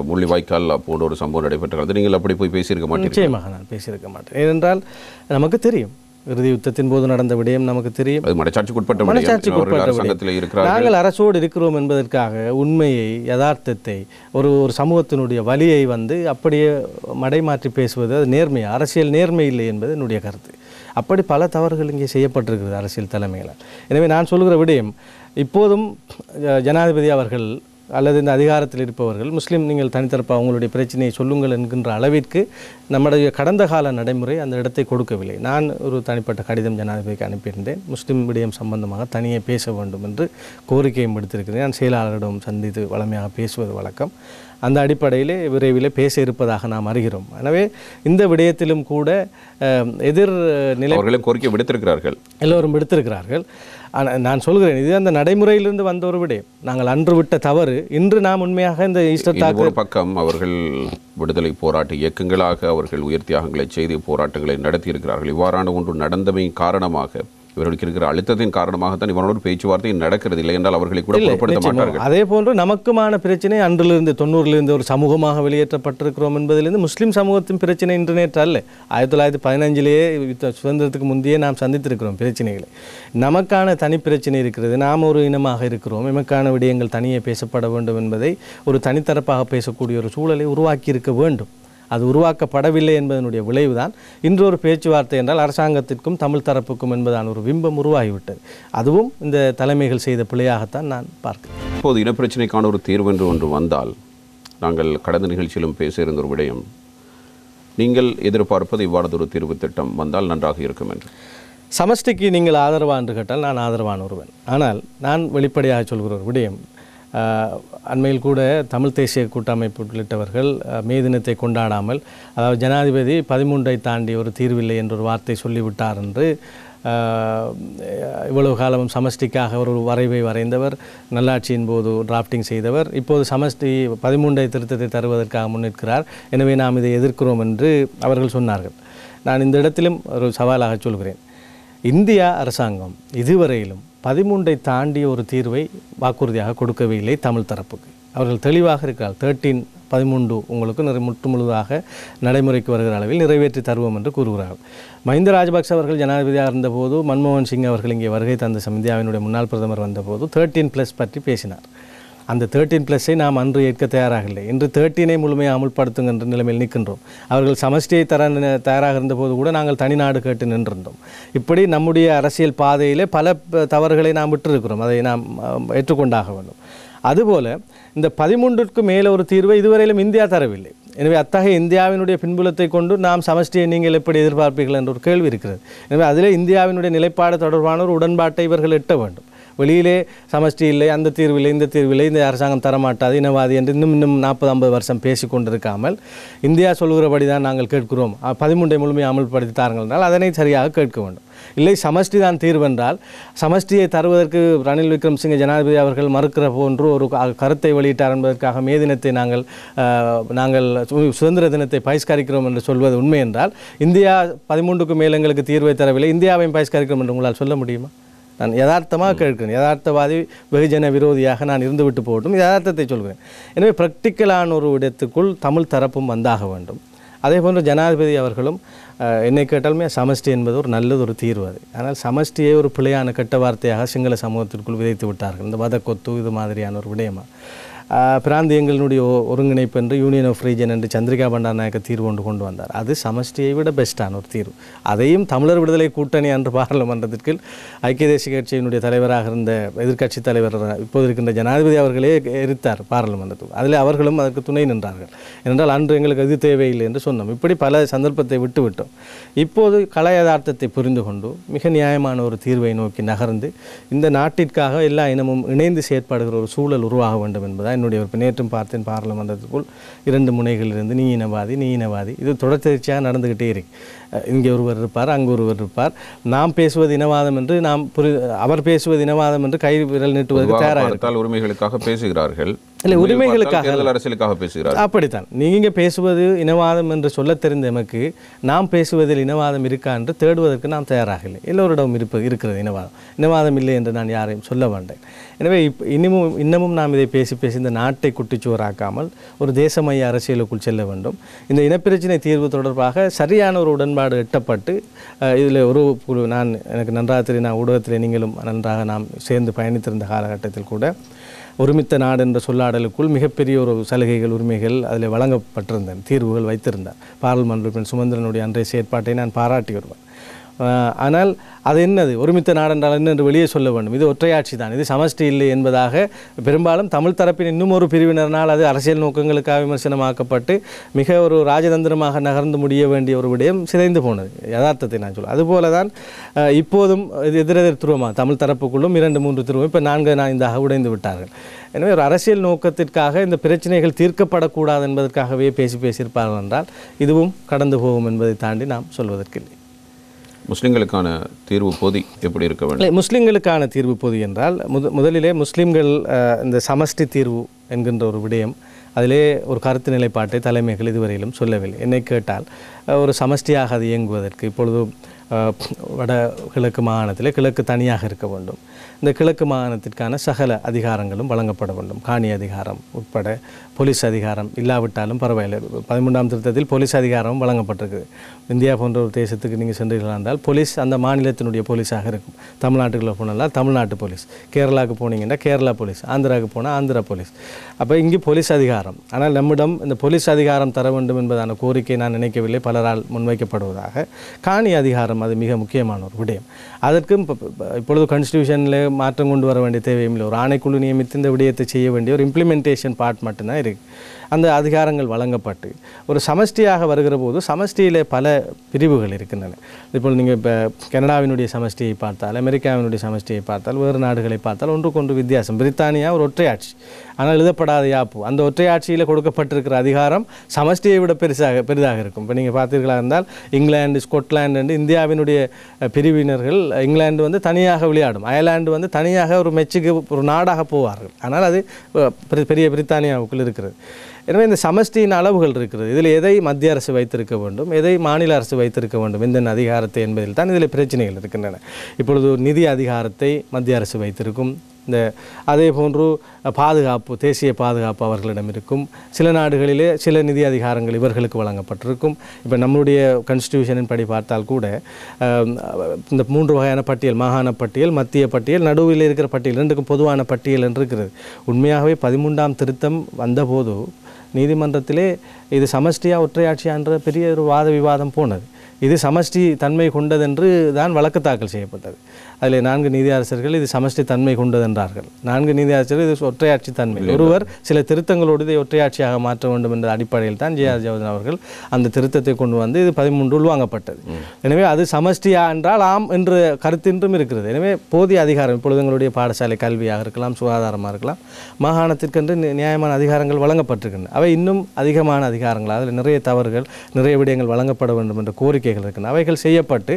முள்ளிவாய்க்கால் அப்போது ஒரு சம்பவம் நடைபெற்றது, நீங்கள் அப்படி போய் பேசியிருக்க மாட்டேன். நிச்சயமாக நான் பேசியிருக்க மாட்டேன். ஏனென்றால் நமக்கு தெரியும், இறுதி யுத்தத்தின் போது நடந்த விடயம் நமக்கு தெரியும். நாங்கள் அரசோடு இருக்கிறோம் என்பதற்காக உண்மையை, யதார்த்தத்தை, ஒரு சமூகத்தினுடைய வலியை அப்படியே மடைமாற்றி பேசுவது அது நேர்மையா? அரசியல் நேர்மை இல்லை என்பது என்னுடைய கருத்து. அப்படி பல தவறுகள் இங்கே செய்யப்பட்டிருக்கிறது அரசியல் தலைமைகளால். எனவே நான் சொல்கிற விடயம், இப்போதும் ஜனாதிபதி அவர்கள் அல்லது இந்த அதிகாரத்தில் இருப்பவர்கள் முஸ்லீம் நீங்கள் தனித்தரப்பாக அவங்களுடைய பிரச்சனையை சொல்லுங்கள் என்கின்ற அளவிற்கு நம்முடைய கடந்த கால நடைமுறை அந்த இடத்தை கொடுக்கவில்லை. நான் ஒரு தனிப்பட்ட கடிதம் ஜனாதிபதிக்கு அனுப்பியிருந்தேன். முஸ்லீம் விடயம் சம்பந்தமாக தனியே பேச வேண்டும் என்று கோரிக்கையும் விடுத்திருக்கிறேன். நான் செயலாளரிடம் சந்தித்து வளமையாக பேசுவது வழக்கம். அந்த அடிப்படையிலே விரைவில் பேச இருப்பதாக நாம் அறிகிறோம். எனவே இந்த விடயத்திலும் கூட எதிர்நிலை கோரிக்கை விடுத்திருக்கிறார்கள், எல்லோரும் விடுத்திருக்கிறார்கள். ஆனால் நான் சொல்கிறேன், இது அந்த நடைமுறையிலிருந்து வந்த ஒரு விடயம். நாங்கள் அன்று விட்ட தவறு இன்று நாம் உண்மையாக இந்த ஈஸ்டர் தாக்குதல் ஒரு பக்கம் அவர்கள் விடுதலை போராட்ட இயக்கங்களாக அவர்கள் உயிர் தியாகங்களை செய்து போராட்டங்களை நடத்தியிருக்கிறார்கள். இவ்வாறான ஒன்று நடந்தமை காரணமாக இவர்களுக்கு இருக்கிற அழுத்தத்தின் காரணமாகத்தான் இவரோட பேச்சுவார்த்தை நடக்கிறது. இல்லை என்றால் அவர்களை கூட பொருட்படுத்த மாட்டார்கள். அதே போன்று நமக்குமான பிரச்சனை அன்றிலிருந்து 90லிருந்து ஒரு சமூகமாக வெளியேற்றப்பட்டிருக்கிறோம் என்பதிலிருந்து முஸ்லீம் சமூகத்தின் பிரச்சனை இன்று நேற்று அல்ல. 1915 சுதந்திரத்துக்கு முந்தையே நாம் சந்தித்திருக்கிறோம் பிரச்சனைகளை. நமக்கான தனி பிரச்சனை இருக்கிறது. நாம் ஒரு இனமாக இருக்கிறோம். நமக்கான விடயங்கள் தனியே பேசப்பட வேண்டும் என்பதை ஒரு தனித்தரப்பாக பேசக்கூடிய ஒரு சூழலை உருவாக்கி இருக்க வேண்டும். அது உருவாக்கப்படவில்லை என்பதனுடைய விளைவுதான் இன்றொரு பேச்சுவார்த்தை என்றால் அரசாங்கத்திற்கும் தமிழ் தரப்புக்கும் என்பதான ஒரு பிம்பம் உருவாகிவிட்டது. அதுவும் இந்த தலைமைகள் செய்த பிழையாகத்தான் நான் பார்க்கிறேன். இப்போது இனப்பிரச்சனைக்கான ஒரு தீர்வு என்று ஒன்று வந்தால், நாங்கள் கடந்த நிகழ்ச்சியிலும் பேச இருந்த ஒரு விடயம், நீங்கள் எதிர்பார்ப்பது இவ்வாறு ஒரு தீர்வு திட்டம் வந்தால் நன்றாக இருக்கும் என்று. சமஷ்டிக்கு நீங்கள் ஆதரவா என்று கேட்டால் நான் ஆதரவான ஒருவன். ஆனால் நான் வெளிப்படையாக சொல்கிற ஒரு விடயம், அண்மையில் கூட தமிழ் தேசிய கூட்டமைப்பு உள்ளிட்டவர்கள் மே தினத்தை கொண்டாடாமல், அதாவது ஜனாதிபதி 13ஐ தாண்டி ஒரு தீர்வில்லை என்ற ஒரு வார்த்தை சொல்லிவிட்டார் என்று, இவ்வளவு காலமும் சமஷ்டிக்காக ஒரு வரைவை வரைந்தவர், நல்லாட்சியின் போது டிராஃப்டிங் செய்தவர், இப்போது சமஷ்டி 13ஐ திருத்தத்தை தருவதற்காக முன்னிற்கிறார். எனவே நாம் இதை எதிர்க்கிறோம் என்று அவர்கள் சொன்னார்கள். நான் இந்த இடத்திலும் ஒரு சவாலாக சொல்கிறேன், இந்தியா அரசாங்கம் இதுவரையிலும் 13ஐ தாண்டிய ஒரு தீர்வை வாக்குறுதியாக கொடுக்கவே இல்லை தமிழ் தரப்புக்கு. அவர்கள் தெளிவாக இருக்கிறார். 13 உங்களுக்கு முற்று முழுதாக நடைமுறைக்கு வருகிற அளவில் நிறைவேற்றி தருவோம் என்று கூறுகிறார்கள். மஹிந்த ராஜபக்ச அவர்கள் ஜனாதிபதியாக இருந்தபோது, மன்மோகன் சிங் அவர்கள் இங்கே வருகை தந்த இந்தியாவினுடைய முன்னாள் பிரதமர் வந்தபோது 13+ பற்றி பேசினார். அந்த 13+ஐ நாம் அன்று ஏற்க தயாராக இல்லை. இன்று 13ஐ முழுமையாக அமுல்படுத்துங்க என்ற நிலைமையில் நிற்கின்றோம். அவர்கள் சமஷ்டியை தயாராக இருந்தபோது கூட நாங்கள் தனிநாடு கேட்டு நின்றிருந்தோம். இப்படி நம்முடைய அரசியல் பாதையிலே பல தவறுகளை நாம் விட்டிருக்கிறோம். அதை நாம் ஏற்றுக்கொண்டாக வேண்டும். அதுபோல் இந்த 13க்கு மேலே ஒரு தீர்வை இதுவரையிலும் இந்தியா தரவில்லை. எனவே அத்தகைய இந்தியாவினுடைய பின்புலத்தை கொண்டு நாம் சமஷ்டியை நீங்கள் எப்படி எதிர்பார்ப்பீர்கள் என்ற ஒரு கேள்வி இருக்கிறது. எனவே அதிலே இந்தியாவினுடைய நிலைப்பாடு தொடர்பான ஒரு உடன்பாட்டை இவர்கள் எட்ட வேண்டும். வெளியிலே சமஷ்டி இல்லை, அந்த தீர்வில்லை, இந்த தீர்வில்லை, இந்த அரசாங்கம் தரமாட்டாது, இனவாதி என்று இன்னும் 40-50 வருஷம் பேசி கொண்டிருக்காமல் இந்தியா சொல்கிறபடி தான் நாங்கள் கேட்கிறோம், 13ஐ முழுமையாக அமல்படுத்தி தாருங்கள் என்றால் அதனை சரியாக கேட்க வேண்டும். இல்லை சமஷ்டி தான் தீர்வென்றால் சமஷ்டியை தருவதற்கு ரணில் விக்ரமசிங்கே ஜனாதிபதி அவர்கள் மறுக்கிற போன்று ஒரு கருத்தை வெளியிட்டார் என்பதற்காக மே தினத்தை நாங்கள் சுதந்திர தினத்தை பகிஷ்கரிக்கிறோம் என்று சொல்வது உண்மை என்றால், இந்தியா 13க்கு மேல் எங்களுக்கு தீர்வை தரவில்லை, இந்தியாவையும் பகிஷ்கரிக்கிறோம் என்று உங்களால் சொல்ல முடியுமா? நான் யதார்த்தமாக கேட்கிறேன். யதார்த்தவாதி வெகுஜன விரோதியாக நான் இருந்துவிட்டு போகட்டும், யதார்த்தத்தை சொல்கிறேன். எனவே ப்ராக்டிக்கலான ஒரு இடத்துக்குள் தமிழ் தரப்பும் வந்தாக வேண்டும். அதே போன்று ஜனாதிபதி அவர்களும் என்னை கேட்டாலுமே சமஷ்டி என்பது ஒரு நல்லது, ஒரு தீர்வு அது. ஆனால் சமஷ்டியை ஒரு பிழையான கெட்ட வார்த்தையாக சிங்கள சமூகத்திற்குள் விதைத்து விட்டார்கள். இந்த வதக்கொத்து இது மாதிரியான ஒரு விடயமாக பிராந்தியங்களினுடைய ஒருங்கிணைப்பு என்று யூனியன் ஆஃப் ரீஜன் என்று சந்திரிகா பண்டாரநாயக்க தீர்வு கொண்டு வந்தார். அது சமஷ்டியை விட பெஸ்ட்டான ஒரு தீர்வு. அதையும் தமிழர் விடுதலை கூட்டணி என்ற பாராளுமன்றத்திற்கு ஐக்கிய தேசிய கட்சியினுடைய தலைவராக இருந்த எதிர்க்கட்சி தலைவர் இப்போது இருக்கின்ற ஜனாதிபதி அவர்களே எரித்தார் பாராளுமன்றத்துக்கு. அதில் அவர்களும் அதற்கு துணை நின்றார்கள். ஏனென்றால் அன்று எங்களுக்கு அது தேவையில்லை என்று சொன்னோம். இப்படி பல சந்தர்ப்பத்தை விட்டுவிட்டோம். இப்போது கலை யதார்த்தத்தை புரிந்து கொண்டு மிக நியாயமான ஒரு தீர்வை நோக்கி நகர்ந்து இந்த நாட்டிற்காக எல்லா இனமும் இணைந்து செயற்படுகிற ஒரு சூழல் உருவாக வேண்டும் என்பதாக என்னுடைய ஒரு நேற்றும் பார்த்தேன். பாராளுமன்றத்துக்குள் 2 முனைகளிலிருந்து நீ இனவாதி இது தொடர்ச்சியாக நடந்துக்கிட்டே இருக்கு. இங்கே ஒருவர் இருப்பார், அங்கு ஒருவர் இருப்பார். நாம் பேசுவது இனவாதம் என்று அவர் பேசுவது இனவாதம் என்று கை விரல் நீட்டுவதற்கு தயாராக உரிமைகளுக்காக பேசுகிறார்கள். இல்லை, உரிமைகளுக்காக அரசியலுக்காக பேசுகிறார்கள். அப்படித்தான். நீங்கள் பேசுவது இனவாதம் என்று சொல்ல தெரிந்த எமக்கு நாம் பேசுவதில் இனவாதம் இருக்கா என்று தேடுவதற்கு நாம் தயாராக இல்லை. எல்லோரிடம் இருக்கிறது இனவாதம் இல்லை என்று நான் யாரையும் சொல்ல வேண்டேன். எனவே இன்னமும் நாம் இதை பேசி இந்த நாட்டை குட்டிச்சுவராக்காமல் ஒரு தேசமய அரசியலுக்குள் செல்ல வேண்டும். இந்த இனப்பிரச்சினை தீர்வு தொடர்பாக சரியான ஒரு உடன்பாடு எட்டப்பட்டு இதில் எனக்கு நன்றாக தெரியும், நான் ஊடகத்தில் நீங்களும் நன்றாக நாம் சேர்ந்து பயணித்திருந்த காலகட்டத்தில் கூட ஒருமித்த நாடு என்ற சொல்லாடலுக்குள் மிகப்பெரிய ஒரு சலுகைகள் உரிமைகள் அதில் வழங்கப்பட்டிருந்தன, தீர்வுகள் வைத்திருந்தார். பாராளுமன்ற உறுப்பினர் சுமந்திரனுடைய அன்றைய செயற்பாட்டை நான் பாராட்டி வருவேன். ஆனால் அது என்னது ஒருமித்த நாடு என்றால் என்ன என்று வெளியே சொல்ல வேண்டும். இது ஒற்றையாட்சி தான், இது சமஷ்டி இல்லை என்பதாக பெரும்பாலும் தமிழ் தரப்பின் இன்னும் ஒரு பிரிவினரினால் அது அரசியல் நோக்கங்களுக்காக விமர்சனமாக்கப்பட்டு மிக ஒரு ராஜதந்திரமாக நகர்ந்து முடிய வேண்டிய ஒரு விடயம் சிதைந்து போனது. யதார்த்தத்தை நான் சொல்லுவேன். அதுபோல தான் இப்போதும் எதிரெதிர் துருவமாக தமிழ் தரப்புக்குள்ளும் 2-3 துருவம் இப்போ 4 உடைந்து விட்டார்கள். எனவே ஒரு அரசியல் நோக்கத்திற்காக இந்த பிரச்சனைகள் தீர்க்கப்படக்கூடாது என்பதற்காகவே பேசியிருப்பார்கள் என்றால் இதுவும் கடந்து போகும் என்பதை தாண்டி நாம் சொல்வதற்கில்லை. முஸ்லிம்களுக்கான தீர்வு பொதி எப்படி இருக்க வேண்டும்? முஸ்லிம்களுக்கான தீர்வு பொதி என்றால் முதலிலே முஸ்லிம்கள் இந்த சமஷ்டி தீர்வு என்கின்ற ஒரு விடயம் அதிலே ஒரு கருத்து நிலைப்பாட்டை தலைமைகள் இதுவரையிலும் சொல்லவில்லை. என்னை கேட்டால் ஒரு சமஷ்டியாக அது இயங்குவதற்கு இப்பொழுது வட கிழக்கு மாகாணத்திலே கிழக்கு தனியாக இருக்க வேண்டும். இந்த கிழக்கு மாகாணத்திற்கான சகல அதிகாரங்களும் வழங்கப்பட வேண்டும். காணி அதிகாரம் உட்பட போலீஸ் அதிகாரம் இல்லாவிட்டாலும் பரவாயில்லை. 13ஆம் திருத்தத்தில் போலீஸ் அதிகாரமும் வழங்கப்பட்டிருக்குது. இந்தியா போன்ற ஒரு தேசத்துக்கு நீங்கள் சென்றீர்கள் என்றால் போலீஸ் அந்த மாநிலத்தினுடைய போலீஸாக இருக்கும். தமிழ்நாட்டுக்குள்ளே போனால் தமிழ்நாட்டு போலீஸ், கேரளாவுக்கு போனீங்கன்னா கேரளா போலீஸ், ஆந்திராவுக்கு போனால் ஆந்திரா போலீஸ். அப்போ இங்கே போலீஸ் அதிகாரம். ஆனால் நம்மிடம் இந்த போலீஸ் அதிகாரம் தர வேண்டும் என்பதான கோரிக்கை நான் நினைக்கவில்லை, பலரால் முன்வைக்கப்படுவதாக. காணி அதிகாரம் அது மிக முக்கியமான ஒரு விடயம். அதற்கும் இப்பொழுது கான்ஸ்டியூஷனில் மாற்றம் கொண்டு வர வேண்டிய தேவையும் இல்லை. ஒரு ஆணைக்குழு நியமித்து இந்த விடயத்தை செய்ய வேண்டிய ஒரு இம்ப்ளிமெண்டேஷன் பார்ட் மட்டும்தான் இருக்குது. அந்த அதிகாரங்கள் வழங்கப்பட்டு ஒரு சமஷ்டியாக வருகிற போது சமஷ்டியிலே பல பிரிவுகள் இருக்கின்றன. இப்போ நீங்கள் இப்போ கனடாவினுடைய சமஷ்டியை பார்த்தால், அமெரிக்காவினுடைய சமஷ்டியை பார்த்தால், வேறு நாடுகளை பார்த்தால் ஒன்றுக்கொன்று வித்தியாசம். பிரித்தானியா ஒரு ஒற்றையாட்சி, ஆனால் எழுதப்படாத யாப்பு. அந்த ஒற்றையாட்சியில் கொடுக்கப்பட்டிருக்கிற அதிகாரம் சமஷ்டியை விட பெரிதாக இருக்கும். இப்போ நீங்கள் பார்த்தீர்களா இருந்தால் இங்கிலாந்து, ஸ்கொட்லாந்து என்று இந்தியாவினுடைய பிரிவினர்கள், இங்கிலாந்து தனியாக விளையாடும், அயர்லாந்து தனியாக ஒரு மெச்சுக்கு ஒரு நாடாக போவார்கள். ஆனால் அது பெரிய பிரித்தானியாவுக்குள் இருக்கிறது. எனவே இந்த சமஷ்டியின் அளவுகள் இருக்கிறது. இதில் எதை மத்திய அரசு வைத்திருக்க வேண்டும், எதை மாநில அரசு வைத்திருக்க வேண்டும், இந்த அதிகாரத்தை என்பதில் தான் இதில் பிரச்சனைகள் இருக்கின்றன. இப்பொழுது நிதி அதிகாரத்தை மத்திய அரசு வைத்திருக்கும். இந்த அதே போன்று பாதுகாப்பு, தேசிய பாதுகாப்பு அவர்களிடம் இருக்கும். சில நாடுகளிலே சில நிதி அதிகாரங்கள் இவர்களுக்கு வழங்கப்பட்டிருக்கும். இப்போ நம்முடைய கான்ஸ்டியூஷனின் படி பார்த்தால் கூட இந்த 3 வகையான பட்டியல், மாகாண பட்டியல், மத்திய பட்டியல், நடுவில் இருக்கிற பட்டியல், 2க்கும் பொதுவான பட்டியல் என்று இருக்கிறது. உண்மையாகவே 13ஆம் திருத்தம் வந்தபோது நீதிமன்றத்திலே இது சமஷ்டியா ஒற்றையாட்சியா என்ற பெரிய ஒரு வாத விவாதம் போனது. இது சமஷ்டி தன்மை கொண்டதென்று தான் வழக்கு தாக்கல் செய்யப்பட்டது. அதில் 4 நீதியரசர்கள் இது சமஷ்டி தன்மை கொண்டதென்றார்கள். 4 நீதியரசர்கள் இது ஒற்றையாட்சி தன்மை. ஒருவர் சில திருத்தங்களோடு இதை ஒற்றையாட்சியாக மாற்ற வேண்டும் என்ற அடிப்படையில் தான் ஜே.ஆர். ஜெயவர்தன் அவர்கள் அந்த திருத்தத்தை கொண்டு வந்து இது 13 உள்வாங்கப்பட்டது. எனவே அது சமஷ்டியா என்றால் ஆம் என்ற கருத்தின்றும் இருக்கிறது. எனவே போதிய அதிகாரம் இப்பொழுது எங்களுடைய பாடசாலை கல்வியாக இருக்கலாம், சுகாதாரமாக இருக்கலாம், மாகாணத்திற்கென்று நியாயமான அதிகாரங்கள் வழங்கப்பட்டிருக்கின்றன. அவை இன்னும் அதிகமான அதிகாரங்கள், அதில் நிறைய தவறுகள், நிறைய விடயங்கள் வழங்கப்பட வேண்டும் என்ற கோரிக்கைகள் இருக்கின்றன. அவைகள் செய்யப்பட்டு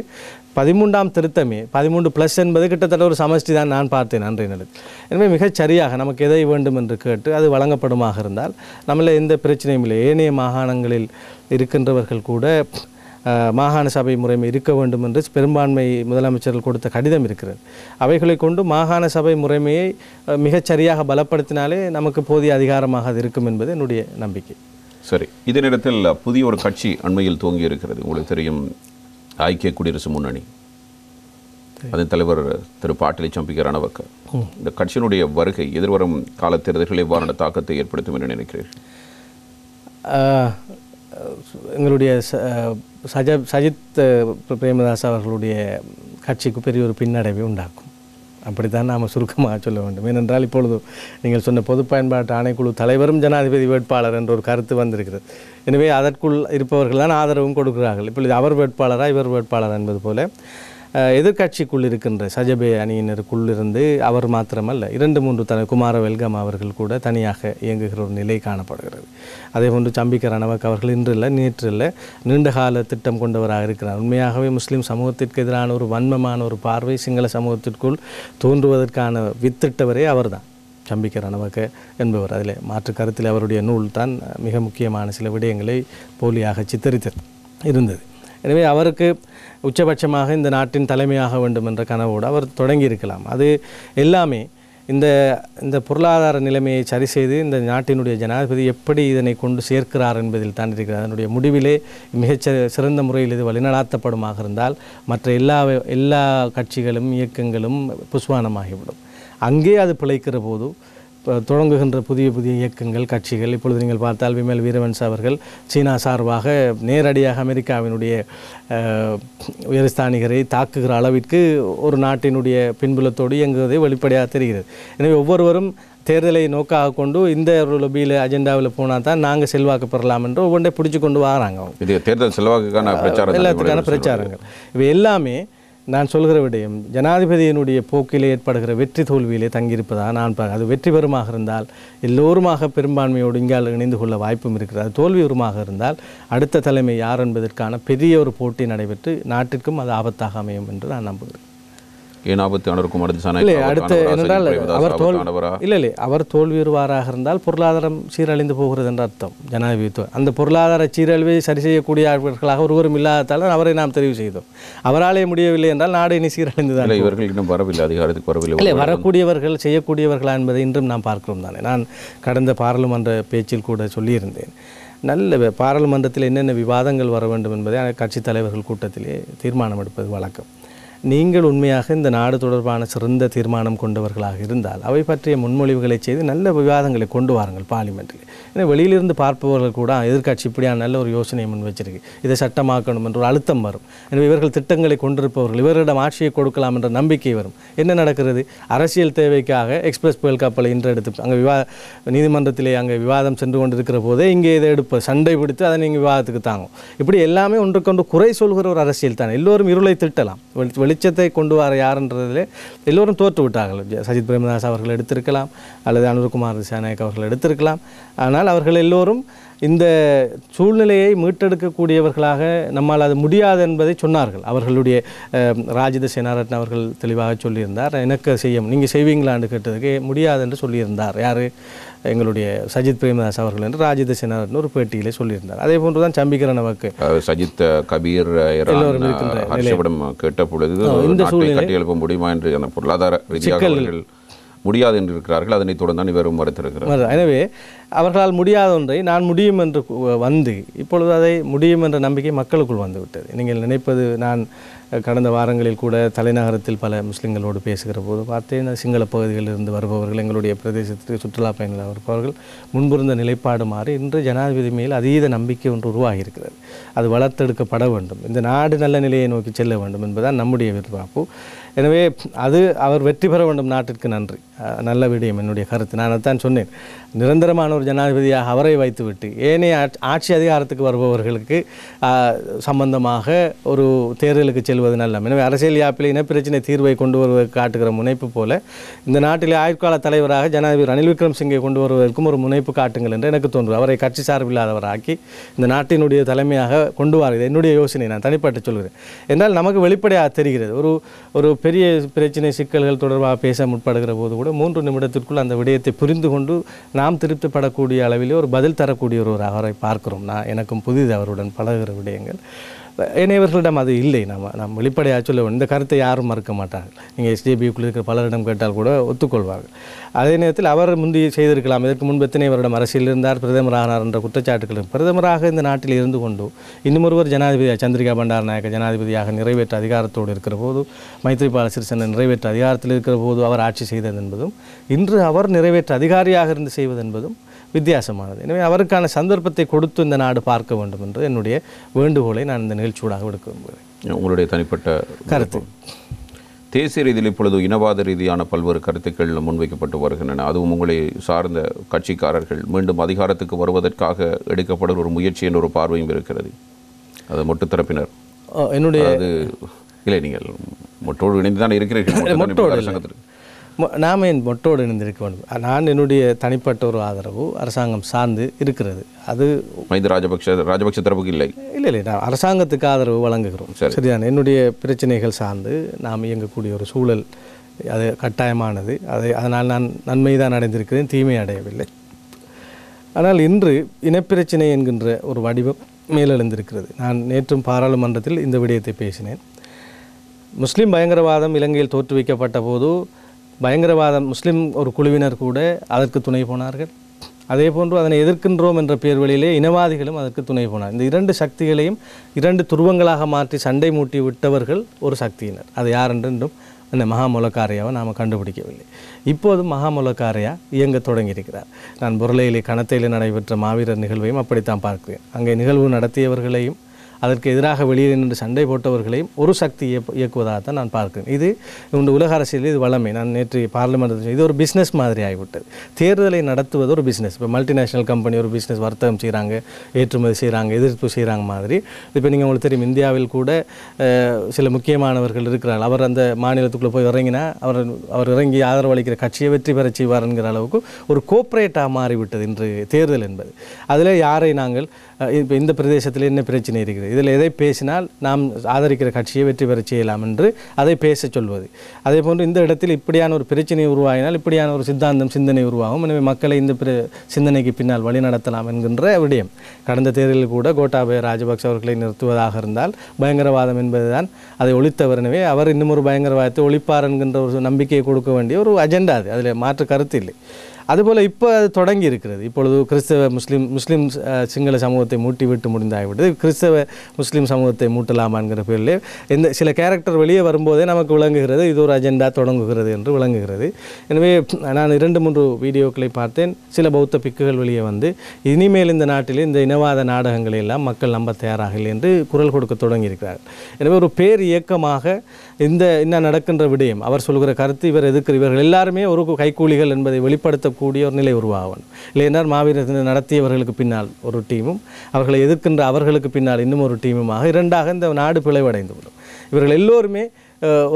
13ஆம் திருத்தமே 13+ என்பது கிட்டத்தட்ட ஒரு சமஷ்டி தான் நான் பார்த்தேன் அன்றைய நிலையில். எனவே மிகச் சரியாக நமக்கு எதை வேண்டும் என்று கேட்டு அது வழங்கப்படுமாக இருந்தால் நம்மள எந்த பிரச்சனையும் இல்லை. ஏனைய மாகாணங்களில் இருக்கின்றவர்கள் கூட மாகாண சபை முறைமை இருக்க வேண்டும் என்று பெரும்பான்மை முதலமைச்சர்கள் கொடுத்த கடிதம் இருக்கிறது. அவைகளை கொண்டு மாகாண சபை முறைமையை மிகச்சரியாக பலப்படுத்தினாலே நமக்கு போதிய அதிகாரமாக அது இருக்கும் என்பது என்னுடைய நம்பிக்கை. சரி, இதே நேரத்தில் புதிய ஒரு கட்சி அண்மையில் துவங்கி இருக்கிறது. உங்களுக்கு தெரியும், ஐக்கிய குடியரசு முன்னணி, அதன் தலைவர் திரு பாட்டிலை சம்பிக்க ரணவக்க. இந்த கட்சியினுடைய வருகை எதிர்வரும் கால தேர்தல்களில் எவ்வாறான தாக்கத்தை ஏற்படுத்தும் என்று நினைக்கிறீர்கள்? எங்களுடைய சஜித் பிரேமதாஸ் அவர்களுடைய கட்சிக்கு பெரிய ஒரு பின்னடைவை உண்டாக்கும். அப்படித்தான் நாம் சுருக்கமாக சொல்ல வேண்டும். ஏனென்றால் இப்பொழுது நீங்கள் சொன்ன பொது பயன்பாட்டு ஆணைக்குழு தலைவரும் ஜனாதிபதி வேட்பாளர் என்ற ஒரு கருத்து வந்திருக்கிறது. எனவே அதற்குள் இருப்பவர்கள் தான் ஆதரவும் கொடுக்கிறார்கள். இப்பொழுது அவர் வேட்பாளரா இவர் வேட்பாளர் என்பது போல எதிர்கட்சிக்குள் இருக்கின்ற சஜபே அணியினருக்குள்ளிருந்து அவர் மாத்திரமல்ல, 2-3 குமார வெல்கம் அவர்கள் கூட தனியாக இயங்குகிற ஒரு நிலை காணப்படுகிறது. அதேபோன்று சம்பிக்க ரணவக்க அவர்கள் இன்று இல்லை நேற்று இல்லை நீண்டகால திட்டம் கொண்டவராக இருக்கிறார். உண்மையாகவே முஸ்லீம் சமூகத்திற்கு எதிரான ஒரு வன்மமான ஒரு பார்வை சிங்கள சமூகத்திற்குள் தோன்றுவதற்கான வித்திட்டவரே அவர்தான், சம்பிக்க ரணவக்க என்பவர். அதில் மாற்று கருத்தில் அவருடைய நூல் தான் மிக முக்கியமான சில விடயங்களை போலியாக சித்தரித்து இருந்தது. எனவே அவருக்கு உச்சபட்சமாக இந்த நாட்டின் தலைமையாக வேண்டும் என்ற கனவோடு அவர் தொடங்கியிருக்கலாம். அது எல்லாமே இந்த பொருளாதார நிலைமையை சரி செய்து இந்த நாட்டினுடைய ஜனாதிபதி எப்படி இதனை கொண்டு சேர்க்கிறார் என்பதில் தான் இருக்கிறார். அதனுடைய முடிவிலே மிகச் சிறந்த முறையில் இது வழிநடாத்தப்படுமாக இருந்தால் மற்ற எல்லா கட்சிகளும் இயக்கங்களும் புஸ்வானமாகிவிடும். அங்கே அது பிழைக்கிற போது தொடங்குகின்ற புதிய இயக்கங்கள் கட்சிகள், இப்பொழுது நீங்கள் பார்த்தால் விமல் வீரவன்ச அவர்கள் சீனா சார்பாக நேரடியாக அமெரிக்காவினுடைய உயர்ஸ்தானிகரை தாக்குகிற அளவிற்கு ஒரு நாட்டினுடைய பின்புலத்தோடு இயங்குவதை வெளிப்படையாக தெரிகிறது. எனவே ஒவ்வொருவரும் தேர்தலை நோக்காக கொண்டு இந்த ஒரு லொபியில் அஜெண்டாவில் போனால் தான் நாங்கள் செல்வாக்கு பெறலாம் என்று ஒவ்வொன்றை பிடிச்சி கொண்டு வராங்க. இது தேர்தல் செல்வாக்குக்கான எல்லாத்துக்கான பிரச்சாரங்கள். இவை எல்லாமே நான் சொல்கிற விடயம் ஜனாதிபதியினுடைய போக்கிலே ஏற்படுகிற வெற்றி தோல்வியிலே தங்கியிருப்பதாக நான் அது வெற்றி பெறுமாக இருந்தால் எல்லோருமாக பெரும்பான்மையோடு இங்கால் இணைந்து கொள்ள வாய்ப்பும் இருக்கிறது. அது தோல்வி உருமாக இருந்தால் அடுத்த தலைமை யார் என்பதற்கான பெரிய ஒரு போட்டி நடைபெற்று நாட்டிற்கும் அது ஆபத்தாக அமையும் என்று நான் நம்புகிறேன். ஏன் ஆபத்து அனருக்கும் அடுத்து என்றால் அவர் தோல்வியுறுவாராக இருந்தால் பொருளாதாரம் சீரழிந்து போகிறது என்ற அர்த்தம். ஜனாதிபதி அந்த பொருளாதார சீரழிவை சரி செய்யக்கூடியவர்களாக ஒருவரும் இல்லாததால் அவரை நாம் தெரிவு செய்தோம். அவராலே முடியவில்லை என்றால் நாடு இனி சீரழிந்துதான். இவர்கள் இன்னும் வரவில்லை, அதிகாரத்துக்கு வரவில்லை. இல்லை, வரக்கூடியவர்கள் செய்யக்கூடியவர்களா என்பதை இன்றும் நாம் பார்க்கிறோம் தானே. நான் கடந்த பாராளுமன்ற பேச்சில் கூட சொல்லியிருந்தேன், நல்ல பாராளுமன்றத்தில் என்னென்ன விவாதங்கள் வர வேண்டும் என்பதை கட்சித் தலைவர்கள் கூட்டத்திலே தீர்மானம் எடுப்பது வழக்கம். நீங்கள் உண்மையாக இந்த நாடு தொடர்பான சிறந்த தீர்மானம் கொண்டவர்களாக இருந்தால் அவை பற்றிய முன்மொழிவுகளை செய்து நல்ல விவாதங்களை கொண்டு வாருங்கள் பார்லிமெண்ட்டில். ஏன்னா வெளியிலிருந்து பார்ப்பவர்கள் கூட எதிர்கட்சி இப்படியான நல்ல ஒரு யோசனையை முன் வச்சிருக்கு, இதை சட்டமாக்கணும் என்ற ஒரு அழுத்தம் வரும். எனவே இவர்கள் திட்டங்களை கொண்டிருப்பவர்கள் இவரிடம் ஆட்சியை கொடுக்கலாம் என்ற நம்பிக்கை வரும். என்ன நடக்கிறது? அரசியல் தேவைக்காக எக்ஸ்பிரஸ் புயல் கப்பலை இன்று எடுத்து அங்கே நீதிமன்றத்திலே அங்கே விவாதம் சென்று கொண்டிருக்கிற போதே இங்கே இதை எடுப்பது, சண்டை பிடித்து அதை நீங்கள் விவாதத்துக்கு தாங்கும். இப்படி எல்லாமே ஒன்றுக்கொன்று குறை சொல்கிற ஒரு அரசியல் தான். எல்லோரும் இருளை திட்டலாம், வெளிச்சத்தை கொண்டு வர யாருன்றதிலே எல்லோரும் தோற்று விட்டார்கள். சஜித் பிரேமதாஸ் அவர்கள் எடுத்திருக்கலாம் அல்லது அனுர்குமார் திசாநாயக் அவர்கள் எடுத்திருக்கலாம். ஆனால் அவர்கள் எல்லோரும் இந்த சூழ்நிலையை மீட்டெடுக்கக்கூடியவர்களாக நம்மால் அது முடியாது என்பதை சொன்னார்கள். அவர்களுடைய ராஜித சேனாரத்ன அவர்கள் தெளிவாக சொல்லியிருந்தார், எனக்கு செய்ய நீங்கள் செய்வீங்களான்னு கேட்டதுக்கு முடியாது என்று சொல்லியிருந்தார். யார்? எங்களுடைய சஜித் பிரேமதாஸ் அவர்கள் என்று ராஜித சேனாரத்ன ஒரு பேட்டியிலே சொல்லியிருந்தார். அதே போன்று தான் சம்பிக்க ரணவக்க, சஜித் கபீர் எல்லோரும் கேட்ட பொழுது இந்த சூழ்நிலை கட்டி எழுப்ப முடியுமா என்று அந்த பொருளாதார ரீதியாக முடியாது என்று இருக்கிறார்கள். அதனை தொடர்ந்து இவரும் மறுத்திருக்கிறார். எனவே அவர்களால் முடியாத ஒன்றை நான் முடியும் என்று வந்து இப்பொழுது அதை முடியும் என்ற நம்பிக்கை மக்களுக்குள் வந்துவிட்டது. நீங்கள் நினைப்பது, நான் கடந்த வாரங்களில் கூட தலைநகரத்தில் பல முஸ்லிம்களோடு பேசுகிற போது பார்த்தேன், சிங்கள பகுதிகளில் இருந்து வருபவர்கள், எங்களுடைய பிரதேசத்திற்கு சுற்றுலா பயணிகள் வருபவர்கள் முன்பிருந்த நிலைப்பாடு மாறி இன்று ஜனாதிபதி மேல் அதீத நம்பிக்கை ஒன்று உருவாகி இருக்கிறது. அது வளர்த்தெடுக்கப்பட வேண்டும், இந்த நாடு நல்ல நிலையை நோக்கி செல்ல வேண்டும் என்பதுதான் நம்முடைய எதிர்பார்ப்பு. எனவே அது அவர் வெற்றி பெற வேண்டும், நாட்டிற்கு நன்றி, நல்ல விடயம் என்னுடைய கருத்து. நான் அதைத்தான் சொன்னேன், நிரந்தரமான ஒரு ஜனாதிபதியாக அவரை வைத்துவிட்டு ஏனைய ஆட்சி அதிகாரத்துக்கு வருபவர்களுக்கு சம்பந்தமாக ஒரு தேர்தலுக்கு செல்வது நல்ல. எனவே அரசியல் யாப்பில் இனப்பிரச்சனை தீர்வை கொண்டு வருவதற்கு காட்டுகிற முனைப்பு போல இந்த நாட்டிலே ஆயுட்கால தலைவராக ஜனாதிபதி ரணில் விக்ரமசிங்கை கொண்டு வருவதற்கும் ஒரு முனைப்பு காட்டுங்கள் என்று எனக்கு தோன்றும். அவரை கட்சி சார்பில்லாதவராக்கி இந்த நாட்டினுடைய தலைமையாக கொண்டு வருகிறது என்னுடைய யோசனை. நான் தனிப்பட்டு சொல்கிறேன். என்றால் நமக்கு வெளிப்படையாக தெரிகிறது, ஒரு பெரிய பிரச்சனை சிக்கல்கள் தொடர்பாக பேச முற்படுகிற போது கூட 3 நிமிடத்திற்குள் அந்த விடயத்தை புரிந்து கொண்டு நாம் திருப்திப்படக்கூடிய அளவிலே ஒரு பதில் தரக்கூடிய ஒருவராக அவரை பார்க்கிறோம். எனக்கும் புதிது அவருடன் பழகுகிற விடயங்கள். ஏனையவர்களிடம் அது இல்லை. நாம் வெளிப்படையாக சொல்ல வேண்டும். இந்த கருத்தை யாரும் மறுக்க மாட்டார்கள். நீங்கள் எஸ்ஜேபிக்குள் இருக்கிற பலரிடம் கேட்டால் கூட ஒத்துக்கொள்வார்கள். அதே நேரத்தில் அவர் முந்தி செய்திருக்கலாம். இதற்கு முன்பு எத்தனை வருடம் அரசியல் இருந்தார், பிரதமர் ஆனார் என்ற குற்றச்சாட்டுகளும் பிரதமராக இந்த நாட்டில் இருந்து கொண்டு இன்னும் ஒருவர் ஜனாதிபதியாக சந்திரிகா பண்டாரநாயக்க ஜனாதிபதியாக நிறைவேற்ற அதிகாரத்தோடு இருக்கிற போது, மைத்ரிபால சிறிசேன நிறைவேற்ற அதிகாரத்தில் இருக்கிற போது அவர் ஆட்சி செய்தது என்பதும், இன்று அவர் நிறைவேற்ற அதிகாரியாக இருந்து செய்வது என்பதும் வித்தியாசமானது. எனவே அவருக்கான சந்தர்ப்பத்தை கொடுத்து இந்த நாடு பார்க்க வேண்டும் என்று என்னுடைய வேண்டுகோளை நான் இந்த நிகழ்ச்சியூடாக விடுக்க விரும்புகிறேன். உங்களுடைய தனிப்பட்ட கருத்து? தேசிய ரீதியில் இப்பொழுது இனவாத ரீதியான பல்வேறு கருத்துக்கள் முன்வைக்கப்பட்டு வருகின்றன. அதுவும் உங்களை சார்ந்த கட்சிக்காரர்கள் மீண்டும் அதிகாரத்துக்கு வருவதற்காக எடுக்கப்படும் ஒரு முயற்சி என்ற ஒரு பார்வையும் இருக்கிறது. அது மொட்டுத்தரப்பினர் என்னுடைய இல்லை, நீங்கள் மொட்டோடு இணைந்து தான் இருக்கிறீர்கள். நாம் என் மொட்டோடு இணைந்திருக்க வேண்டும். நான் என்னுடைய தனிப்பட்ட ஒரு ஆதரவு அரசாங்கம் சார்ந்து இருக்கிறது. அது ராஜபக்ஷ தரப்புக்கு இல்லை. நான் அரசாங்கத்துக்கு ஆதரவு வழங்குகிறோம். சரிதான். என்னுடைய பிரச்சனைகள் சார்ந்து நாம் இயங்கக்கூடிய ஒரு சூழல் அது கட்டாயமானது. அதனால் நான் நன்மை தான் அடைந்திருக்கிறேன், தீமை அடையவில்லை. ஆனால் இன்று இனப்பிரச்சனை என்கின்ற ஒரு வடிவம் மேலெழுந்திருக்கிறது. நான் நேற்றும் பாராளுமன்றத்தில் இந்த விடயத்தை பேசினேன். முஸ்லீம் பயங்கரவாதம் இலங்கையில் தோற்றுவிக்கப்பட்ட போது பயங்கரவாதம் முஸ்லீம் ஒரு குழுவினர் கூட அதற்கு துணை போனார்கள். அதே போன்று அதனை எதிர்க்கின்றோம் என்ற பேர் வழியிலே இனவாதிகளும் அதற்கு துணை போனார். இந்த இரண்டு சக்திகளையும் இரண்டு துருவங்களாக மாற்றி சண்டை மூட்டி விட்டவர்கள் ஒரு சக்தியினர். அது யார் என்றும் அந்த மகாமொலக்காரையாவை நாம் கண்டுபிடிக்கவில்லை. இப்போது மகாமொலக்காரையா இயங்க தொடங்கியிருக்கிறார். நான் புரளையிலே கணத்தையில் நடைபெற்ற மாவீரர் நிகழ்வையும் அப்படித்தான் பார்க்கிறேன். அங்கே நிகழ்வு நடத்தியவர்களையும் அதற்கு எதிராக வெளியே நின்று சண்டை போட்டவர்களையும் ஒரு சக்தி இயக்குவதாகத்தான் நான் பார்க்கிறேன். இது இந்த உலக அரசியலில் இது வளமை. நான் நேற்று பார்லிமெண்ட் இது ஒரு பிஸ்னஸ் மாதிரி ஆகிவிட்டது. தேர்தலை நடத்துவது ஒரு பிஸ்னஸ். இப்போ மல்டிநேஷ்னல் கம்பெனி ஒரு பிஸ்னஸ், வர்த்தகம் செய்கிறாங்க, ஏற்றுமதி செய்கிறாங்க, எதிர்ப்பு செய்கிறாங்க மாதிரி. இப்போ நீங்கள் உங்களுக்கு தெரியும், இந்தியாவில் கூட சில முக்கியமானவர்கள் இருக்கிறார்கள். அவர் அந்த மாநிலத்துக்குள்ளே போய் இறங்கினா அவர் இறங்கி ஆதரவு அளிக்கிற கட்சியை வெற்றி பெற செய்வார் என்கிற அளவுக்கு ஒரு கோஆப்ரேட்டாக மாறிவிட்டது இன்று தேர்தல் என்பது. அதில் யாரை நாங்கள் இப்போ இந்த பிரதேசத்தில் என்ன பிரச்சனை இருக்கிறது, இதில் எதை பேசினால் நாம் ஆதரிக்கிற கட்சியை வெற்றி பெற செய்யலாம் என்று அதை பேச சொல்வது. அதே போன்று இந்த இடத்தில் இப்படியான ஒரு பிரச்சனை உருவாகினால் இப்படியான ஒரு சிந்தனை உருவாகும். எனவே மக்களை இந்த சிந்தனைக்கு பின்னால் வழி நடத்தலாம் என்கின்ற விடயம். கடந்த தேர்தலில் கூட கோட்டாபய ராஜபக்ஷ அவர்களை நிறுத்துவதாக இருந்தால் பயங்கரவாதம் என்பதுதான் அதை ஒழித்தவர். எனவே அவர் இன்னும் ஒரு பயங்கரவாதத்தை ஒழிப்பார் என்கின்ற ஒரு நம்பிக்கையை கொடுக்க வேண்டிய ஒரு அஜெண்டா அது. அதில் மாற்று கருத்து இல்லை. அதுபோல் இப்போ அது தொடங்கி இருக்கிறது. இப்பொழுது கிறிஸ்தவ முஸ்லீம் சிங்கள சமூகத்தை மூட்டிவிட்டு முடிந்தாகிவிட்டது. கிறிஸ்தவ முஸ்லீம் சமூகத்தை மூட்டலாமா என்கிற பேரில் சில கேரக்டர் வெளியே வரும்போதே நமக்கு விளங்குகிறது இது ஒரு அஜெண்டா தொடங்குகிறது என்று விளங்குகிறது. எனவே நான் 2-3 வீடியோக்களை பார்த்தேன். சில பௌத்த பிக்குகள் வெளியே வந்து இனிமேல் இந்த நாட்டில் இந்த இனவாத நாடகங்களை எல்லாம் மக்கள் நம்ப தயாராக இல்லை என்று குரல் கொடுக்க தொடங்கியிருக்கிறார்கள். எனவே ஒரு பேர் இயக்கமாக இன்னும் நடக்கின்ற விடயம், அவர் சொல்கிற கருத்து, இவர்கள் எல்லாருமே ஒரு கைக்கூலிகள் என்பதை வெளிப்படுத்தக்கூடிய ஒரு நிலை உருவாகும். இல்லையென்றால் மாவீரர் நடத்தியவர்களுக்கு பின்னால் ஒரு டீமும் அவர்களை எதிர்க்கின்ற அவர்களுக்கு பின்னால் இன்னும் ஒரு டீமுமாக இரண்டாக இந்த நாடு பிளவடைந்துவிடும். இவர்கள் எல்லோருமே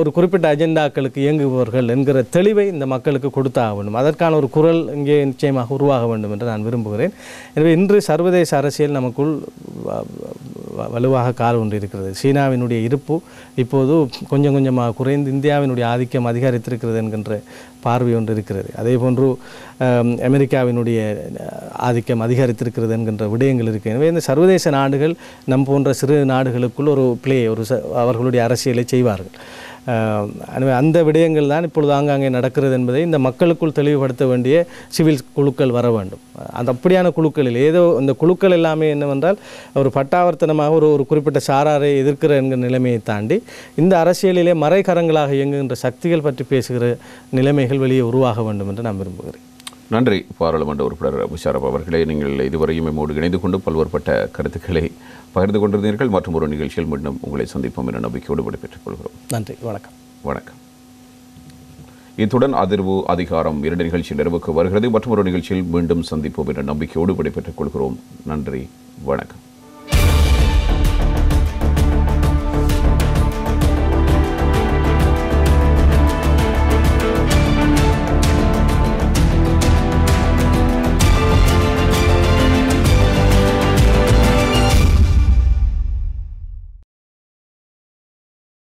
ஒரு குறிப்பிட்ட அஜெண்டாக்களுக்கு இயங்குபவர்கள் என்கிற தெளிவை இந்த மக்களுக்கு கொடுத்தாக வேண்டும். அதற்கான ஒரு குரல் இங்கே நிச்சயமாக உருவாக வேண்டும் என்று நான் விரும்புகிறேன். எனவே இன்று சர்வதேச அரசியல் நமக்குள் வலுவாக கால் ஒன்று இருக்கிறது. சீனாவினுடைய இருப்பு இப்போது கொஞ்சம் கொஞ்சமாக குறைந்து இந்தியாவினுடைய ஆதிக்கம் அதிகரித்திருக்கிறது என்கின்ற பார்வை ஒன்று இருக்கிறது. அதே போன்று அமெரிக்காவினுடைய ஆதிக்கம் அதிகரித்திருக்கிறது என்கின்ற விடயங்கள் இருக்குது. எனவே இந்த சர்வதேச நாடுகள் நம் போன்ற சிறு நாடுகளுக்குள் ஒரு அவர்களுடைய அரசியலை செய்வார்கள். எனவே அந்த விடயங்கள் தான் இப்பொழுது ஆங்காங்கே நடக்கிறது என்பதை இந்த மக்களுக்குள் தெளிவுபடுத்த வேண்டிய சிவில் குழுக்கள் வர வேண்டும். அந்த அப்படியான குழுக்களில் ஏதோ இந்த குழுக்கள் எல்லாமே என்னவென்றால் ஒரு பட்டாவர்த்தனமாக ஒரு குறிப்பிட்ட சாராரை எதிர்க்கிற என்கிற நிலைமையை தாண்டி இந்த அரசியலிலே மறைகரங்களாக இயங்குகின்ற சக்திகள் பற்றி பேசுகிற நிலைமைகள் வெளியே உருவாக வேண்டும் என்று நான் விரும்புகிறேன். நன்றி பாராளுமன்ற உறுப்பினர் முஷாரப் அவர்களே. நீங்கள் இதுவரையும் நம்மோடு இணைந்து கொண்டு பல்வேறுபட்ட கருத்துக்களை பகிர்ந்து கொண்டிருந்தீர்கள். மற்றும் ஒரு நிகழ்ச்சியில் மீண்டும் உங்களை சந்திப்போம் என நம்பிக்கையோடு விடைபெற்றுக் கொள்கிறோம். நன்றி, வணக்கம். வணக்கம். இத்துடன் அதிர்வு அதிகாரம் 2 நிகழ்ச்சி நிறைவுக்கு வருகிறது. மற்றும் ஒரு நிகழ்ச்சியில் மீண்டும் சந்திப்போம் என்ற நம்பிக்கையோடு விடைபெற்றுக் கொள்கிறோம். நன்றி, வணக்கம்.